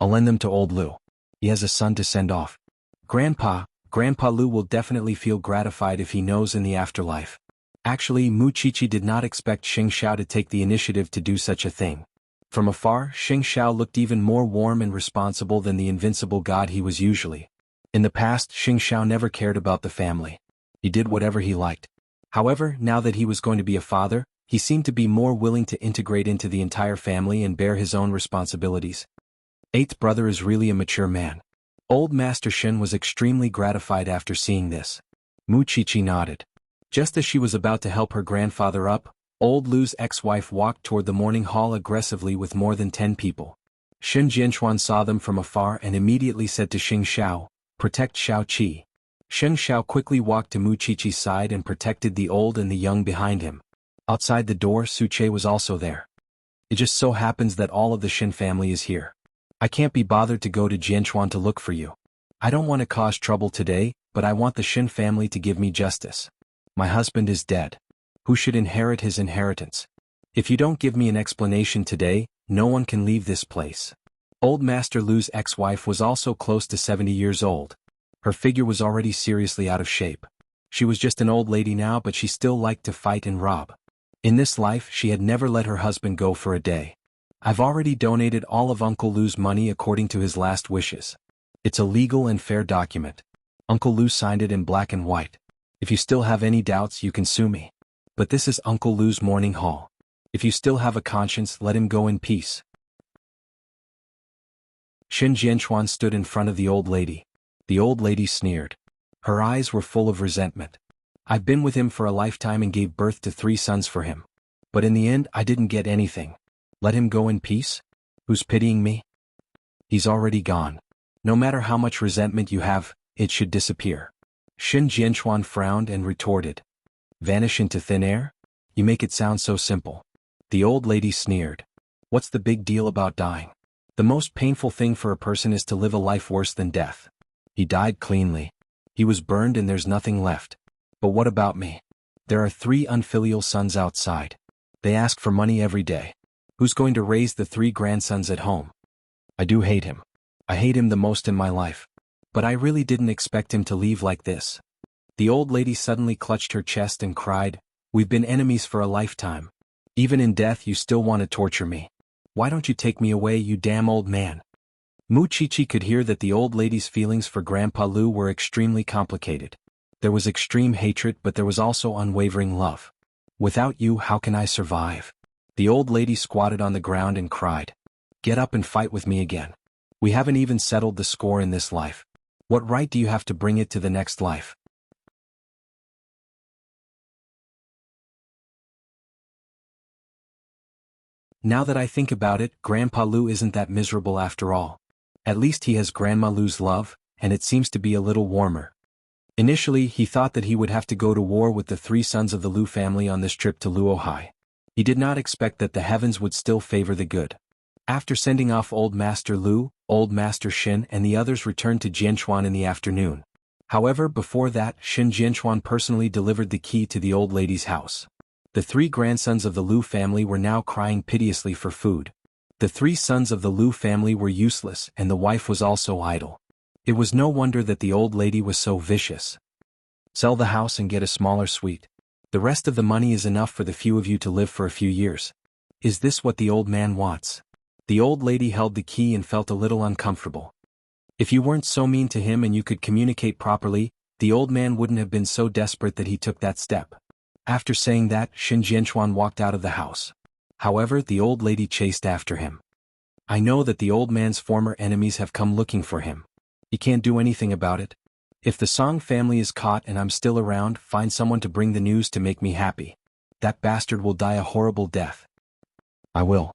I'll lend them to old Lu. He has a son to send off. Grandpa Lu will definitely feel gratified if he knows in the afterlife. Actually, Mu Chichi did not expect Xing Xiao to take the initiative to do such a thing. From afar, Xing Xiao looked even more warm and responsible than the invincible god he was usually. In the past, Xing Xiao never cared about the family. He did whatever he liked. However, now that he was going to be a father, he seemed to be more willing to integrate into the entire family and bear his own responsibilities. Eighth brother is really a mature man. Old Master Shin was extremely gratified after seeing this. Mu Chichi nodded. Just as she was about to help her grandfather up, old Lu's ex-wife walked toward the morning hall aggressively with more than 10 people. Shin Jianchuan saw them from afar and immediately said to Xing Xiao, "Protect Xiao Qi." Xing Xiao quickly walked to Mu Chichi's side and protected the old and the young behind him. Outside the door, Su Che was also there. It just so happens that all of the Shin family is here. I can't be bothered to go to Jianchuan to look for you. I don't want to cause trouble today, but I want the Shin family to give me justice. My husband is dead. Who should inherit his inheritance? If you don't give me an explanation today, no one can leave this place. Old Master Lu's ex-wife was also close to 70 years old. Her figure was already seriously out of shape. She was just an old lady now, but she still liked to fight and rob. In this life, she had never let her husband go for a day. I've already donated all of Uncle Lu's money according to his last wishes. It's a legal and fair document. Uncle Lu signed it in black and white. If you still have any doubts, you can sue me. But this is Uncle Lu's morning hall. If you still have a conscience, let him go in peace. Shin Jianchuan stood in front of the old lady. The old lady sneered. Her eyes were full of resentment. I've been with him for a lifetime and gave birth to 3 sons for him. But in the end, I didn't get anything. Let him go in peace? Who's pitying me? He's already gone. No matter how much resentment you have, it should disappear. Shin Jianchuan frowned and retorted. Vanish into thin air? You make it sound so simple. The old lady sneered. What's the big deal about dying? The most painful thing for a person is to live a life worse than death. He died cleanly. He was burned and there's nothing left. But what about me? There are 3 unfilial sons outside. They ask for money every day. Who's going to raise the 3 grandsons at home? I do hate him. I hate him the most in my life. But I really didn't expect him to leave like this. The old lady suddenly clutched her chest and cried, We've been enemies for a lifetime. Even in death you still want to torture me. Why don't you take me away, you damn old man? Mu Chichi could hear that the old lady's feelings for Grandpa Lu were extremely complicated. There was extreme hatred, but there was also unwavering love. Without you, how can I survive? The old lady squatted on the ground and cried. Get up and fight with me again. We haven't even settled the score in this life. What right do you have to bring it to the next life? Now that I think about it, Grandpa Lu isn't that miserable after all. At least he has Grandma Lu's love, and it seems to be a little warmer. Initially, he thought that he would have to go to war with the 3 sons of the Lu family on this trip to Luohai. He did not expect that the heavens would still favor the good. After sending off Old Master Lu, Old Master Shin and the others returned to Jianchuan in the afternoon. However, before that, Shin Jianchuan personally delivered the key to the old lady's house. The 3 grandsons of the Lu family were now crying piteously for food. The 3 sons of the Lu family were useless and the wife was also idle. It was no wonder that the old lady was so vicious. Sell the house and get a smaller suite. The rest of the money is enough for the few of you to live for a few years. Is this what the old man wants? The old lady held the key and felt a little uncomfortable. If you weren't so mean to him and you could communicate properly, the old man wouldn't have been so desperate that he took that step. After saying that, Shin Jianchuan walked out of the house. However, the old lady chased after him. I know that the old man's former enemies have come looking for him. He can't do anything about it. If the Song family is caught and I'm still around, find someone to bring the news to make me happy. That bastard will die a horrible death. I will.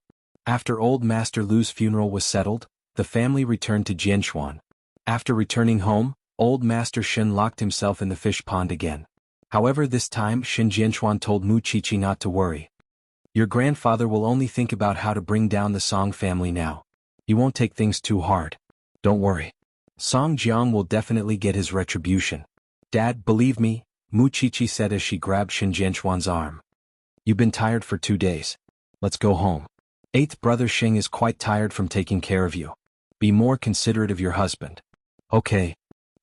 After old Master Lu's funeral was settled, the family returned to Jianchuan. After returning home, old Master Shen locked himself in the fish pond again. However, this time Shen Jianchuan told Mu Qiqi not to worry. Your grandfather will only think about how to bring down the Song family now. He won't take things too hard. Don't worry. Song Jiang will definitely get his retribution. Dad, believe me, Mu Qiqi said as she grabbed Shen Jianchuan's arm. You've been tired for 2 days. Let's go home. Eighth brother Xing is quite tired from taking care of you. Be more considerate of your husband. Okay.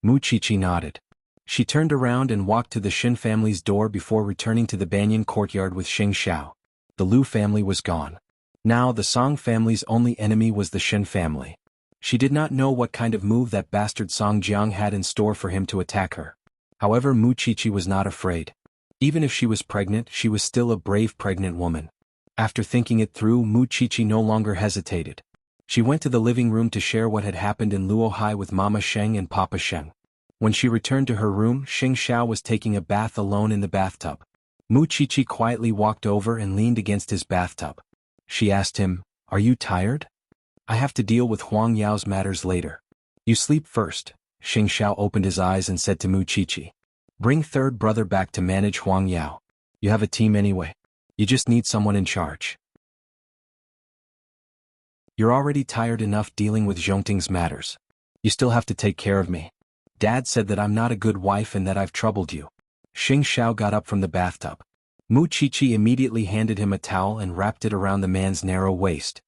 Mu Qiqi nodded. She turned around and walked to the Shen family's door before returning to the banyan courtyard with Xing Xiao. The Lu family was gone. Now the Song family's only enemy was the Shen family. She did not know what kind of move that bastard Song Jiang had in store for him to attack her. However, Mu Qiqi was not afraid. Even if she was pregnant, she was still a brave pregnant woman. After thinking it through, Mu Qiqi no longer hesitated. She went to the living room to share what had happened in Luohai with Mama Sheng and Papa Sheng. When she returned to her room, Xing Xiao was taking a bath alone in the bathtub. Mu Qiqi quietly walked over and leaned against his bathtub. She asked him, "Are you tired? I have to deal with Huang Yao's matters later. You sleep first." Xing Xiao opened his eyes and said to Mu Qiqi, "Bring third brother back to manage Huang Yao. You have a team anyway. You just need someone in charge. You're already tired enough dealing with Zhongting's matters. You still have to take care of me. Dad said that I'm not a good wife and that I've troubled you." Xing Xiao got up from the bathtub. Mu Qiqi immediately handed him a towel and wrapped it around the man's narrow waist.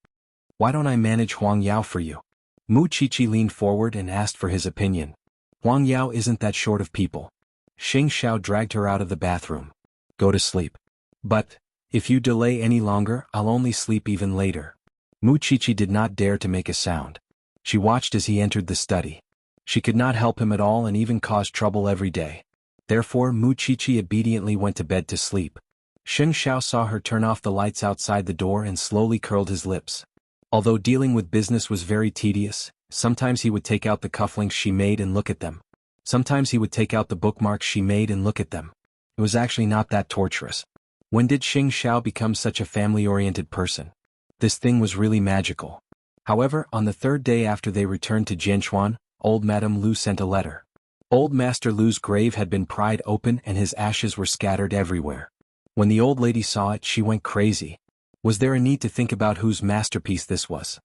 "Why don't I manage Huang Yao for you?" Mu Qiqi leaned forward and asked for his opinion. "Huang Yao isn't that short of people." Xing Xiao dragged her out of the bathroom. "Go to sleep. But, if you delay any longer, I'll only sleep even later." Mu Qiqi did not dare to make a sound. She watched as he entered the study. She could not help him at all and even caused trouble every day. Therefore, Mu Qiqi obediently went to bed to sleep. Xing Xiao saw her turn off the lights outside the door and slowly curled his lips. Although dealing with business was very tedious, sometimes he would take out the cufflinks she made and look at them. Sometimes he would take out the bookmarks she made and look at them. It was actually not that torturous. When did Xing Xiao become such a family-oriented person? This thing was really magical. However, on the 3rd day after they returned to Jianchuan, old Madame Lu sent a letter. Old Master Lu's grave had been pried open and his ashes were scattered everywhere. When the old lady saw it, she went crazy. Was there a need to think about whose masterpiece this was?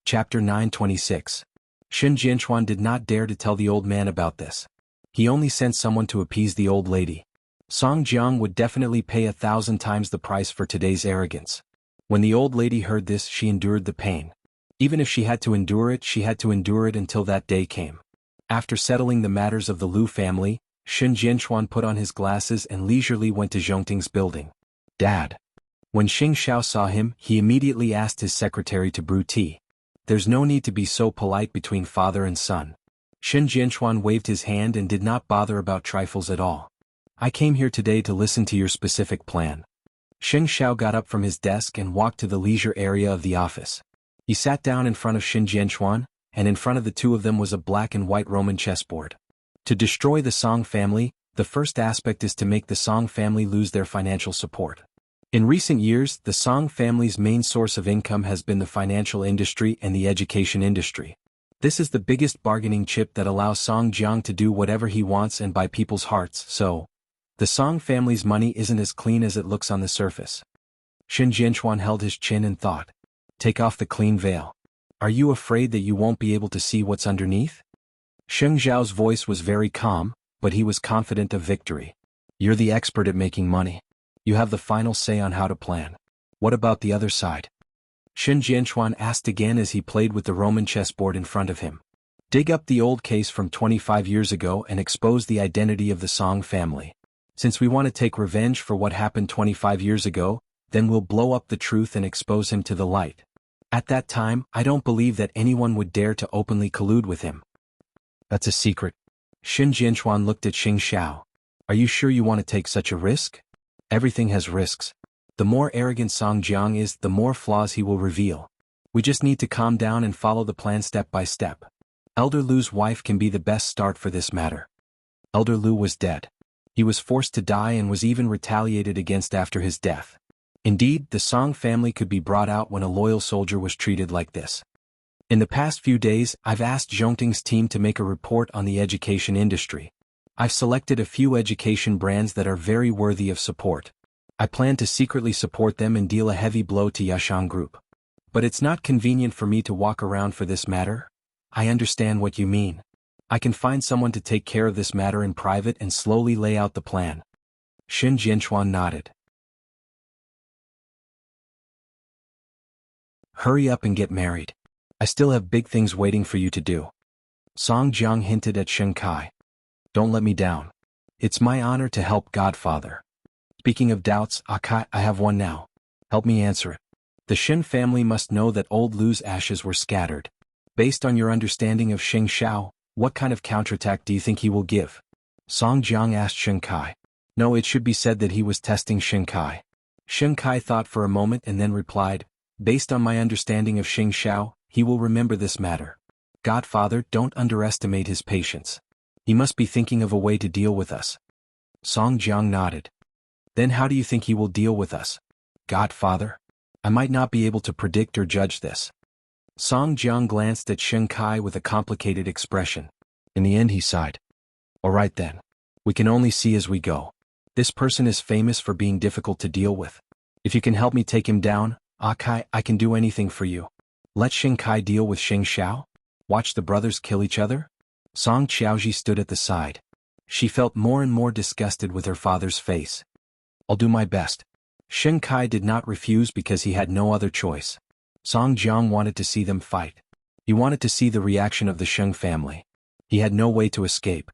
Chapter 926. Shen Jianchuan did not dare to tell the old man about this. He only sent someone to appease the old lady. Song Jiang would definitely pay 1,000 times the price for today's arrogance. When the old lady heard this, she endured the pain. Even if she had to endure it, she had to endure it until that day came. After settling the matters of the Lu family, Shen Jianchuan put on his glasses and leisurely went to Zhongting's building. "Dad." When Xing Xiao saw him, he immediately asked his secretary to brew tea. There's no need to be so polite between father and son. Shen Jianchuan waved his hand and did not bother about trifles at all. "I came here today to listen to your specific plan." Xing Xiao got up from his desk and walked to the leisure area of the office. He sat down in front of Shen Jianchuan, and in front of the two of them was a black and white Roman chessboard. To destroy the Song family, the first aspect is to make the Song family lose their financial support. In recent years, the Song family's main source of income has been the financial industry and the education industry. This is the biggest bargaining chip that allows Song Jiang to do whatever he wants and buy people's hearts, so the Song family's money isn't as clean as it looks on the surface. Shen Jianchuan held his chin and thought. "Take off the clean veil. Are you afraid that you won't be able to see what's underneath?" Sheng Zhao's voice was very calm, but he was confident of victory. "You're the expert at making money. You have the final say on how to plan. What about the other side?" Shen Jianchuan asked again as he played with the Roman chessboard in front of him. "Dig up the old case from 25 years ago and expose the identity of the Song family. Since we want to take revenge for what happened 25 years ago, then we'll blow up the truth and expose him to the light. At that time, I don't believe that anyone would dare to openly collude with him." "That's a secret." Shen Jianchuan looked at Xing Xiao. "Are you sure you want to take such a risk?" "Everything has risks. The more arrogant Song Jiang is, the more flaws he will reveal. We just need to calm down and follow the plan step by step. Elder Lu's wife can be the best start for this matter." Elder Lu was dead. He was forced to die and was even retaliated against after his death. Indeed, the Song family could be brought out when a loyal soldier was treated like this. In the past few days, I've asked Zhongting's team to make a report on the education industry. I've selected a few education brands that are very worthy of support. I plan to secretly support them and deal a heavy blow to Yashang Group. But it's not convenient for me to walk around for this matter. I understand what you mean. I can find someone to take care of this matter in private and slowly lay out the plan. Xin Jianchuan nodded. Hurry up and get married. I still have big things waiting for you to do. Song Jiang hinted at Shen Kai. Don't let me down. It's my honor to help Godfather. Speaking of doubts, Akai, I have one now. Help me answer it. The Shen family must know that old Lu's ashes were scattered. Based on your understanding of Xing Xiao, what kind of counterattack do you think he will give? Song Jiang asked Shen Kai. No, it should be said that he was testing Shen Kai. Shen Kai thought for a moment and then replied, based on my understanding of Xing Xiao, he will remember this matter. Godfather, don't underestimate his patience. He must be thinking of a way to deal with us. Song Jiang nodded. Then how do you think he will deal with us? Godfather? I might not be able to predict or judge this. Song Jiang glanced at Shen Kai with a complicated expression. In the end he sighed. All right then. We can only see as we go. This person is famous for being difficult to deal with. If you can help me take him down, Akai, I can do anything for you. Let Xing Kai deal with Xing Xiao? Watch the brothers kill each other? Song Qiaoji stood at the side. She felt more and more disgusted with her father's face. I'll do my best. Xing Kai did not refuse because he had no other choice. Song Jiang wanted to see them fight. He wanted to see the reaction of the Sheng family. He had no way to escape.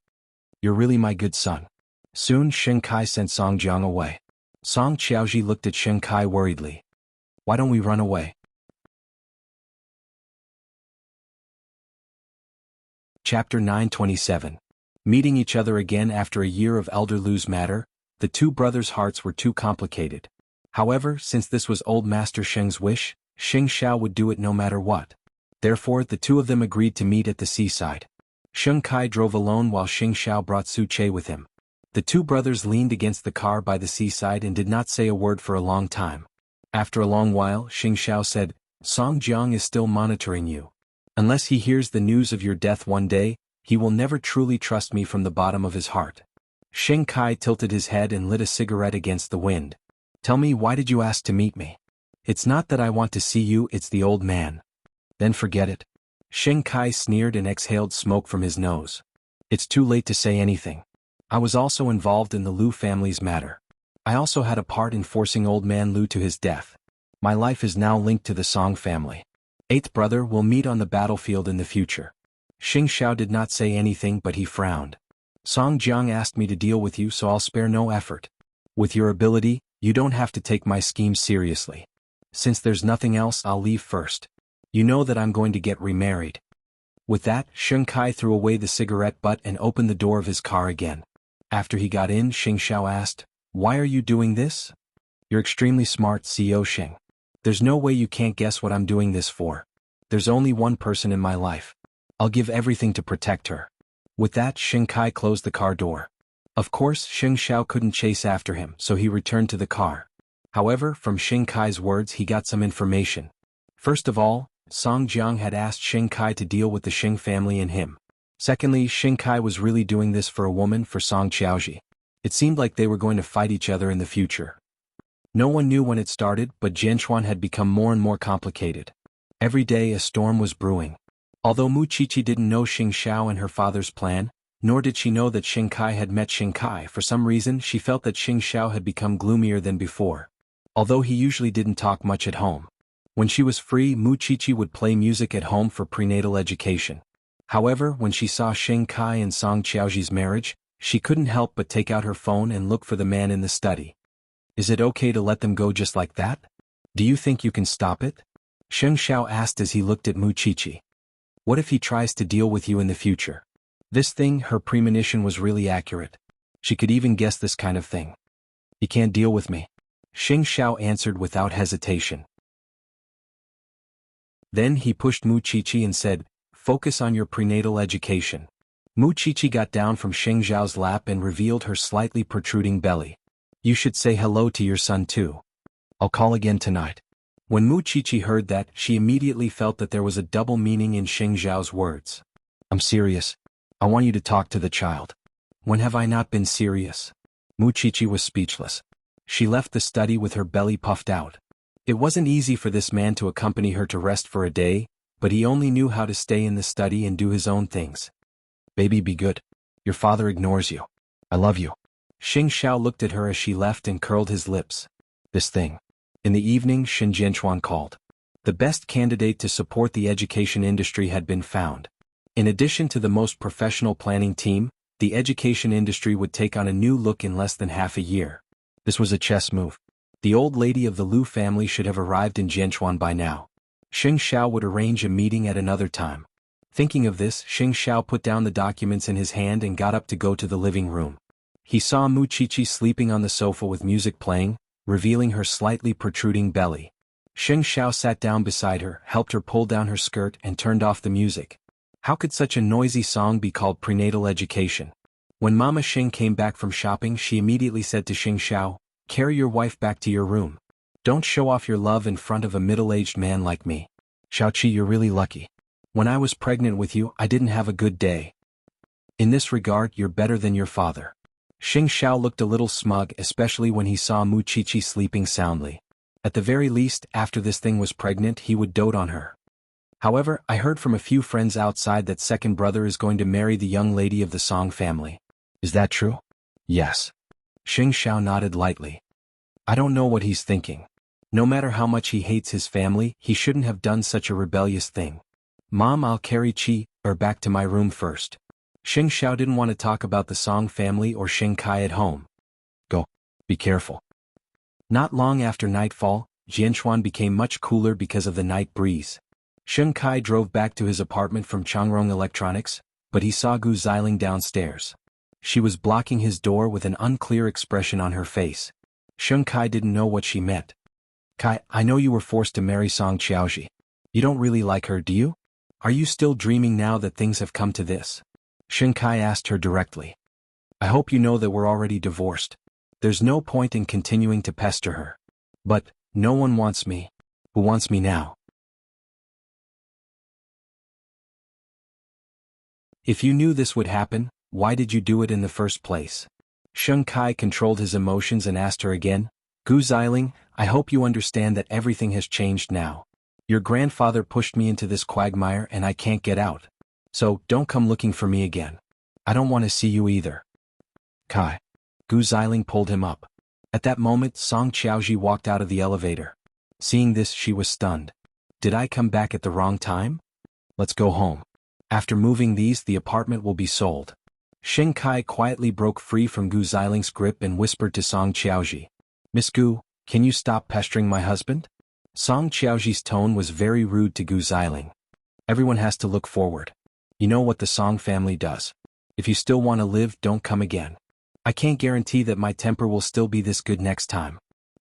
You're really my good son. Soon Xing Kai sent Song Jiang away. Song Qiaoji looked at Xing Kai worriedly. Why don't we run away? Chapter 927. Meeting each other again after a year of Elder Lu's matter, the two brothers' hearts were too complicated. However, since this was old Master Sheng's wish, Xing Xiao would do it no matter what. Therefore, the two of them agreed to meet at the seaside. Xing Kai drove alone while Xing Xiao brought Su Che with him. The two brothers leaned against the car by the seaside and did not say a word for a long time. After a long while, Xing Xiao said, Song Jiang is still monitoring you. Unless he hears the news of your death one day, he will never truly trust me from the bottom of his heart. Xing Kai tilted his head and lit a cigarette against the wind. Tell me, why did you ask to meet me? It's not that I want to see you, it's the old man. Then forget it. Xing Kai sneered and exhaled smoke from his nose. It's too late to say anything. I was also involved in the Lu family's matter. I also had a part in forcing old man Lu to his death. My life is now linked to the Song family. Eighth brother, will meet on the battlefield in the future. Xing Xiao did not say anything, but he frowned. Song Jiang asked me to deal with you, so I'll spare no effort. With your ability, you don't have to take my scheme seriously. Since there's nothing else, I'll leave first. You know that I'm going to get remarried. With that, Xing Kai threw away the cigarette butt and opened the door of his car again. After he got in, Xing Xiao asked, Why are you doing this? You're extremely smart, CEO Xing. There's no way you can't guess what I'm doing this for. There's only one person in my life. I'll give everything to protect her. With that, Xing Kai closed the car door. Of course, Xing Xiao couldn't chase after him, so he returned to the car. However, from Xing Kai's words he got some information. First of all, Song Jiang had asked Xing Kai to deal with the Xing family and him. Secondly, Xing Kai was really doing this for a woman, for Song Qiaoji. It seemed like they were going to fight each other in the future. No one knew when it started, but Jianchuan had become more and more complicated. Every day a storm was brewing. Although Mu Qiqi didn't know Xing Xiao and her father's plan, nor did she know that Xing Kai had met Xing Kai, for some reason she felt that Xing Xiao had become gloomier than before. Although he usually didn't talk much at home. When she was free, Mu Qiqi would play music at home for prenatal education. However, when she saw Xing Kai and Song Qiaoji's marriage, she couldn't help but take out her phone and look for the man in the study. Is it okay to let them go just like that? Do you think you can stop it? Xing Xiao asked as he looked at Mu Qiqi. What if he tries to deal with you in the future? This thing, her premonition was really accurate. She could even guess this kind of thing. He can't deal with me. Xing Xiao answered without hesitation. Then he pushed Mu Qiqi and said, Focus on your prenatal education. Mu Chichi got down from Xing Zhao's lap and revealed her slightly protruding belly. You should say hello to your son too. I'll call again tonight. When Mu Chichi heard that, she immediately felt that there was a double meaning in Xing Zhao's words. I'm serious. I want you to talk to the child. When have I not been serious? Mu Chichi was speechless. She left the study with her belly puffed out. It wasn't easy for this man to accompany her to rest for a day, but he only knew how to stay in the study and do his own things. Baby, be good. Your father ignores you. I love you. Xing Xiao looked at her as she left and curled his lips. This thing. In the evening, Shen Jianchuan called. The best candidate to support the education industry had been found. In addition to the most professional planning team, the education industry would take on a new look in less than half a year. This was a chess move. The old lady of the Lu family should have arrived in Jianchuan by now. Xing Xiao would arrange a meeting at another time. Thinking of this, Xing Xiao put down the documents in his hand and got up to go to the living room. He saw Mu Chichi sleeping on the sofa with music playing, revealing her slightly protruding belly. Xing Xiao sat down beside her, helped her pull down her skirt and turned off the music. How could such a noisy song be called prenatal education? When Mama Xing came back from shopping, she immediately said to Xing Xiao, carry your wife back to your room. Don't show off your love in front of a middle-aged man like me. Xiaoqi, you're really lucky. When I was pregnant with you, I didn't have a good day. In this regard, you're better than your father. Xing Xiao looked a little smug, especially when he saw Mu Chichi sleeping soundly. At the very least, after this thing was pregnant, he would dote on her. However, I heard from a few friends outside that second brother is going to marry the young lady of the Song family. Is that true? Yes. Xing Xiao nodded lightly. I don't know what he's thinking. No matter how much he hates his family, he shouldn't have done such a rebellious thing. Mom, I'll carry back to my room first. Xing Xiao didn't want to talk about the Song family or Xing Kai at home. Go. Be careful. Not long after nightfall, Jianchuan became much cooler because of the night breeze. Xing Kai drove back to his apartment from Changrong Electronics, but he saw Gu Xiling downstairs. She was blocking his door with an unclear expression on her face. Xing Kai didn't know what she meant. Kai, I know you were forced to marry Song Qiaoji. You don't really like her, do you? Are you still dreaming now that things have come to this? Xing Kai asked her directly. I hope you know that we're already divorced. There's no point in continuing to pester her. But, no one wants me. Who wants me now? If you knew this would happen, why did you do it in the first place? Xing Kai controlled his emotions and asked her again. Gu Xiling, I hope you understand that everything has changed now. Your grandfather pushed me into this quagmire and I can't get out. So, don't come looking for me again. I don't want to see you either. Kai. Gu Xiling pulled him up. At that moment, Song Qiaoji walked out of the elevator. Seeing this, she was stunned. Did I come back at the wrong time? Let's go home. After moving these, the apartment will be sold. Xing Kai quietly broke free from Gu Xiling's grip and whispered to Song Qiaoji. Miss Gu, can you stop pestering my husband? Song Qiaoji's tone was very rude to Gu Xiling. Everyone has to look forward. You know what the Song family does. If you still want to live, don't come again. I can't guarantee that my temper will still be this good next time.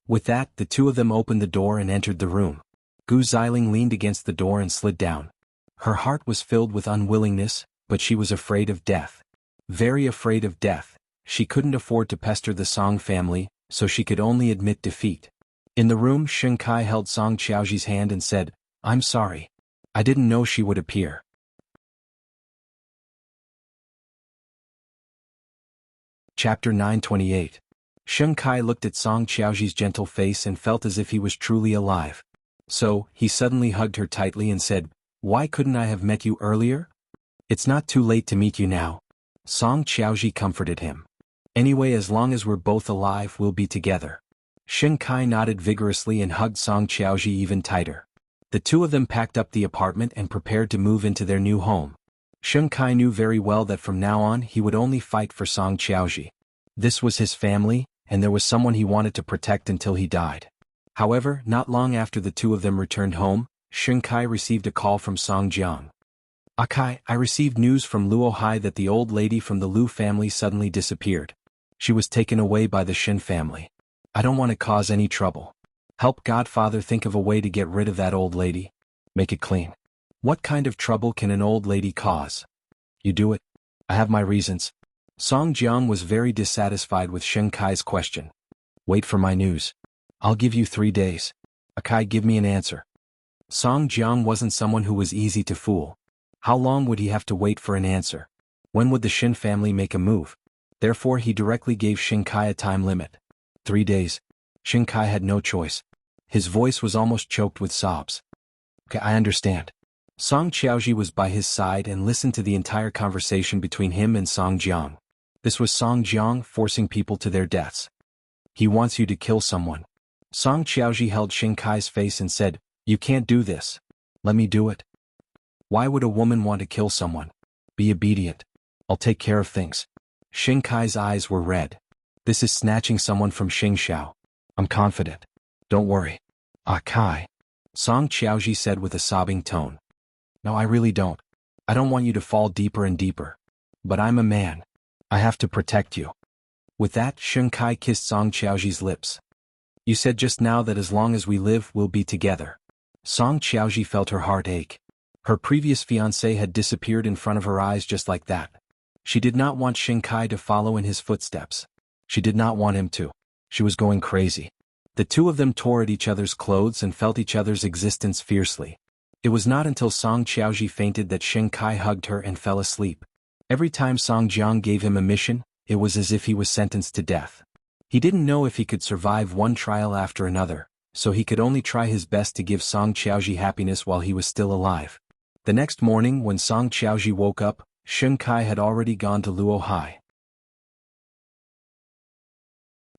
With that, the two of them opened the door and entered the room. Gu Xiling leaned against the door and slid down. Her heart was filled with unwillingness, but she was afraid of death. Very afraid of death. She couldn't afford to pester the Song family, so she could only admit defeat. In the room, Xing Kai held Song Qiaoji's hand and said, I'm sorry. I didn't know she would appear. Chapter 928. Xing Kai looked at Song Qiaoji's gentle face and felt as if he was truly alive. So, he suddenly hugged her tightly and said, Why couldn't I have met you earlier? It's not too late to meet you now. Song Qiaoji comforted him. Anyway, as long as we're both alive, we'll be together. Xing Kai nodded vigorously and hugged Song Qiaoji even tighter. The two of them packed up the apartment and prepared to move into their new home. Xing Kai knew very well that from now on he would only fight for Song Qiaoji. This was his family, and there was someone he wanted to protect until he died. However, not long after the two of them returned home, Xing Kai received a call from Song Jiang. Kai, I received news from Luohai that the old lady from the Lu family suddenly disappeared. She was taken away by the Shin family. I don't want to cause any trouble. Help Godfather think of a way to get rid of that old lady. Make it clean. What kind of trouble can an old lady cause? You do it. I have my reasons. Song Jiang was very dissatisfied with Shen Kai's question. Wait for my news. I'll give you 3 days. Akai, give me an answer. Song Jiang wasn't someone who was easy to fool. How long would he have to wait for an answer? When would the Shin family make a move? Therefore he directly gave Shin Kai a time limit. 3 days. Shin Kai had no choice. His voice was almost choked with sobs. Okay, I understand. Song Qiaoji was by his side and listened to the entire conversation between him and Song Jiang. This was Song Jiang forcing people to their deaths. He wants you to kill someone. Song Qiaoji held Shin Kai's face and said, You can't do this. Let me do it. Why would a woman want to kill someone? Be obedient. I'll take care of things. Shin Kai's eyes were red. This is snatching someone from Xing Xiao. I'm confident. Don't worry. Kai. Song Qiaoji said with a sobbing tone. No, I really don't. I don't want you to fall deeper and deeper. But I'm a man. I have to protect you. With that, Shin Kai kissed Song Qiaoji's lips. You said just now that as long as we live, we'll be together. Song Qiaoji felt her heart ache. Her previous fiancé had disappeared in front of her eyes just like that. She did not want Shin Kai to follow in his footsteps. She did not want him to. She was going crazy. The two of them tore at each other's clothes and felt each other's existence fiercely. It was not until Song Qiaoji fainted that Shin Kai hugged her and fell asleep. Every time Song Jiang gave him a mission, it was as if he was sentenced to death. He didn't know if he could survive one trial after another, so he could only try his best to give Song Qiaoji happiness while he was still alive. The next morning when Song Qiaoji woke up, Shin Kai had already gone to Luo Hai.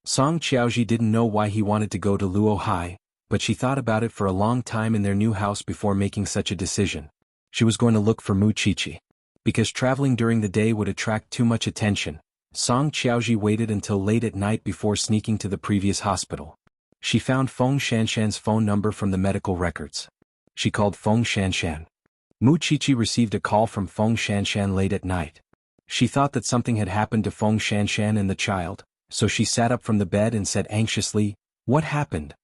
Song Qiaoji didn't know why he wanted to go to Luo Hai, but she thought about it for a long time in their new house before making such a decision. She was going to look for Mu Qiqi. Because traveling during the day would attract too much attention, Song Qiaoji waited until late at night before sneaking to the previous hospital. She found Feng Shanshan's phone number from the medical records. She called Feng Shanshan. Mu Qiqi received a call from Feng Shanshan late at night. She thought that something had happened to Feng Shanshan and the child, so she sat up from the bed and said anxiously, What happened?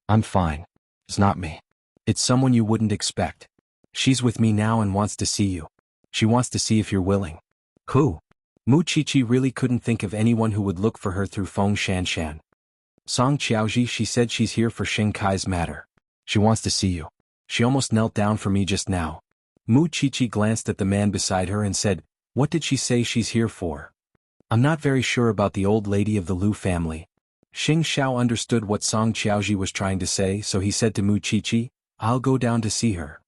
I'm fine. It's not me. It's someone you wouldn't expect. She's with me now and wants to see you. She wants to see if you're willing. Who? Mu Qiqi really couldn't think of anyone who would look for her through Feng Shanshan. Song Qiaoji, she said she's here for Shin Kai's matter. She wants to see you. She almost knelt down for me just now. Mu Qiqi glanced at the man beside her and said, What did she say she's here for? I'm not very sure about the old lady of the Lu family. Xing Xiao understood what Song Qiaoji was trying to say, so he said to Mu Qiqi, I'll go down to see her.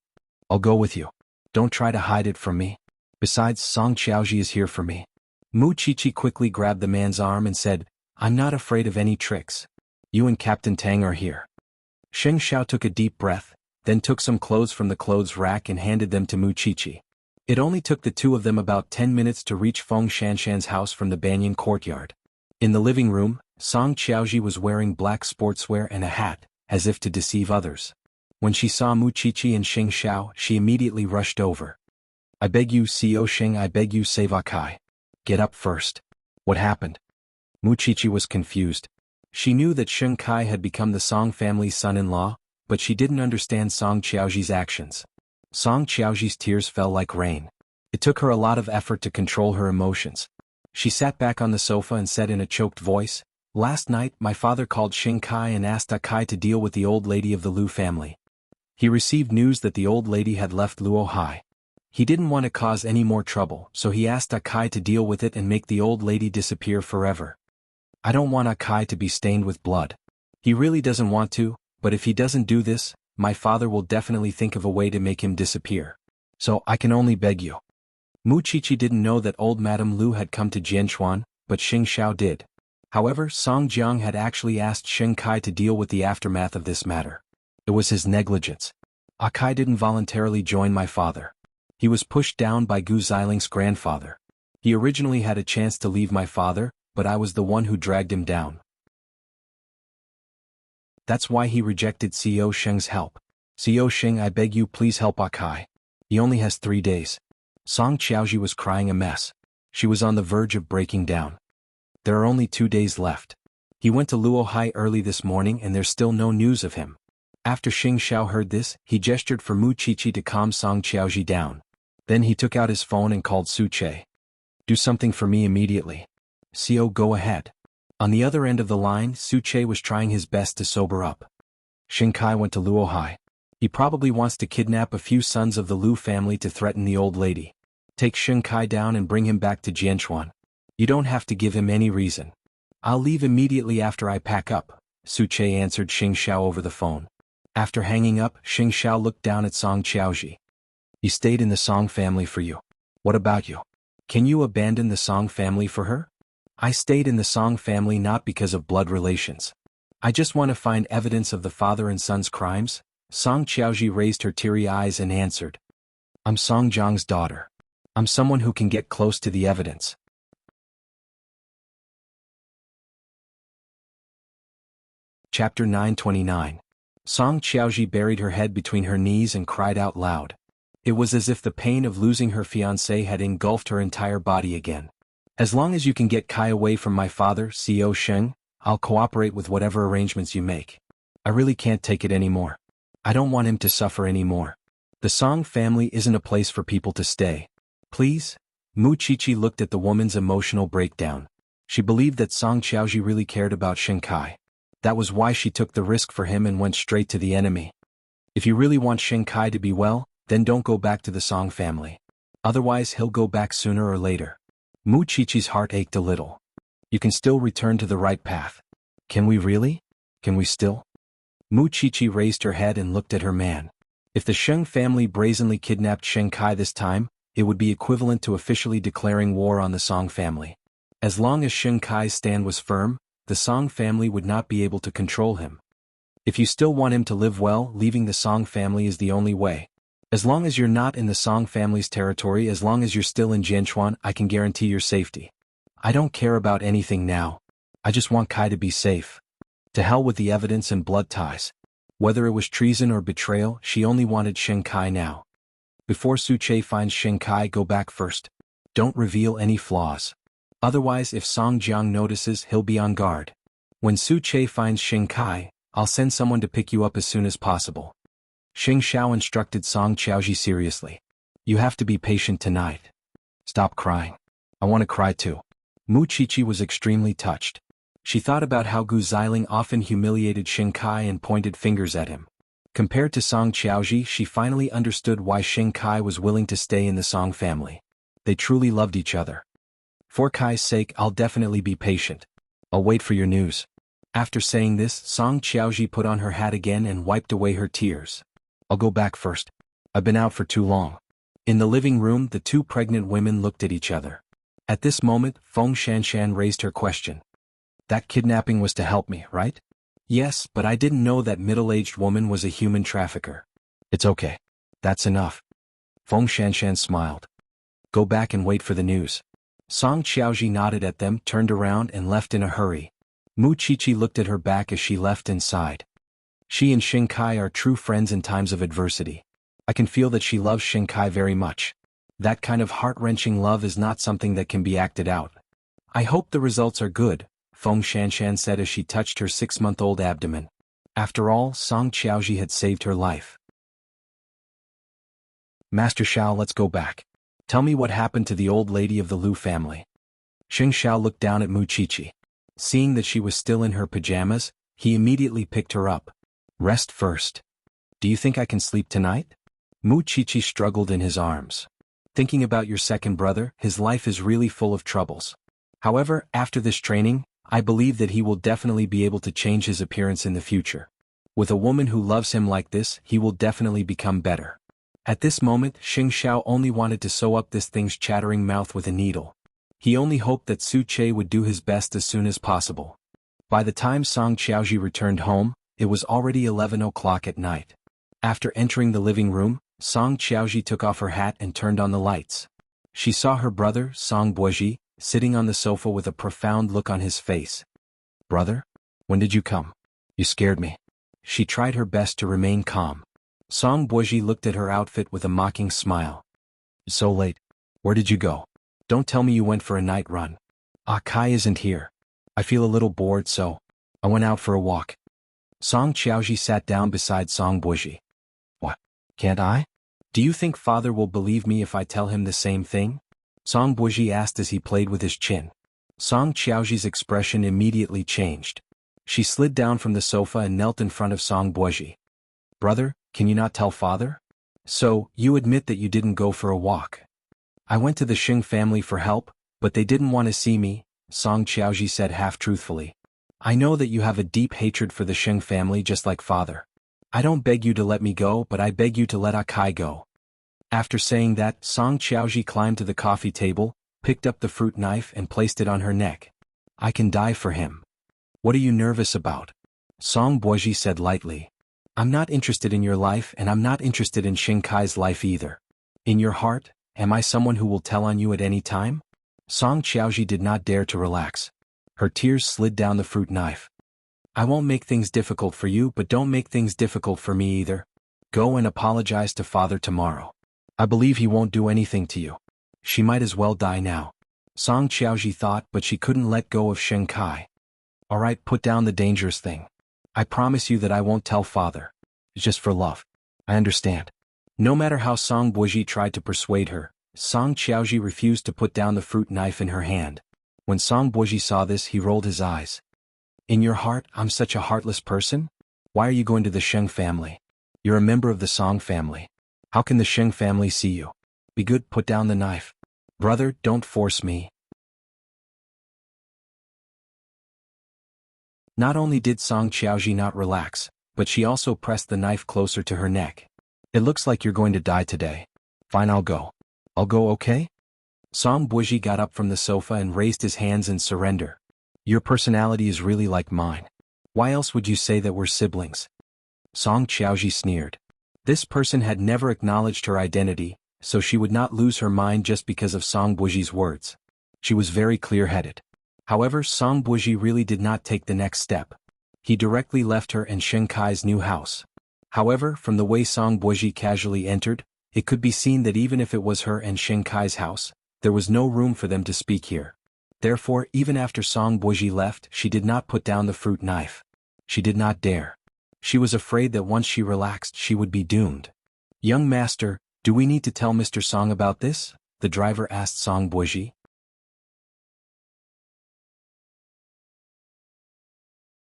I'll go with you. Don't try to hide it from me. Besides, Song Qiaoji is here for me. Mu Qiqi quickly grabbed the man's arm and said, I'm not afraid of any tricks. You and Captain Tang are here. Xing Xiao took a deep breath, then took some clothes from the clothes rack and handed them to Mu Qiqi. It only took the two of them about 10 minutes to reach Feng Shanshan's house from the banyan courtyard. In the living room, Song Qiaoji was wearing black sportswear and a hat, as if to deceive others. When she saw Mu Qiqi and Xing Xiao, she immediately rushed over. I beg you, Co Xing, I beg you, save Akai. Get up first. What happened? Mu Qiqi was confused. She knew that Shin Kai had become the Song family's son-in-law, but she didn't understand Song Qiaoji's actions. Song Qiaoji's tears fell like rain. It took her a lot of effort to control her emotions. She sat back on the sofa and said in a choked voice, Last night, my father called Shin Kai and asked Akai to deal with the old lady of the Lu family. He received news that the old lady had left Luo Hai. He didn't want to cause any more trouble, so he asked Akai to deal with it and make the old lady disappear forever. I don't want Akai to be stained with blood. He really doesn't want to, but if he doesn't do this, my father will definitely think of a way to make him disappear. So I can only beg you. Mu Qiqi didn't know that old Madame Lu had come to Jianchuan, but Xing Xiao did. However, Song Jiang had actually asked Shin Kai to deal with the aftermath of this matter. It was his negligence. Akai didn't voluntarily join my father. He was pushed down by Gu Ziling's grandfather. He originally had a chance to leave my father, but I was the one who dragged him down. That's why he rejected Co Sheng's help. Co Sheng, I beg you, please help Akai. He only has 3 days. Song Qiaoji was crying a mess. She was on the verge of breaking down. There are only 2 days left. He went to Luo Hai early this morning and there's still no news of him. After Xing Xiao heard this, he gestured for Mu Qiqi to calm Song Qiaoji down. Then he took out his phone and called Su Che. Do something for me immediately. Co, go ahead. On the other end of the line, Suche was trying his best to sober up. Shinkai went to Luohai. He probably wants to kidnap a few sons of the Lu family to threaten the old lady. Take Shinkai down and bring him back to Jianchuan. You don't have to give him any reason. I'll leave immediately after I pack up, Suche answered Xing Xiao over the phone. After hanging up, Xing Xiao looked down at Song Qiaoji. He stayed in the Song family for you. What about you? Can you abandon the Song family for her? I stayed in the Song family not because of blood relations. I just want to find evidence of the father and son's crimes. Song Qiaoji raised her teary eyes and answered. I'm Song Jiang's daughter. I'm someone who can get close to the evidence. Chapter 929. Song Qiaoji buried her head between her knees and cried out loud. It was as if the pain of losing her fiancé had engulfed her entire body again. As long as you can get Kai away from my father, Co Sheng, I'll cooperate with whatever arrangements you make. I really can't take it anymore. I don't want him to suffer anymore. The Song family isn't a place for people to stay. Please? Mu Qiqi looked at the woman's emotional breakdown. She believed that Song Qiaoji really cared about Shinkai. That was why she took the risk for him and went straight to the enemy. If you really want Shinkai to be well, then don't go back to the Song family. Otherwise he'll go back sooner or later. Mu Qiqi's heart ached a little. You can still return to the right path. Can we really? Can we still? Mu Qiqi raised her head and looked at her man. If the Sheng family brazenly kidnapped Shinkai this time, it would be equivalent to officially declaring war on the Song family. As long as Shinkai's stand was firm, the Song family would not be able to control him. If you still want him to live well, leaving the Song family is the only way. As long as you're not in the Song family's territory, as long as you're still in Jianchuan, I can guarantee your safety. I don't care about anything now. I just want Kai to be safe. To hell with the evidence and blood ties. Whether it was treason or betrayal, she only wanted Shinkai now. Before Suche finds Shinkai, go back first. Don't reveal any flaws. Otherwise, if Song Jiang notices, he'll be on guard. When Suche finds Shinkai, I'll send someone to pick you up as soon as possible. Xing Xiao instructed Song Qiaoji seriously. You have to be patient tonight. Stop crying. I want to cry too. Mu Qiqi was extremely touched. She thought about how Gu Xiling often humiliated Shinkai and pointed fingers at him. Compared to Song Qiaoji, she finally understood why Shinkai was willing to stay in the Song family. They truly loved each other. For Kai's sake, I'll definitely be patient. I'll wait for your news. After saying this, Song Qiaoji put on her hat again and wiped away her tears. I'll go back first. I've been out for too long. In the living room, the two pregnant women looked at each other. At this moment, Feng Shanshan raised her question. That kidnapping was to help me, right? Yes, but I didn't know that middle-aged woman was a human trafficker. It's okay. That's enough. Feng Shanshan smiled. Go back and wait for the news. Song Qiaoji nodded at them, turned around and left in a hurry. Mu Qiqi looked at her back as she left and sighed. She and Shinkai are true friends in times of adversity. I can feel that she loves Shinkai very much. That kind of heart-wrenching love is not something that can be acted out. I hope the results are good, Feng Shanshan said as she touched her 6-month-old abdomen. After all, Song Qiaoji had saved her life. Master Xiao, let's go back. Tell me what happened to the old lady of the Lu family. Xing Xiao looked down at Mu Qiqi. Seeing that she was still in her pajamas, he immediately picked her up. Rest first. Do you think I can sleep tonight? Mu Qiqi struggled in his arms. Thinking about your second brother, his life is really full of troubles. However, after this training, I believe that he will definitely be able to change his appearance in the future. With a woman who loves him like this, he will definitely become better. At this moment, Xing Xiao only wanted to sew up this thing's chattering mouth with a needle. He only hoped that Su Che would do his best as soon as possible. By the time Song Qiaoji returned home, it was already 11 o'clock at night. After entering the living room, Song Qiaoji took off her hat and turned on the lights. She saw her brother, Song Boji, sitting on the sofa with a profound look on his face. Brother? When did you come? You scared me. She tried her best to remain calm. Song Boji looked at her outfit with a mocking smile. It's so late. Where did you go? Don't tell me you went for a night run. Ah, Kai isn't here. I feel a little bored, so I went out for a walk. Song Qiaoji sat down beside Song Boji. What? Can't I? Do you think father will believe me if I tell him the same thing? Song Buozhi asked as he played with his chin. Song Qiaoji's expression immediately changed. She slid down from the sofa and knelt in front of Song Buozhi. Brother, can you not tell father? So, you admit that you didn't go for a walk. I went to the Xing family for help, but they didn't want to see me, Song Qiaoji said half-truthfully. I know that you have a deep hatred for the Xing family just like father. I don't beg you to let me go, but I beg you to let Akai go. After saying that, Song Qiaoji climbed to the coffee table, picked up the fruit knife and placed it on her neck. I can die for him. What are you nervous about? Song Buozhi said lightly. I'm not interested in your life and I'm not interested in Xing Kai's life either. In your heart, am I someone who will tell on you at any time? Song Qiaoji did not dare to relax. Her tears slid down the fruit knife. I won't make things difficult for you, but don't make things difficult for me either. Go and apologize to father tomorrow. I believe he won't do anything to you. She might as well die now. Song Qiaoji thought, but she couldn't let go of Xing Kai. All right, put down the dangerous thing. I promise you that I won't tell father. It's just for love. I understand. No matter how Song Buozhi tried to persuade her, Song Qiaoji refused to put down the fruit knife in her hand. When Song Buozhi saw this, he rolled his eyes. In your heart, I'm such a heartless person? Why are you going to the Sheng family? You're a member of the Song family. How can the Sheng family see you? Be good, put down the knife. Brother, don't force me. Not only did Song Qiaoji not relax, but she also pressed the knife closer to her neck. It looks like you're going to die today. Fine, I'll go. I'll go, okay? Song Buozhi got up from the sofa and raised his hands in surrender. Your personality is really like mine. Why else would you say that we're siblings? Song Qiaoji sneered. This person had never acknowledged her identity, so she would not lose her mind just because of Song Buozhi's words. She was very clear-headed. However, Song Buozhi really did not take the next step. He directly left her and Xing Kai's new house. However, from the way Song Buozhi casually entered, it could be seen that even if it was her and Xing Kai's house, there was no room for them to speak here. Therefore, even after Song Buozhi left, she did not put down the fruit knife. She did not dare. She was afraid that once she relaxed, she would be doomed. Young master, do we need to tell Mr. Song about this? The driver asked Song Buozhi.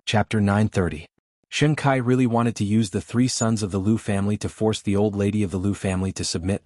Chapter 930. Xing Kai really wanted to use the three sons of the Lu family to force the old lady of the Lu family to submit.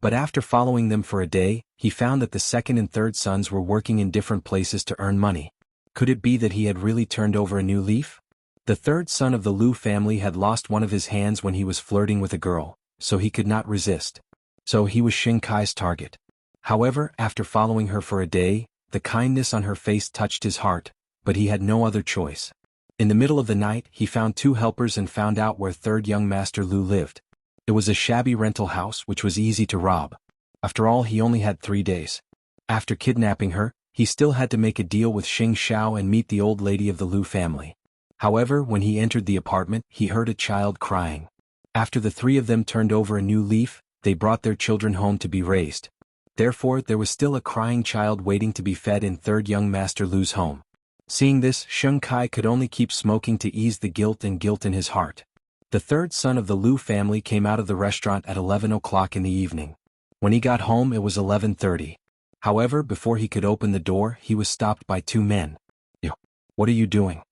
But after following them for a day, he found that the second and third sons were working in different places to earn money. Could it be that he had really turned over a new leaf? The third son of the Lu family had lost one of his hands when he was flirting with a girl, so he could not resist. So he was Xing Kai's target. However, after following her for a day, the kindness on her face touched his heart, but he had no other choice. In the middle of the night, he found two helpers and found out where third young master Lu lived. It was a shabby rental house which was easy to rob. After all, he only had 3 days. After kidnapping her, he still had to make a deal with Xing Xiao and meet the old lady of the Lu family. However, when he entered the apartment, he heard a child crying. After the three of them turned over a new leaf, they brought their children home to be raised. Therefore, there was still a crying child waiting to be fed in third young master Lu's home. Seeing this, Xing Kai could only keep smoking to ease the guilt in his heart. The third son of the Lu family came out of the restaurant at 11 o'clock in the evening. When he got home, it was 11:30. However, before he could open the door, he was stopped by two men. Yo, what are you doing?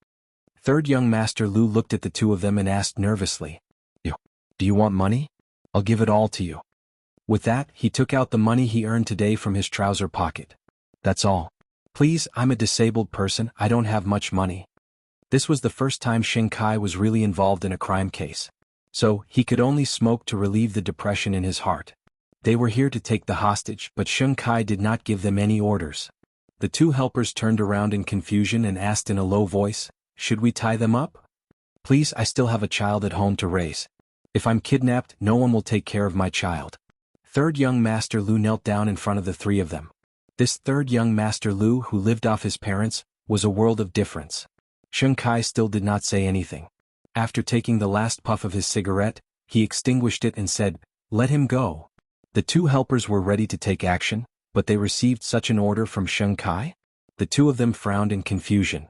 Third young master Lu looked at the two of them and asked nervously. Yo, do you want money? I'll give it all to you. With that, he took out the money he earned today from his trouser pocket. That's all. Please, I'm a disabled person, I don't have much money. This was the first time Xing Kai was really involved in a crime case. So, he could only smoke to relieve the depression in his heart. They were here to take the hostage, but Xing Kai did not give them any orders. The two helpers turned around in confusion and asked in a low voice, should we tie them up? Please, I still have a child at home to raise. If I'm kidnapped, no one will take care of my child. Third young master Lu knelt down in front of the three of them. This third young master Lu, who lived off his parents, was a world of difference. Xing Kai still did not say anything. After taking the last puff of his cigarette, he extinguished it and said, let him go. The two helpers were ready to take action, but they received such an order from Xing Kai? The two of them frowned in confusion.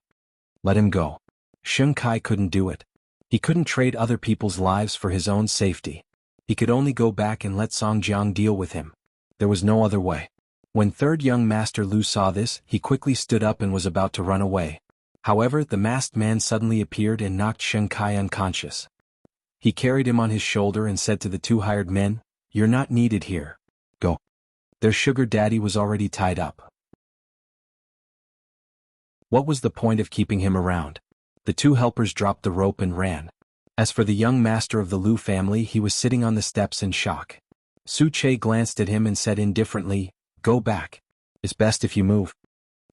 Let him go. Xing Kai couldn't do it. He couldn't trade other people's lives for his own safety. He could only go back and let Song Jiang deal with him. There was no other way. When third young Master Lu saw this, he quickly stood up and was about to run away. However, the masked man suddenly appeared and knocked Sheng Kai unconscious. He carried him on his shoulder and said to the two hired men, "You're not needed here. Go." Their sugar daddy was already tied up. What was the point of keeping him around? The two helpers dropped the rope and ran. As for the young master of the Lu family, he was sitting on the steps in shock. Su Che glanced at him and said indifferently, "Go back. It's best if you move."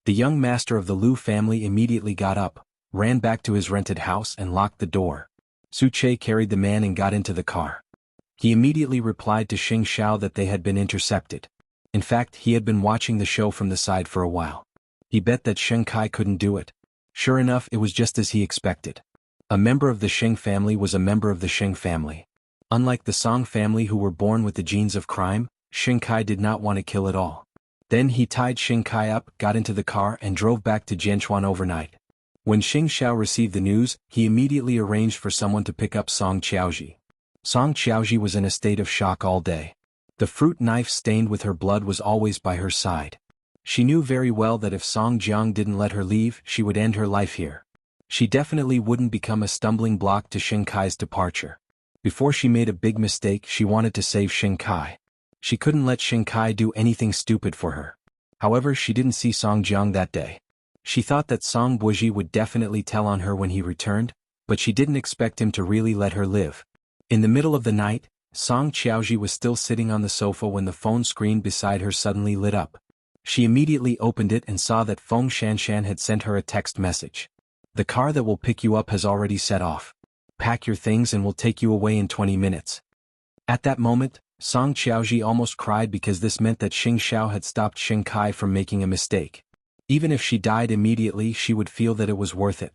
The young master of the Lu family immediately got up, ran back to his rented house and locked the door. Su Che carried the man and got into the car. He immediately replied to Xing Xiao that they had been intercepted. In fact, he had been watching the show from the side for a while. He bet that Sheng Kai couldn't do it. Sure enough, it was just as he expected. A member of the Sheng family was a member of the Sheng family. Unlike the Song family who were born with the genes of crime, Sheng Kai did not want to kill at all. Then he tied Sheng Kai up, got into the car and drove back to Jianchuan overnight. When Xing Xiao received the news, he immediately arranged for someone to pick up Song Qiaoji. Song Qiaoji was in a state of shock all day. The fruit knife stained with her blood was always by her side. She knew very well that if Song Jiang didn't let her leave, she would end her life here. She definitely wouldn't become a stumbling block to Sheng Kai's departure. Before she made a big mistake, she wanted to save Sheng Kai. She couldn't let Sheng Kai do anything stupid for her. However, she didn't see Song Jiang that day. She thought that Song Buji would definitely tell on her when he returned, but she didn't expect him to really let her live. In the middle of the night, Song Qiaoji was still sitting on the sofa when the phone screen beside her suddenly lit up. She immediately opened it and saw that Feng Shanshan had sent her a text message. "The car that will pick you up has already set off. Pack your things and we'll take you away in 20 minutes. At that moment, Song Qiaoji almost cried because this meant that Xing Xiao had stopped Sheng Kai from making a mistake. Even if she died immediately, she would feel that it was worth it.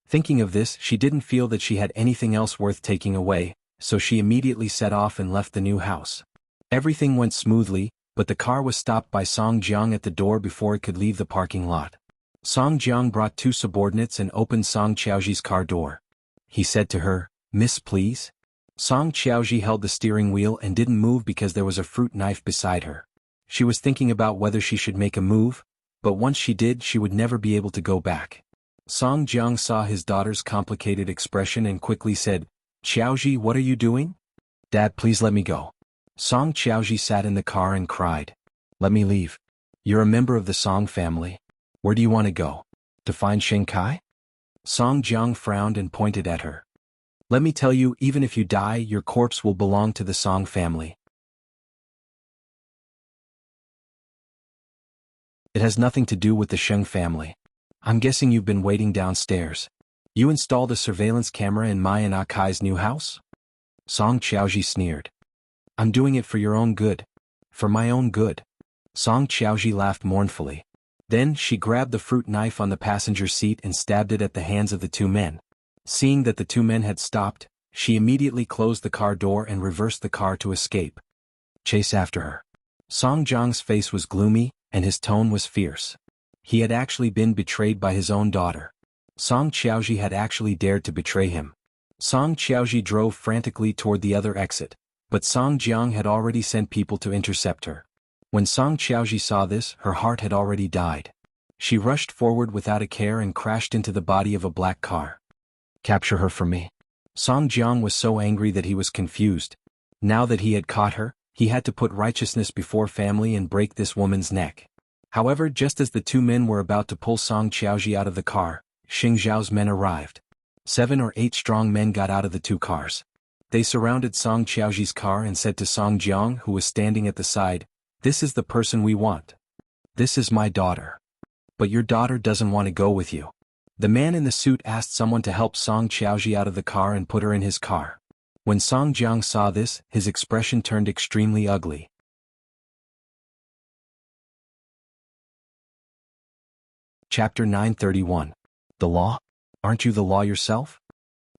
Thinking of this, she didn't feel that she had anything else worth taking away, so she immediately set off and left the new house. Everything went smoothly, but the car was stopped by Song Jiang at the door before it could leave the parking lot. Song Jiang brought two subordinates and opened Song Qiaoji's car door. He said to her, "Miss, please?" Song Qiaoji held the steering wheel and didn't move because there was a fruit knife beside her. She was thinking about whether she should make a move, but once she did, she would never be able to go back. Song Jiang saw his daughter's complicated expression and quickly said, "Qiaoji, what are you doing?" "Dad, please let me go." Song Qiaoji sat in the car and cried. "Let me leave. You're a member of the Song family. Where do you want to go? To find Sheng Kai?" Song Jiang frowned and pointed at her. "Let me tell you, even if you die, your corpse will belong to the Song family. It has nothing to do with the Sheng family. I'm guessing you've been waiting downstairs. You installed a surveillance camera in my and Akai's new house?" Song Qiaoji sneered. "I'm doing it for your own good. For my own good." Song Qiaoji laughed mournfully. Then she grabbed the fruit knife on the passenger seat and stabbed it at the hands of the two men. Seeing that the two men had stopped, she immediately closed the car door and reversed the car to escape. "Chase after her." Song Jiang's face was gloomy, and his tone was fierce. He had actually been betrayed by his own daughter. Song Qiaoji had actually dared to betray him. Song Qiaoji drove frantically toward the other exit, but Song Jiang had already sent people to intercept her. When Song Qiaoji saw this, her heart had already died. She rushed forward without a care and crashed into the body of a black car. "Capture her for me." Song Jiang was so angry that he was confused. Now that he had caught her, he had to put righteousness before family and break this woman's neck. However, just as the two men were about to pull Song Qiaoji out of the car, Xing Zhao's men arrived. 7 or 8 strong men got out of the two cars. They surrounded Song Qiaoji's car and said to Song Jiang, who was standing at the side, "This is the person we want. This is my daughter. But your daughter doesn't want to go with you." The man in the suit asked someone to help Song Qiaoji out of the car and put her in his car. When Song Jiang saw this, his expression turned extremely ugly. Chapter 931. The law? Aren't you the law yourself?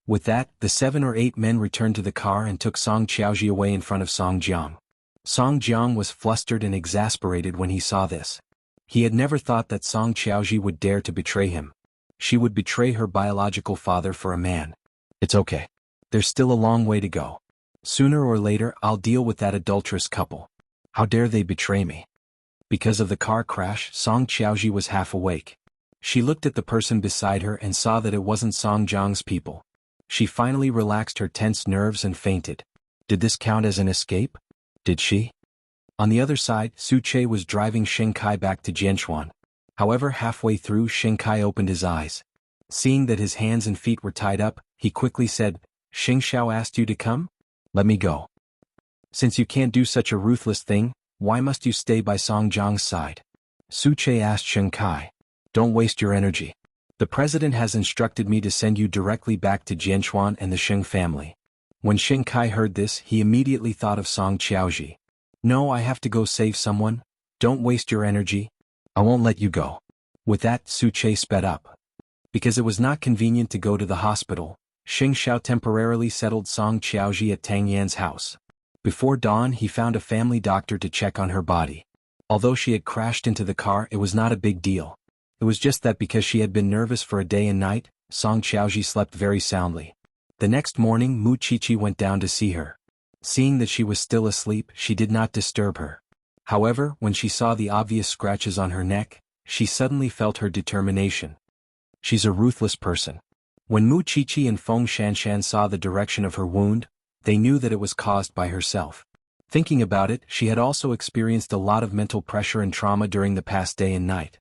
With that, the 7 or 8 men returned to the car and took Song Qiaoji away in front of Song Jiang. Song Jiang was flustered and exasperated when he saw this. He had never thought that Song Qiaoji would dare to betray him. She would betray her biological father for a man. It's okay. There's still a long way to go. Sooner or later, I'll deal with that adulterous couple. How dare they betray me? Because of the car crash, Song Qiaoji was half awake. She looked at the person beside her and saw that it wasn't Song Jiang's people. She finally relaxed her tense nerves and fainted. Did this count as an escape? Did she? On the other side, Su Che was driving Shen Kai back to Jianchuan. However, halfway through, Shen Kai opened his eyes. Seeing that his hands and feet were tied up, he quickly said, "Xing Xiao asked you to come? Let me go. Since you can't do such a ruthless thing, why must you stay by Song Jiang's side?" Su Che asked Shen Kai. "Don't waste your energy. The president has instructed me to send you directly back to Jianchuan and the Sheng family." When Shen Kai heard this, he immediately thought of Song Qiaoji. "No, I have to go save someone. Don't waste your energy. I won't let you go." With that, Su Che sped up. Because it was not convenient to go to the hospital, Xing Xiao temporarily settled Song Qiaoji at Tang Yan's house. Before dawn, he found a family doctor to check on her body. Although she had crashed into the car, it was not a big deal. It was just that because she had been nervous for a day and night, Song Qiaoji slept very soundly. The next morning, Mu Qiqi went down to see her. Seeing that she was still asleep, she did not disturb her. However, when she saw the obvious scratches on her neck, she suddenly felt her determination. She's a ruthless person. When Mu Qiqi and Feng Shanshan saw the direction of her wound, they knew that it was caused by herself. Thinking about it, she had also experienced a lot of mental pressure and trauma during the past day and night.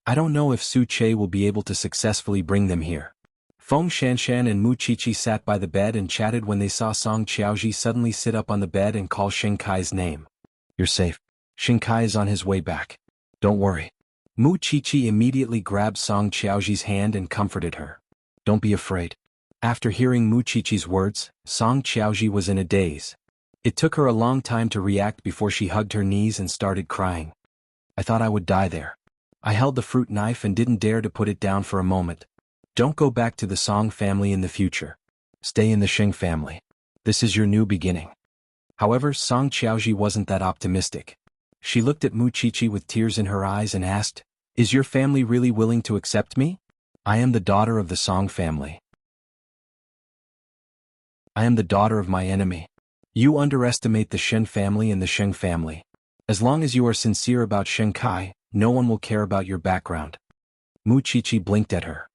I don't know if Su Che will be able to successfully bring them here. Feng Shanshan and Mu Qiqi sat by the bed and chatted when they saw Song Qiaoji suddenly sit up on the bed and call Shen Kai's name. "You're safe. Shen Kai is on his way back. Don't worry." Mu Qiqi immediately grabbed Song Qiaoji's hand and comforted her. "Don't be afraid." After hearing Mu Qiqi's words, Song Qiaoji was in a daze. It took her a long time to react before she hugged her knees and started crying. "I thought I would die there. I held the fruit knife and didn't dare to put it down for a moment. Don't go back to the Song family in the future. Stay in the Sheng family. This is your new beginning." However, Song Qiaoji wasn't that optimistic. She looked at Mu Qiqi with tears in her eyes and asked, "Is your family really willing to accept me? I am the daughter of the Song family. I am the daughter of my enemy. You underestimate the Shen family and the Sheng family. As long as you are sincere about Shen Kai, no one will care about your background." Mu Qiqi blinked at her.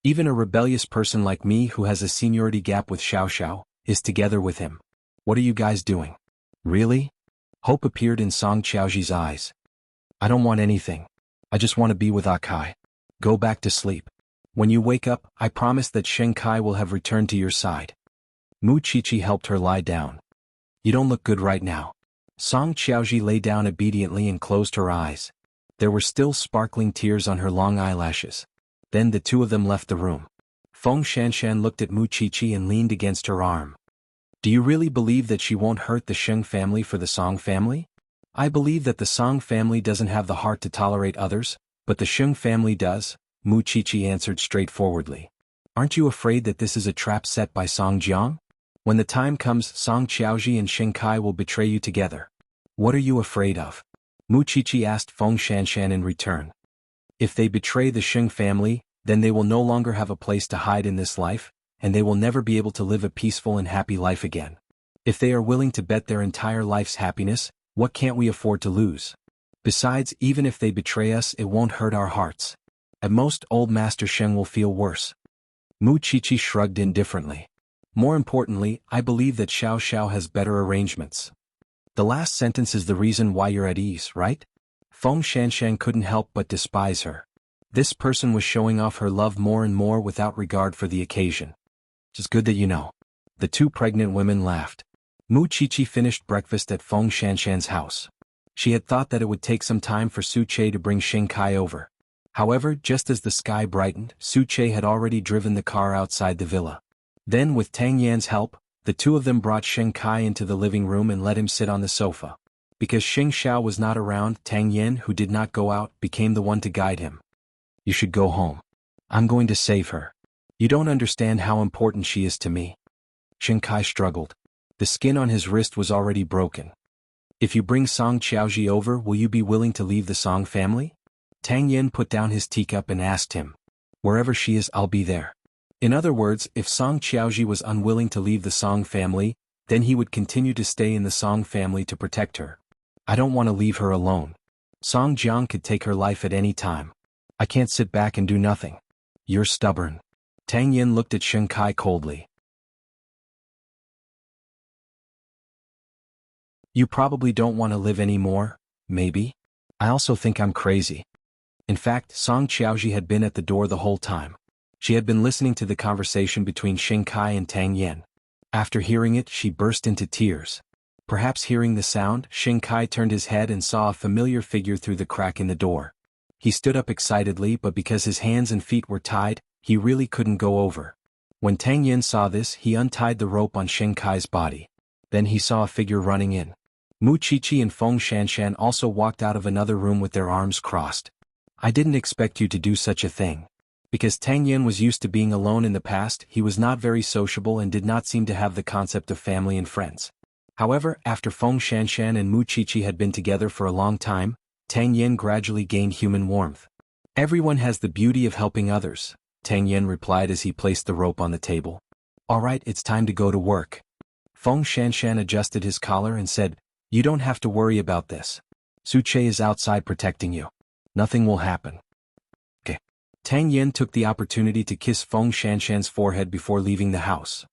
"Even a rebellious person like me who has a seniority gap with Xiao Xiao is together with him. What are you guys doing?" "Really?" Hope appeared in Song Qiaoji's eyes. "I don't want anything. I just want to be with Akai. Go back to sleep. When you wake up, I promise that Shen Kai will have returned to your side." Mu Qiqi helped her lie down. "You don't look good right now." Song Qiaoji lay down obediently and closed her eyes. There were still sparkling tears on her long eyelashes. Then the two of them left the room. Feng Shanshan looked at Mu Qiqi and leaned against her arm. "Do you really believe that she won't hurt the Sheng family for the Song family?" "I believe that the Song family doesn't have the heart to tolerate others, but the Sheng family does," Mu Qiqi answered straightforwardly. "Aren't you afraid that this is a trap set by Song Jiang? When the time comes, Song Qiaoji and Shen Kai will betray you together. What are you afraid of?" Mu Qiqi asked Feng Shanshan in return. "If they betray the Sheng family, then they will no longer have a place to hide in this life, and they will never be able to live a peaceful and happy life again. If they are willing to bet their entire life's happiness, what can't we afford to lose? Besides, even if they betray us, it won't hurt our hearts. At most, old Master Sheng will feel worse." Mu Qiqi shrugged indifferently. "More importantly, I believe that Xiao Xiao has better arrangements." The last sentence is the reason why you're at ease, right? Feng Shanshan couldn't help but despise her. This person was showing off her love more and more without regard for the occasion. "It's good that you know." The two pregnant women laughed. Mu Qiqi finished breakfast at Feng Shanshan's house. She had thought that it would take some time for Su Che to bring Shen Kai over. However, just as the sky brightened, Su Che had already driven the car outside the villa. Then, with Tang Yan's help, the two of them brought Shen Kai into the living room and let him sit on the sofa. Because Xing Xiao was not around, Tang Yan, who did not go out, became the one to guide him. "You should go home. I'm going to save her. You don't understand how important she is to me." Shen Kai struggled. The skin on his wrist was already broken. "If you bring Song Qiaoji over, will you be willing to leave the Song family?" Tang Yan put down his teacup and asked him. "Wherever she is, I'll be there." In other words, if Song Qiaoji was unwilling to leave the Song family, then he would continue to stay in the Song family to protect her. "I don't want to leave her alone." Song Jiang could take her life at any time. I can't sit back and do nothing. You're stubborn. Tang Yin looked at Shen Kai coldly. You probably don't want to live anymore, maybe? I also think I'm crazy. In fact, Song Qiaoji had been at the door the whole time. She had been listening to the conversation between Shen Kai and Tang Yin. After hearing it, she burst into tears. Perhaps hearing the sound, Shen Kai turned his head and saw a familiar figure through the crack in the door. He stood up excitedly, but because his hands and feet were tied, he really couldn't go over. When Tang Yin saw this, he untied the rope on Shen Kai's body. Then he saw a figure running in. Mu Qiqi and Feng Shanshan also walked out of another room with their arms crossed. I didn't expect you to do such a thing. Because Tang Yin was used to being alone in the past, he was not very sociable and did not seem to have the concept of family and friends. However, after Feng Shanshan and Mu Qiqi had been together for a long time, Tang Yin gradually gained human warmth. Everyone has the beauty of helping others, Tang Yin replied as he placed the rope on the table. Alright, it's time to go to work. Feng Shanshan adjusted his collar and said, You don't have to worry about this. Su Che is outside protecting you. Nothing will happen. Okay. Tang Yin took the opportunity to kiss Feng Shanshan's forehead before leaving the house.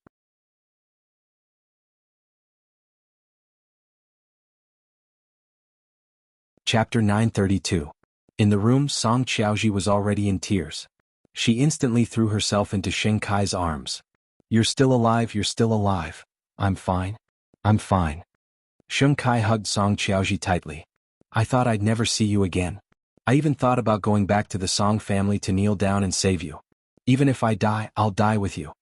Chapter 932. In the room, Song Qiaoji was already in tears. She instantly threw herself into Shen Kai's arms. You're still alive, you're still alive. I'm fine. I'm fine. Shen Kai hugged Song Qiaoji tightly. I thought I'd never see you again. I even thought about going back to the Song family to kneel down and save you. Even if I die, I'll die with you.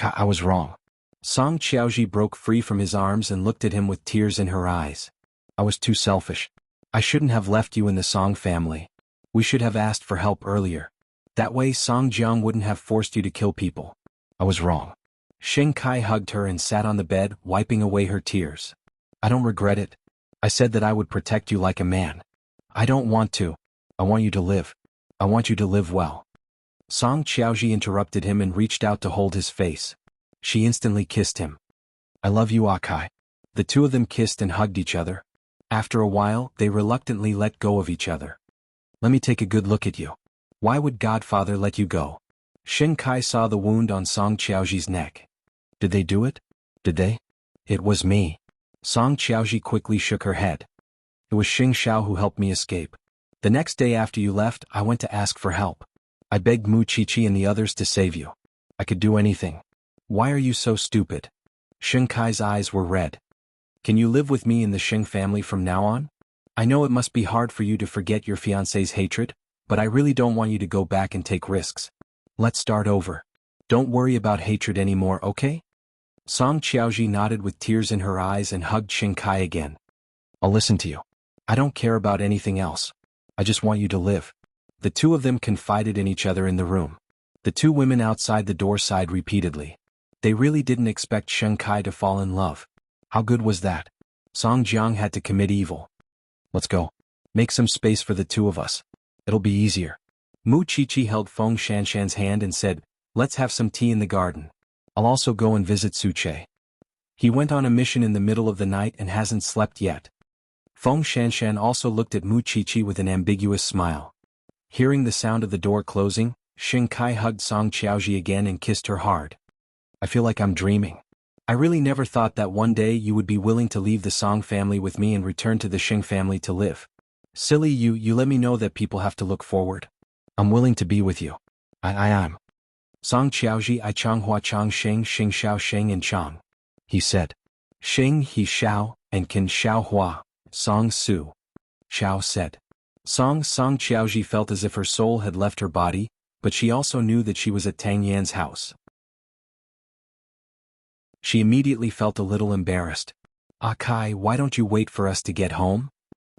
I was wrong. Song Qiaoji broke free from his arms and looked at him with tears in her eyes. I was too selfish. I shouldn't have left you in the Song family. We should have asked for help earlier. That way Song Jiang wouldn't have forced you to kill people. I was wrong. Shen Kai hugged her and sat on the bed, wiping away her tears. I don't regret it. I said that I would protect you like a man. I don't want to. I want you to live. I want you to live well. Song Qiaoji interrupted him and reached out to hold his face. She instantly kissed him. I love you, Akai. The two of them kissed and hugged each other. After a while, they reluctantly let go of each other. Let me take a good look at you. Why would Godfather let you go? Shen Kai saw the wound on Song Qiaoji's neck. Did they do it? Did they? It was me. Song Qiaoji quickly shook her head. It was Xing Xiao who helped me escape. The next day after you left, I went to ask for help. I begged Mu Qiqi and the others to save you. I could do anything. Why are you so stupid? Shen Kai's eyes were red. Can you live with me in the Sheng family from now on? I know it must be hard for you to forget your fiancé's hatred, but I really don't want you to go back and take risks. Let's start over. Don't worry about hatred anymore, okay? Song Qiaoji nodded with tears in her eyes and hugged Shen Kai again. I'll listen to you. I don't care about anything else. I just want you to live. The two of them confided in each other in the room. The two women outside the door sighed repeatedly. They really didn't expect Shen Kai to fall in love. How good was that? Song Jiang had to commit evil. Let's go. Make some space for the two of us. It'll be easier. Mu Qiqi held Feng Shanshan's hand and said, Let's have some tea in the garden. I'll also go and visit Su Che. He went on a mission in the middle of the night and hasn't slept yet. Feng Shanshan also looked at Mu Qiqi with an ambiguous smile. Hearing the sound of the door closing, Shen Kai hugged Song Qiaoji again and kissed her hard. I feel like I'm dreaming. I really never thought that one day you would be willing to leave the Song family with me and return to the Sheng family to live. Silly you let me know that people have to look forward. I'm willing to be with you. I am. Song Qiaoji I Chang Hua Chang Sheng Xing Xiao Sheng and Chang. He said. Sheng He Xiao and Kin Xiao Hua, Song Su. Xiao said. Song Qiaoji felt as if her soul had left her body, but she also knew that she was at Tang Yan's house. She immediately felt a little embarrassed. Akai, why don't you wait for us to get home?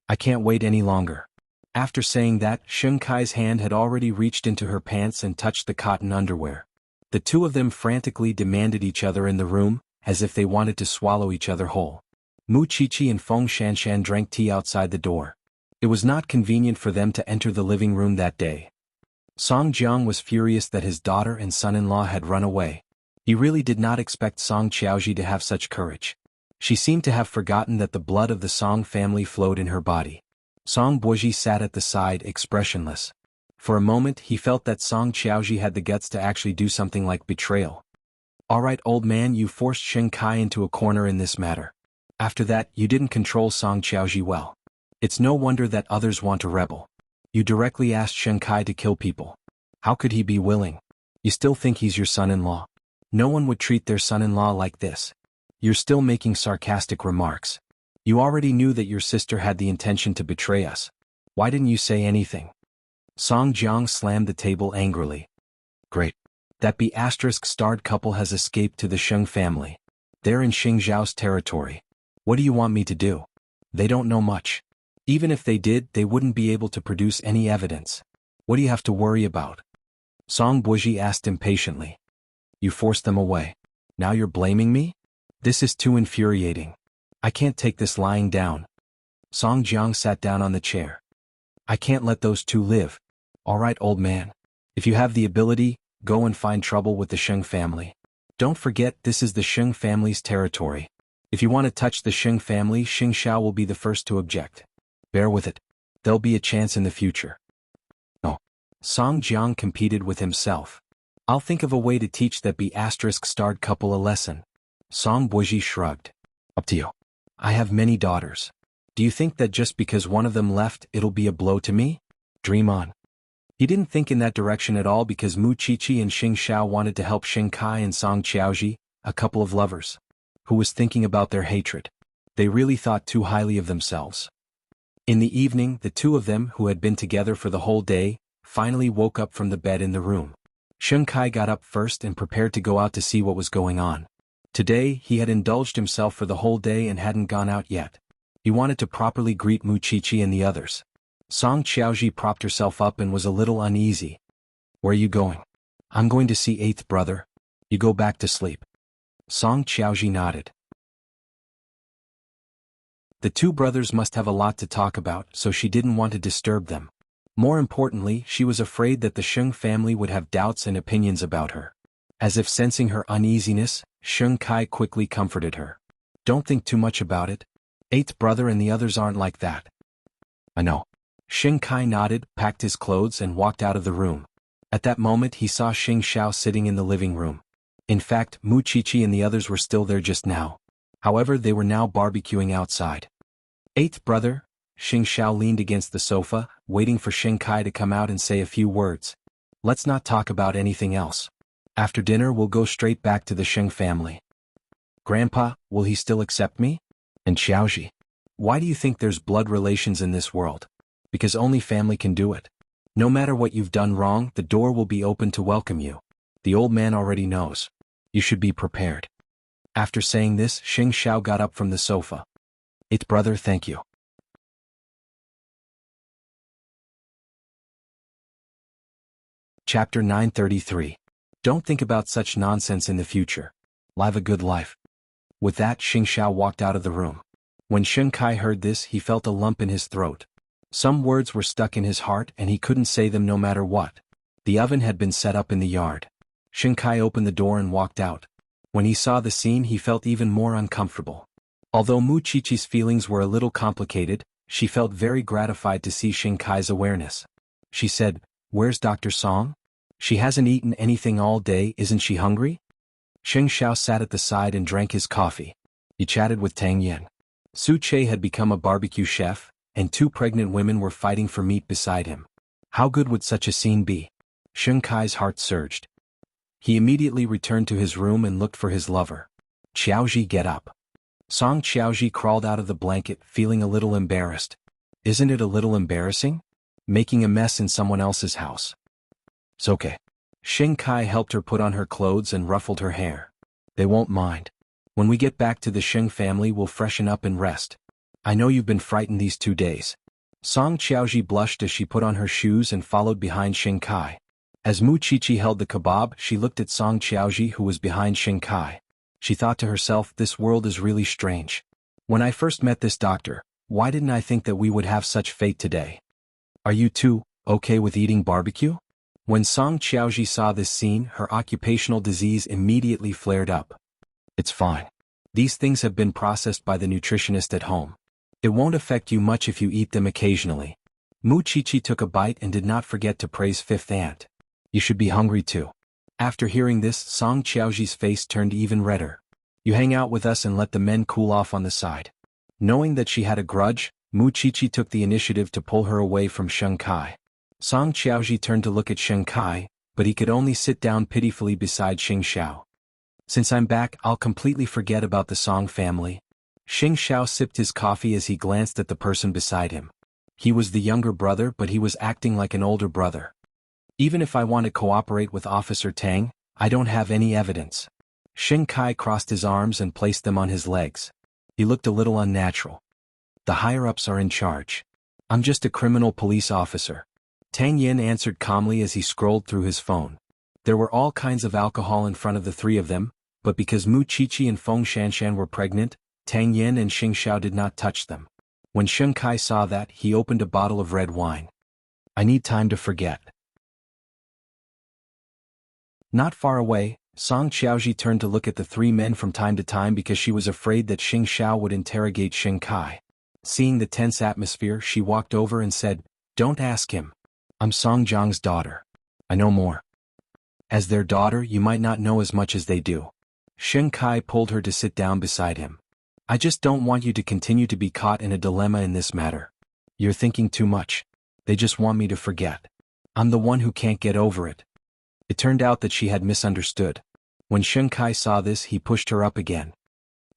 I can't wait any longer. After saying that, Shen Kai's hand had already reached into her pants and touched the cotton underwear. The two of them frantically demanded each other in the room, as if they wanted to swallow each other whole. Mu Qiqi and Feng Shanshan drank tea outside the door. It was not convenient for them to enter the living room that day. Song Jiang was furious that his daughter and son-in-law had run away. He really did not expect Song Qiaoji to have such courage. She seemed to have forgotten that the blood of the Song family flowed in her body. Song Buozhi sat at the side expressionless. For a moment he felt that Song Qiaoji had the guts to actually do something like betrayal. Alright old man, you forced Shen Kai into a corner in this matter. After that you didn't control Song Qiaoji well. It's no wonder that others want to rebel. You directly asked Shen Kai to kill people. How could he be willing? You still think he's your son-in-law? No one would treat their son-in-law like this. You're still making sarcastic remarks. You already knew that your sister had the intention to betray us. Why didn't you say anything? Song Jiang slammed the table angrily. Great. That B***starred couple has escaped to the Sheng family. They're in Xing Zhao's territory. What do you want me to do? They don't know much. Even if they did, they wouldn't be able to produce any evidence. What do you have to worry about? Song Buozhi asked impatiently. You forced them away. Now you're blaming me? This is too infuriating. I can't take this lying down. Song Jiang sat down on the chair. I can't let those two live. Alright old man. If you have the ability, go and find trouble with the Sheng family. Don't forget this is the Sheng family's territory. If you want to touch the Sheng family, Xing Xiao will be the first to object. Bear with it. There'll be a chance in the future. No. Song Jiang competed with himself. I'll think of a way to teach that B***starred couple a lesson. Song Buozhi shrugged. Up to you. I have many daughters. Do you think that just because one of them left, it'll be a blow to me? Dream on. He didn't think in that direction at all because Mu Qiqi and Xing Xiao wanted to help Shen Kai and Song Qiaoji, a couple of lovers, who was thinking about their hatred. They really thought too highly of themselves. In the evening, the two of them, who had been together for the whole day, finally woke up from the bed in the room. Shen Kai got up first and prepared to go out to see what was going on. Today, he had indulged himself for the whole day and hadn't gone out yet. He wanted to properly greet Mu Qiqi and the others. Song Qiaoji propped herself up and was a little uneasy. Where are you going? I'm going to see eighth brother. You go back to sleep. Song Qiaoji nodded. The two brothers must have a lot to talk about, so she didn't want to disturb them. More importantly, she was afraid that the Sheng family would have doubts and opinions about her. As if sensing her uneasiness, Sheng Kai quickly comforted her. Don't think too much about it. Eighth brother and the others aren't like that. I know. Sheng Kai nodded, packed his clothes and walked out of the room. At that moment he saw Xing Xiao sitting in the living room. In fact, Mu Qiqi and the others were still there just now. However, they were now barbecuing outside. Eighth brother, Xing Xiao leaned against the sofa, waiting for Sheng Kai to come out and say a few words. Let's not talk about anything else. After dinner we'll go straight back to the Sheng family. Grandpa, will he still accept me? And Xiaoji, why do you think there's blood relations in this world? Because only family can do it. No matter what you've done wrong, the door will be open to welcome you. The old man already knows. You should be prepared. After saying this, Xing Xiao got up from the sofa. Eighth brother, thank you. Chapter 933. Don't think about such nonsense in the future. Live a good life. With that, Xing Xiao walked out of the room. When Shen Kai heard this, he felt a lump in his throat. Some words were stuck in his heart and he couldn't say them no matter what. The oven had been set up in the yard. Shen Kai opened the door and walked out. When he saw the scene, he felt even more uncomfortable. Although Mu Qiqi's feelings were a little complicated, she felt very gratified to see Shen Kai's awareness. She said, "Where's Dr. Song? She hasn't eaten anything all day, isn't she hungry?" Xing Xiao sat at the side and drank his coffee. He chatted with Tang Yin. Su Che had become a barbecue chef, and two pregnant women were fighting for meat beside him. How good would such a scene be? Shen Kai's heart surged. He immediately returned to his room and looked for his lover. Qiaoji, get up. Song Qiaoji crawled out of the blanket, feeling a little embarrassed. Isn't it a little embarrassing? Making a mess in someone else's house. It's okay. Xing Kai helped her put on her clothes and ruffled her hair. They won't mind. When we get back to the Sheng family we'll freshen up and rest. I know you've been frightened these 2 days. Song Qiaoji blushed as she put on her shoes and followed behind Xing Kai. As Mu Qiqi held the kebab, she looked at Song Qiaoji who was behind Xing Kai. She thought to herself, this world is really strange. When I first met this doctor, why didn't I think that we would have such fate today? Are you two okay with eating barbecue? When Song Qiaoji saw this scene, her occupational disease immediately flared up. It's fine. These things have been processed by the nutritionist at home. It won't affect you much if you eat them occasionally. Mu Chichi took a bite and did not forget to praise fifth aunt. You should be hungry too. After hearing this, Song Qiaoji's face turned even redder. You hang out with us and let the men cool off on the side. Knowing that she had a grudge, Mu Chichi took the initiative to pull her away from Sheng Kai. Song Qiaoji turned to look at Sheng Kai, but he could only sit down pitifully beside Xing Xiao. Since I'm back, I'll completely forget about the Song family. Xing Xiao sipped his coffee as he glanced at the person beside him. He was the younger brother, but he was acting like an older brother. Even if I want to cooperate with Officer Tang, I don't have any evidence. Xing Kai crossed his arms and placed them on his legs. He looked a little unnatural. The higher-ups are in charge. I'm just a criminal police officer. Tang Yin answered calmly as he scrolled through his phone. There were all kinds of alcohol in front of the three of them, but because Mu Chichi and Feng Shanshan were pregnant, Tang Yin and Xing Xiao did not touch them. When Sheng Kai saw that, he opened a bottle of red wine. I need time to forget. Not far away, Song Qiaoji turned to look at the three men from time to time because she was afraid that Xing Xiao would interrogate Sheng Kai. Seeing the tense atmosphere, she walked over and said, "Don't ask him. I'm Song Jiang's daughter. I know more. As their daughter, you might not know as much as they do." Sheng Kai pulled her to sit down beside him. I just don't want you to continue to be caught in a dilemma in this matter. You're thinking too much. They just want me to forget. I'm the one who can't get over it. It turned out that she had misunderstood. When Sheng Kai saw this, he pushed her up again.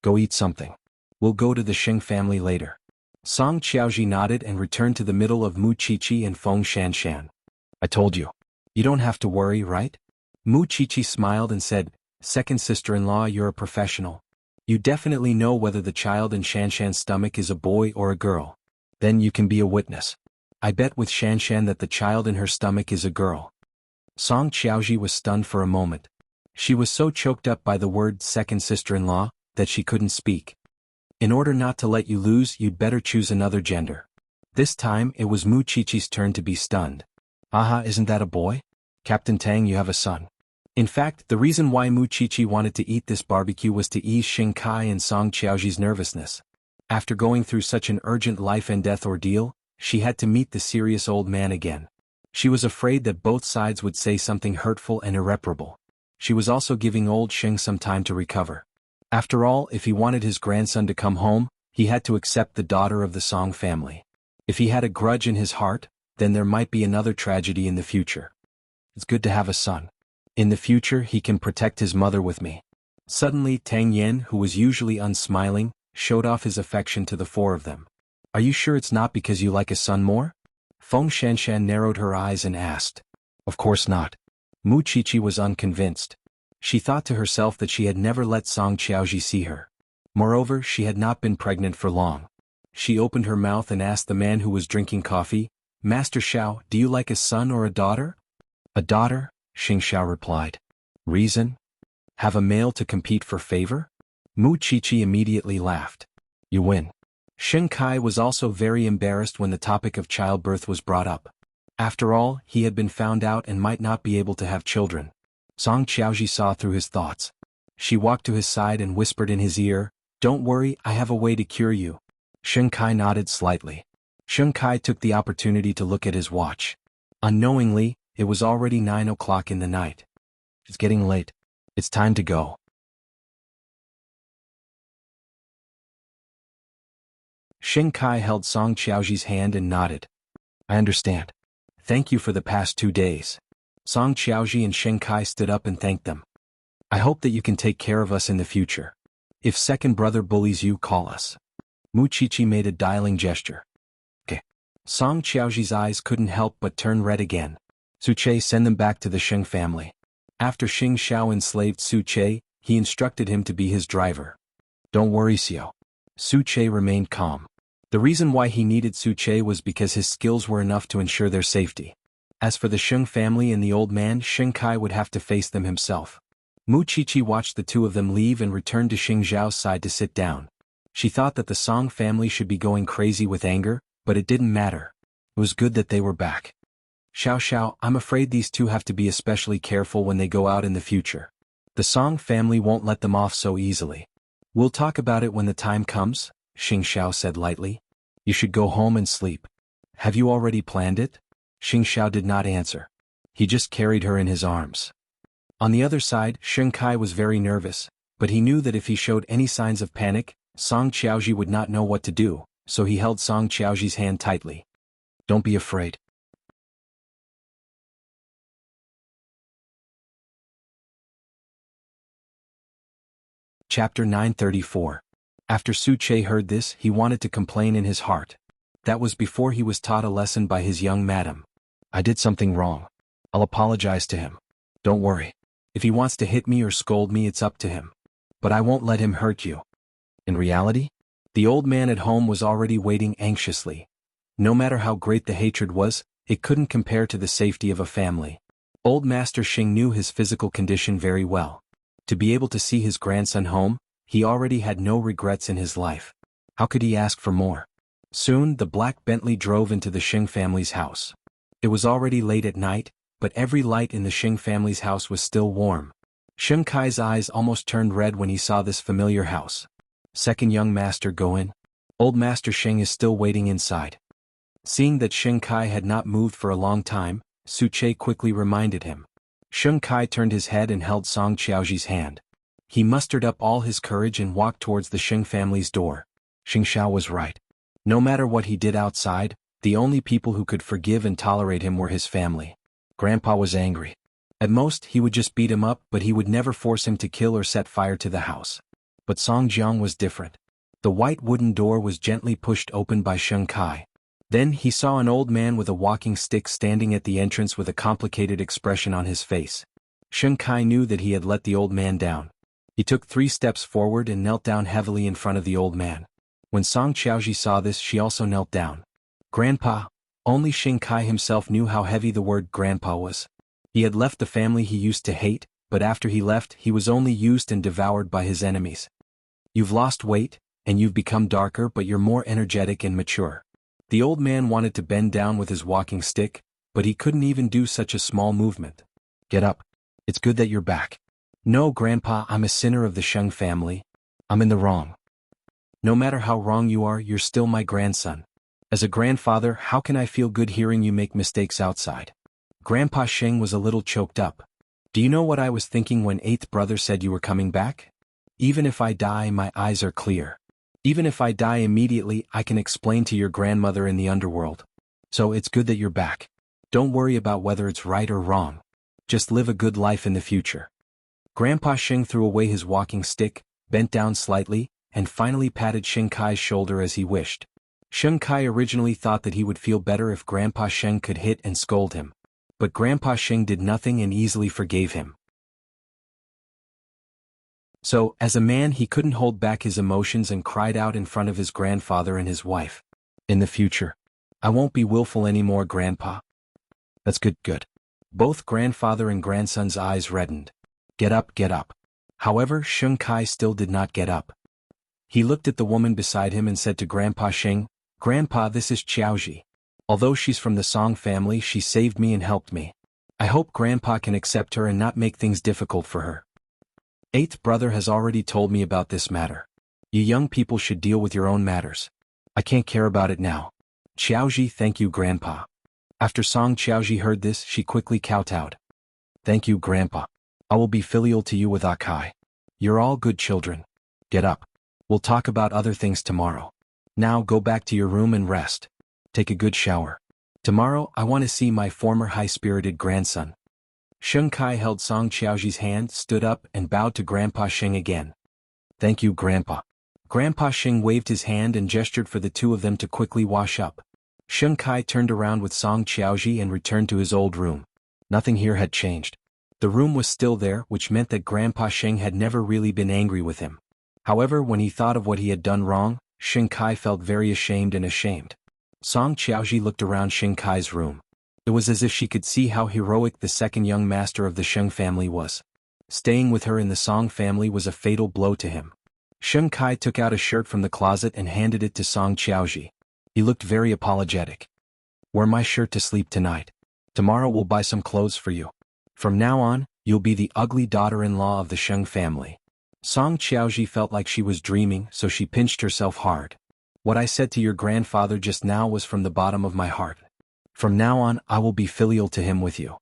Go eat something. We'll go to the Sheng family later. Song Qiaoji nodded and returned to the middle of Mu Chichi and Feng Shanshan. I told you. You don't have to worry, right? Mu Chichi smiled and said, Second sister-in-law, you're a professional. You definitely know whether the child in Shanshan's stomach is a boy or a girl. Then you can be a witness. I bet with Shanshan that the child in her stomach is a girl. Song Qiaoji was stunned for a moment. She was so choked up by the word second sister-in-law that she couldn't speak. In order not to let you lose, you'd better choose another gender. This time, it was Mu Chichi's turn to be stunned. Aha, isn't that a boy? Captain Tang, you have a son. In fact, the reason why Mu Chichi wanted to eat this barbecue was to ease Xing Kai and Song Qiaoji's nervousness. After going through such an urgent life-and-death ordeal, she had to meet the serious old man again. She was afraid that both sides would say something hurtful and irreparable. She was also giving old Xing some time to recover. After all, if he wanted his grandson to come home, he had to accept the daughter of the Song family. If he had a grudge in his heart, then there might be another tragedy in the future. It's good to have a son. In the future, he can protect his mother with me. Suddenly, Tang Yin, who was usually unsmiling, showed off his affection to the four of them. Are you sure it's not because you like a son more? Feng Shanshan narrowed her eyes and asked. Of course not. Mu Chichi was unconvinced. She thought to herself that she had never let Song Qiaoji see her. Moreover, she had not been pregnant for long. She opened her mouth and asked the man who was drinking coffee, Master Xiao, do you like a son or a daughter? A daughter, Xing Xiao replied. Reason? Have a male to compete for favor? Mu Chichi immediately laughed. You win. Xing Kai was also very embarrassed when the topic of childbirth was brought up. After all, he had been found out and might not be able to have children. Song Qiaoji saw through his thoughts. She walked to his side and whispered in his ear, Don't worry, I have a way to cure you. Xing Kai nodded slightly. Xing Kai took the opportunity to look at his watch. Unknowingly, it was already 9 o'clock in the night. It's getting late. It's time to go. Xing Kai held Song Qiaoji's hand and nodded. I understand. Thank you for the past 2 days. Song Qiaoji and Xing Kai stood up and thanked them. I hope that you can take care of us in the future. If second brother bullies you, call us. Mu Chichi made a dialing gesture. Okay. Song Qiaoji's eyes couldn't help but turn red again. Su Che, send them back to the Sheng family. After Xing Xiao enslaved Su Che, he instructed him to be his driver. Don't worry, Xiao. Su Che remained calm. The reason why he needed Su Che was because his skills were enough to ensure their safety. As for the Sheng family and the old man, Xing Kai would have to face them himself. Mu Chichi watched the two of them leave and returned to Xing Zhao's side to sit down. She thought that the Song family should be going crazy with anger, but it didn't matter. It was good that they were back. Xiao, I'm afraid these two have to be especially careful when they go out in the future. The Song family won't let them off so easily. We'll talk about it when the time comes, Xing Xiao said lightly. You should go home and sleep. Have you already planned it? Xing Xiao did not answer. He just carried her in his arms. On the other side, Sheng Kai was very nervous, but he knew that if he showed any signs of panic, Song Qiaoji would not know what to do, so he held Song Qiaoji's hand tightly. Don't be afraid. Chapter 934. After Su Che heard this, he wanted to complain in his heart. That was before he was taught a lesson by his young madam. I did something wrong. I'll apologize to him. Don't worry. If he wants to hit me or scold me, it's up to him. But I won't let him hurt you. In reality, the old man at home was already waiting anxiously. No matter how great the hatred was, it couldn't compare to the safety of a family. Old Master Xing knew his physical condition very well. To be able to see his grandson home, he already had no regrets in his life. How could he ask for more? Soon, the black Bentley drove into the Xing family's house. It was already late at night, but every light in the Xing family's house was still warm. Sheng Kai's eyes almost turned red when he saw this familiar house. Second young master go in. Old Master Xing is still waiting inside. Seeing that Sheng Kai had not moved for a long time, Su Che quickly reminded him. Sheng Kai turned his head and held Song Qiaoji's hand. He mustered up all his courage and walked towards the Xing family's door. Xing Xiao was right. No matter what he did outside, the only people who could forgive and tolerate him were his family. Grandpa was angry. At most, he would just beat him up, but he would never force him to kill or set fire to the house. But Song Jiang was different. The white wooden door was gently pushed open by Sheng Kai. Then he saw an old man with a walking stick standing at the entrance with a complicated expression on his face. Sheng Kai knew that he had let the old man down. He took 3 steps forward and knelt down heavily in front of the old man. When Song Qiaoji saw this, she also knelt down. Grandpa. Only Sheng Kai himself knew how heavy the word grandpa was. He had left the family he used to hate, but after he left, he was only used and devoured by his enemies. You've lost weight, and you've become darker, but you're more energetic and mature. The old man wanted to bend down with his walking stick, but he couldn't even do such a small movement. Get up. It's good that you're back. No, Grandpa, I'm a sinner of the Sheng family. I'm in the wrong. No matter how wrong you are, you're still my grandson. As a grandfather, how can I feel good hearing you make mistakes outside? Grandpa Sheng was a little choked up. Do you know what I was thinking when 8th brother said you were coming back? Even if I die, my eyes are clear. Even if I die immediately, I can explain to your grandmother in the underworld. So it's good that you're back. Don't worry about whether it's right or wrong. Just live a good life in the future. Grandpa Sheng threw away his walking stick, bent down slightly, and finally patted Sheng Kai's shoulder as he wished. Sheng Kai originally thought that he would feel better if Grandpa Sheng could hit and scold him. But Grandpa Sheng did nothing and easily forgave him. So, as a man, he couldn't hold back his emotions and cried out in front of his grandfather and his wife. In the future, I won't be willful anymore, Grandpa. That's good. Both grandfather and grandson's eyes reddened. Get up, get up. However, Sheng Kai still did not get up. He looked at the woman beside him and said to Grandpa Sheng, Grandpa, this is Qiaoji. Although she's from the Song family, she saved me and helped me. I hope Grandpa can accept her and not make things difficult for her. 8th brother has already told me about this matter. You young people should deal with your own matters. I can't care about it now. Qiaoji, thank you, Grandpa. After Song Qiaoji heard this, she quickly kowtowed. Thank you, Grandpa. I will be filial to you with Akai. You're all good children. Get up. We'll talk about other things tomorrow. Now go back to your room and rest. Take a good shower. Tomorrow, I want to see my former high-spirited grandson. Sheng Kai held Song Qiaoji's hand, stood up, and bowed to Grandpa Sheng again. Thank you, Grandpa. Grandpa Sheng waved his hand and gestured for the two of them to quickly wash up. Sheng Kai turned around with Song Qiaoji and returned to his old room. Nothing here had changed. The room was still there, which meant that Grandpa Sheng had never really been angry with him. However, when he thought of what he had done wrong, Sheng Kai felt very ashamed. Song Qiaoji looked around Sheng Kai's room. It was as if she could see how heroic the second young master of the Sheng family was. Staying with her in the Song family was a fatal blow to him. Sheng Kai took out a shirt from the closet and handed it to Song Qiaoji. He looked very apologetic. Wear my shirt to sleep tonight. Tomorrow we'll buy some clothes for you. From now on, you'll be the ugly daughter-in-law of the Sheng family. Song Qiaoji felt like she was dreaming, so she pinched herself hard. What I said to your grandfather just now was from the bottom of my heart. From now on, I will be filial to him with you.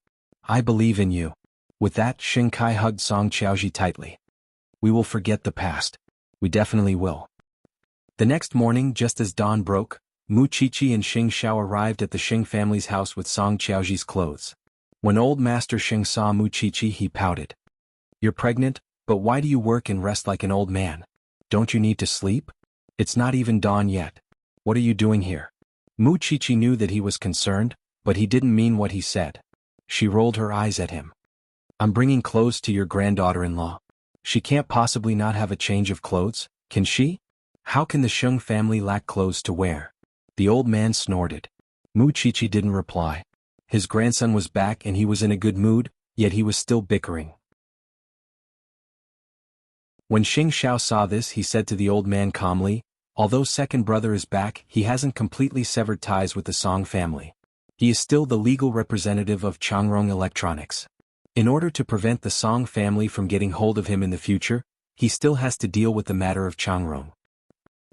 I believe in you." With that, Xing Kai hugged Song Qiaoji tightly. "We will forget the past. We definitely will." The next morning, just as dawn broke, Mu Qiqi and Xing Xiao arrived at the Xing family's house with Song Qiaoji's clothes. When old Master Xing saw Mu Qiqi, he pouted. "You're pregnant, but why do you work and rest like an old man? Don't you need to sleep? It's not even dawn yet. What are you doing here?" Mu Qiqi knew that he was concerned, but he didn't mean what he said. She rolled her eyes at him. "I'm bringing clothes to your granddaughter-in-law. She can't possibly not have a change of clothes, can she? How can the Sheng family lack clothes to wear?" The old man snorted. Mu Qiqi didn't reply. His grandson was back and he was in a good mood, yet he was still bickering. When Xing Xiao saw this, he said to the old man calmly, "Although second brother is back, he hasn't completely severed ties with the Song family. He is still the legal representative of Changrong Electronics. In order to prevent the Song family from getting hold of him in the future, he still has to deal with the matter of Changrong."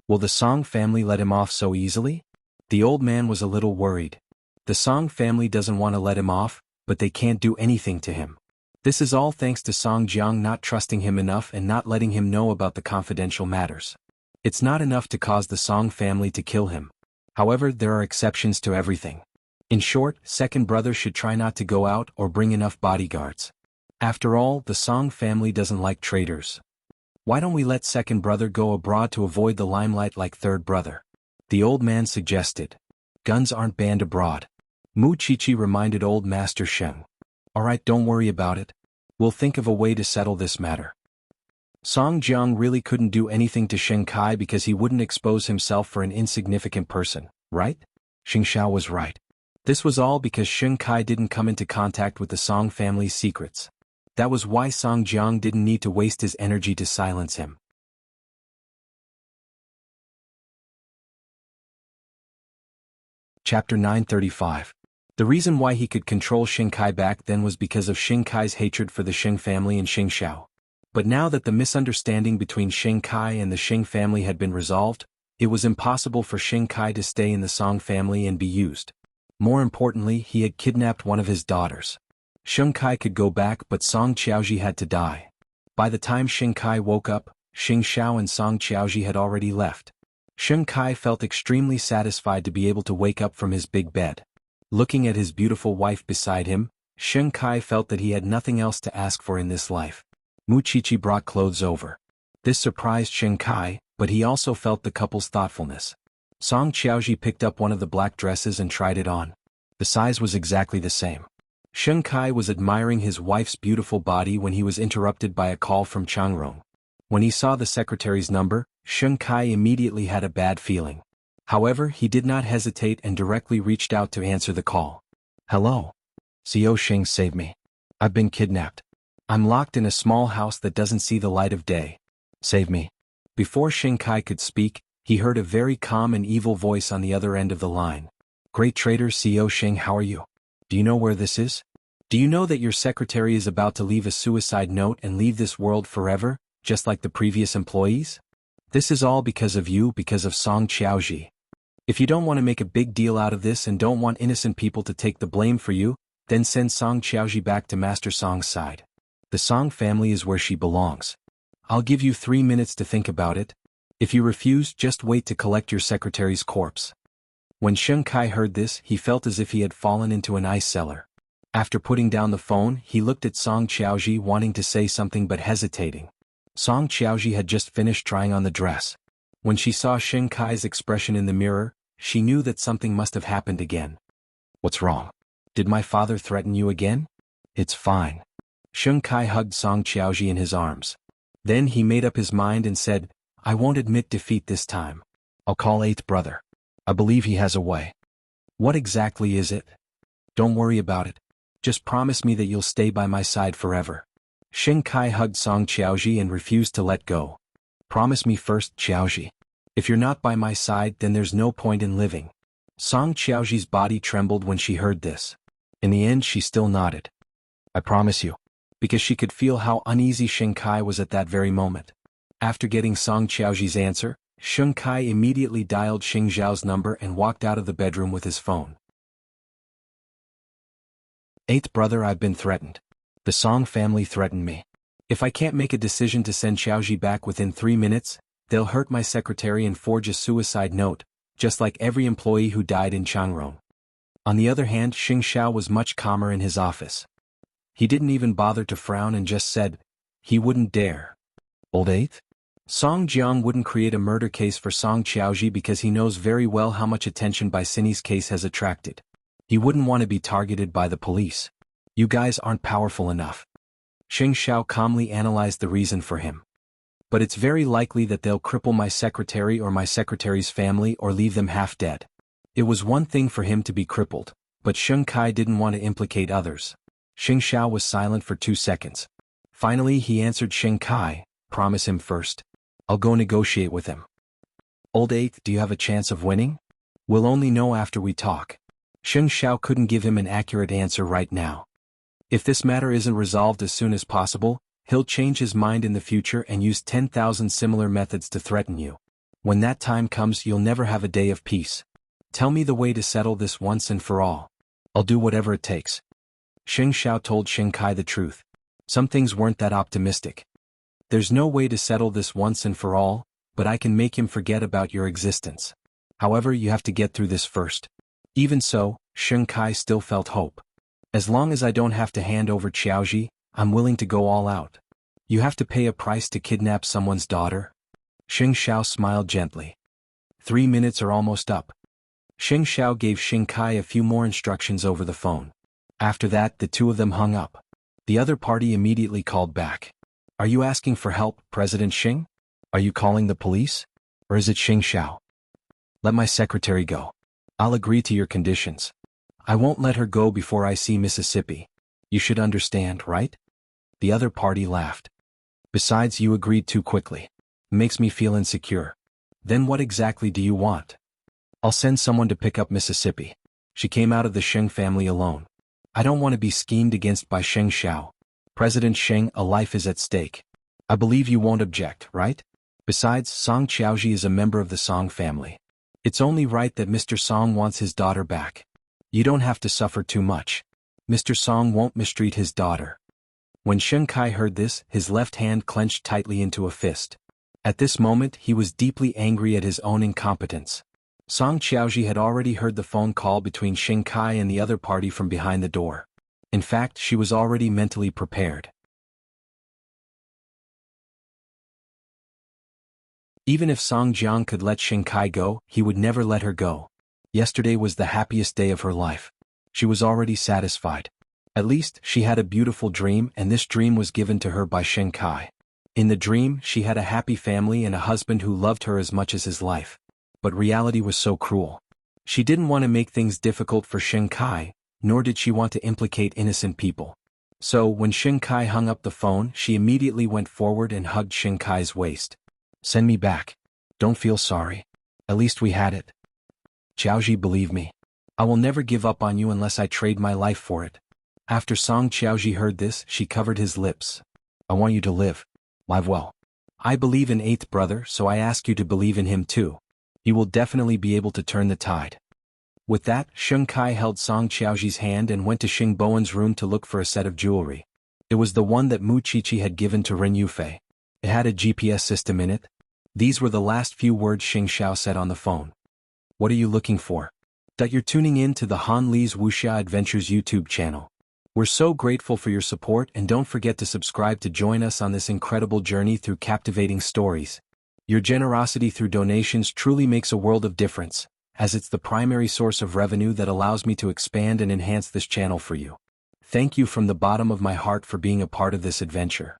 Will the Song family let him off so easily? The old man was a little worried. The Song family doesn't want to let him off, but they can't do anything to him. This is all thanks to Song Jiang not trusting him enough and not letting him know about the confidential matters. It's not enough to cause the Song family to kill him. However, there are exceptions to everything. In short, second brother should try not to go out or bring enough bodyguards. After all, the Song family doesn't like traitors. Why don't we let second brother go abroad to avoid the limelight like third brother? The old man suggested. Guns aren't banned abroad. Mu Qiqi reminded old Master Sheng. Alright, don't worry about it. We'll think of a way to settle this matter. Song Jiang really couldn't do anything to Xing Kai because he wouldn't expose himself for an insignificant person, right? Xing Xiao was right. This was all because Xing Kai didn't come into contact with the Song family's secrets. That was why Song Jiang didn't need to waste his energy to silence him. Chapter 935. The reason why he could control Xing Kai back then was because of Xing Kai's hatred for the Xing family and Xing Xiao. But now that the misunderstanding between Xing Kai and the Xing family had been resolved, it was impossible for Xing Kai to stay in the Song family and be used. More importantly, he had kidnapped one of his daughters. Xing Kai could go back, but Song Qiaoji had to die. By the time Xing Kai woke up, Xing Xiao and Song Qiaoji had already left. Xing Kai felt extremely satisfied to be able to wake up from his big bed. Looking at his beautiful wife beside him, Xing Kai felt that he had nothing else to ask for in this life. Mu Qiqi brought clothes over. This surprised Xing Kai, but he also felt the couple's thoughtfulness. Song Qiaoji picked up one of the black dresses and tried it on. The size was exactly the same. Xing Kai was admiring his wife's beautiful body when he was interrupted by a call from Changrong. When he saw the secretary's number, Xing Kai immediately had a bad feeling. However, he did not hesitate and directly reached out to answer the call. "Hello. Xiao Xing, save me. I've been kidnapped. I'm locked in a small house that doesn't see the light of day. Save me." Before Xing Kai could speak, he heard a very calm and evil voice on the other end of the line. "Great trader Xiao Xing, how are you? Do you know where this is? Do you know that your secretary is about to leave a suicide note and leave this world forever, just like the previous employees? This is all because of you, because of Song Qiaoji. If you don't want to make a big deal out of this and don't want innocent people to take the blame for you, then send Song Qiaoji back to Master Song's side. The Song family is where she belongs. I'll give you 3 minutes to think about it. If you refuse, just wait to collect your secretary's corpse." When Xing Kai heard this, he felt as if he had fallen into an ice cellar. After putting down the phone, he looked at Song Qiaoji wanting to say something but hesitating. Song Qiaoji had just finished trying on the dress. When she saw Xing Kai's expression in the mirror, she knew that something must have happened again. "What's wrong? Did my father threaten you again?" "It's fine." Xing Kai hugged Song Qiaoji in his arms. Then he made up his mind and said, "I won't admit defeat this time. I'll call eighth brother. I believe he has a way." "What exactly is it?" "Don't worry about it. Just promise me that you'll stay by my side forever." Xing Kai hugged Song Qiaoji and refused to let go. "Promise me first, Qiaoji. If you're not by my side, then there's no point in living." Song Qiaoji's body trembled when she heard this. In the end, she still nodded. "I promise you," because she could feel how uneasy Xing Kai was at that very moment. After getting Song Qiaoji's answer, Sheng Kai immediately dialed Xing Zhao's number and walked out of the bedroom with his phone. Eighth brother, I've been threatened. The Song family threatened me. If I can't make a decision to send Xiaoji back within 3 minutes, they'll hurt my secretary and forge a suicide note, just like every employee who died in Changrong. On the other hand, Xing Xiao was much calmer in his office. He didn't even bother to frown and just said, he wouldn't dare. Old Eighth? Song Jiang wouldn't create a murder case for Song Qiaoji because he knows very well how much attention Bicini's case has attracted. He wouldn't want to be targeted by the police. You guys aren't powerful enough. Xing Xiao calmly analyzed the reason for him. But it's very likely that they'll cripple my secretary or my secretary's family or leave them half dead. It was one thing for him to be crippled, but Sheng Kai didn't want to implicate others. Xing Xiao was silent for 2 seconds. Finally he answered Sheng Kai, promise him first. I'll go negotiate with him. Old Eighth, do you have a chance of winning? We'll only know after we talk. Xing Xiao couldn't give him an accurate answer right now. If this matter isn't resolved as soon as possible, he'll change his mind in the future and use 10,000 similar methods to threaten you. When that time comes, you'll never have a day of peace. Tell me the way to settle this once and for all. I'll do whatever it takes. Xing Xiao told Sheng Kai the truth. Some things weren't that optimistic. There's no way to settle this once and for all, but I can make him forget about your existence. However, you have to get through this first. Even so, Sheng Kai still felt hope. As long as I don't have to hand over Qiaoji, I'm willing to go all out. You have to pay a price to kidnap someone's daughter? Xing Xiao smiled gently. 3 minutes are almost up. Xing Xiao gave Xing Kai a few more instructions over the phone. After that, the two of them hung up. The other party immediately called back. Are you asking for help, President Xing? Are you calling the police? Or is it Xing Xiao? Let my secretary go. I'll agree to your conditions. I won't let her go before I see Mississippi. You should understand, right? The other party laughed. Besides, you agreed too quickly. Makes me feel insecure. Then what exactly do you want? I'll send someone to pick up Mississippi. She came out of the Sheng family alone. I don't want to be schemed against by Sheng Xiao. President Sheng, a life is at stake. I believe you won't object, right? Besides, Song Qiaoji is a member of the Song family. It's only right that Mr. Song wants his daughter back. You don't have to suffer too much. Mr. Song won't mistreat his daughter. When Sheng Kai heard this, his left hand clenched tightly into a fist. At this moment, he was deeply angry at his own incompetence. Song Qiaoji had already heard the phone call between Sheng Kai and the other party from behind the door. In fact, she was already mentally prepared. Even if Song Jiang could let Sheng Kai go, he would never let her go. Yesterday was the happiest day of her life. She was already satisfied. At least, she had a beautiful dream, and this dream was given to her by Sheng Kai. In the dream, she had a happy family and a husband who loved her as much as his life. But reality was so cruel. She didn't want to make things difficult for Sheng Kai, nor did she want to implicate innocent people. So, when Sheng Kai hung up the phone, she immediately went forward and hugged Sheng Kai's waist. Send me back. Don't feel sorry. At least we had it. Qiaoji, believe me. I will never give up on you unless I trade my life for it. After Song Qiaoji heard this, she covered his lips. I want you to live. Live well. I believe in eighth brother, so I ask you to believe in him too. He will definitely be able to turn the tide. With that, Sheng Kai held Song Qiaoji's hand and went to Xing Bowen's room to look for a set of jewelry. It was the one that Mu Qiqi had given to Ren Yufei. It had a GPS system in it. These were the last few words Xing Xiao said on the phone. What are you looking for? That you're tuning in to the Han Li's Wuxia Adventures YouTube channel. We're so grateful for your support, and don't forget to subscribe to join us on this incredible journey through captivating stories. Your generosity through donations truly makes a world of difference, as it's the primary source of revenue that allows me to expand and enhance this channel for you. Thank you from the bottom of my heart for being a part of this adventure.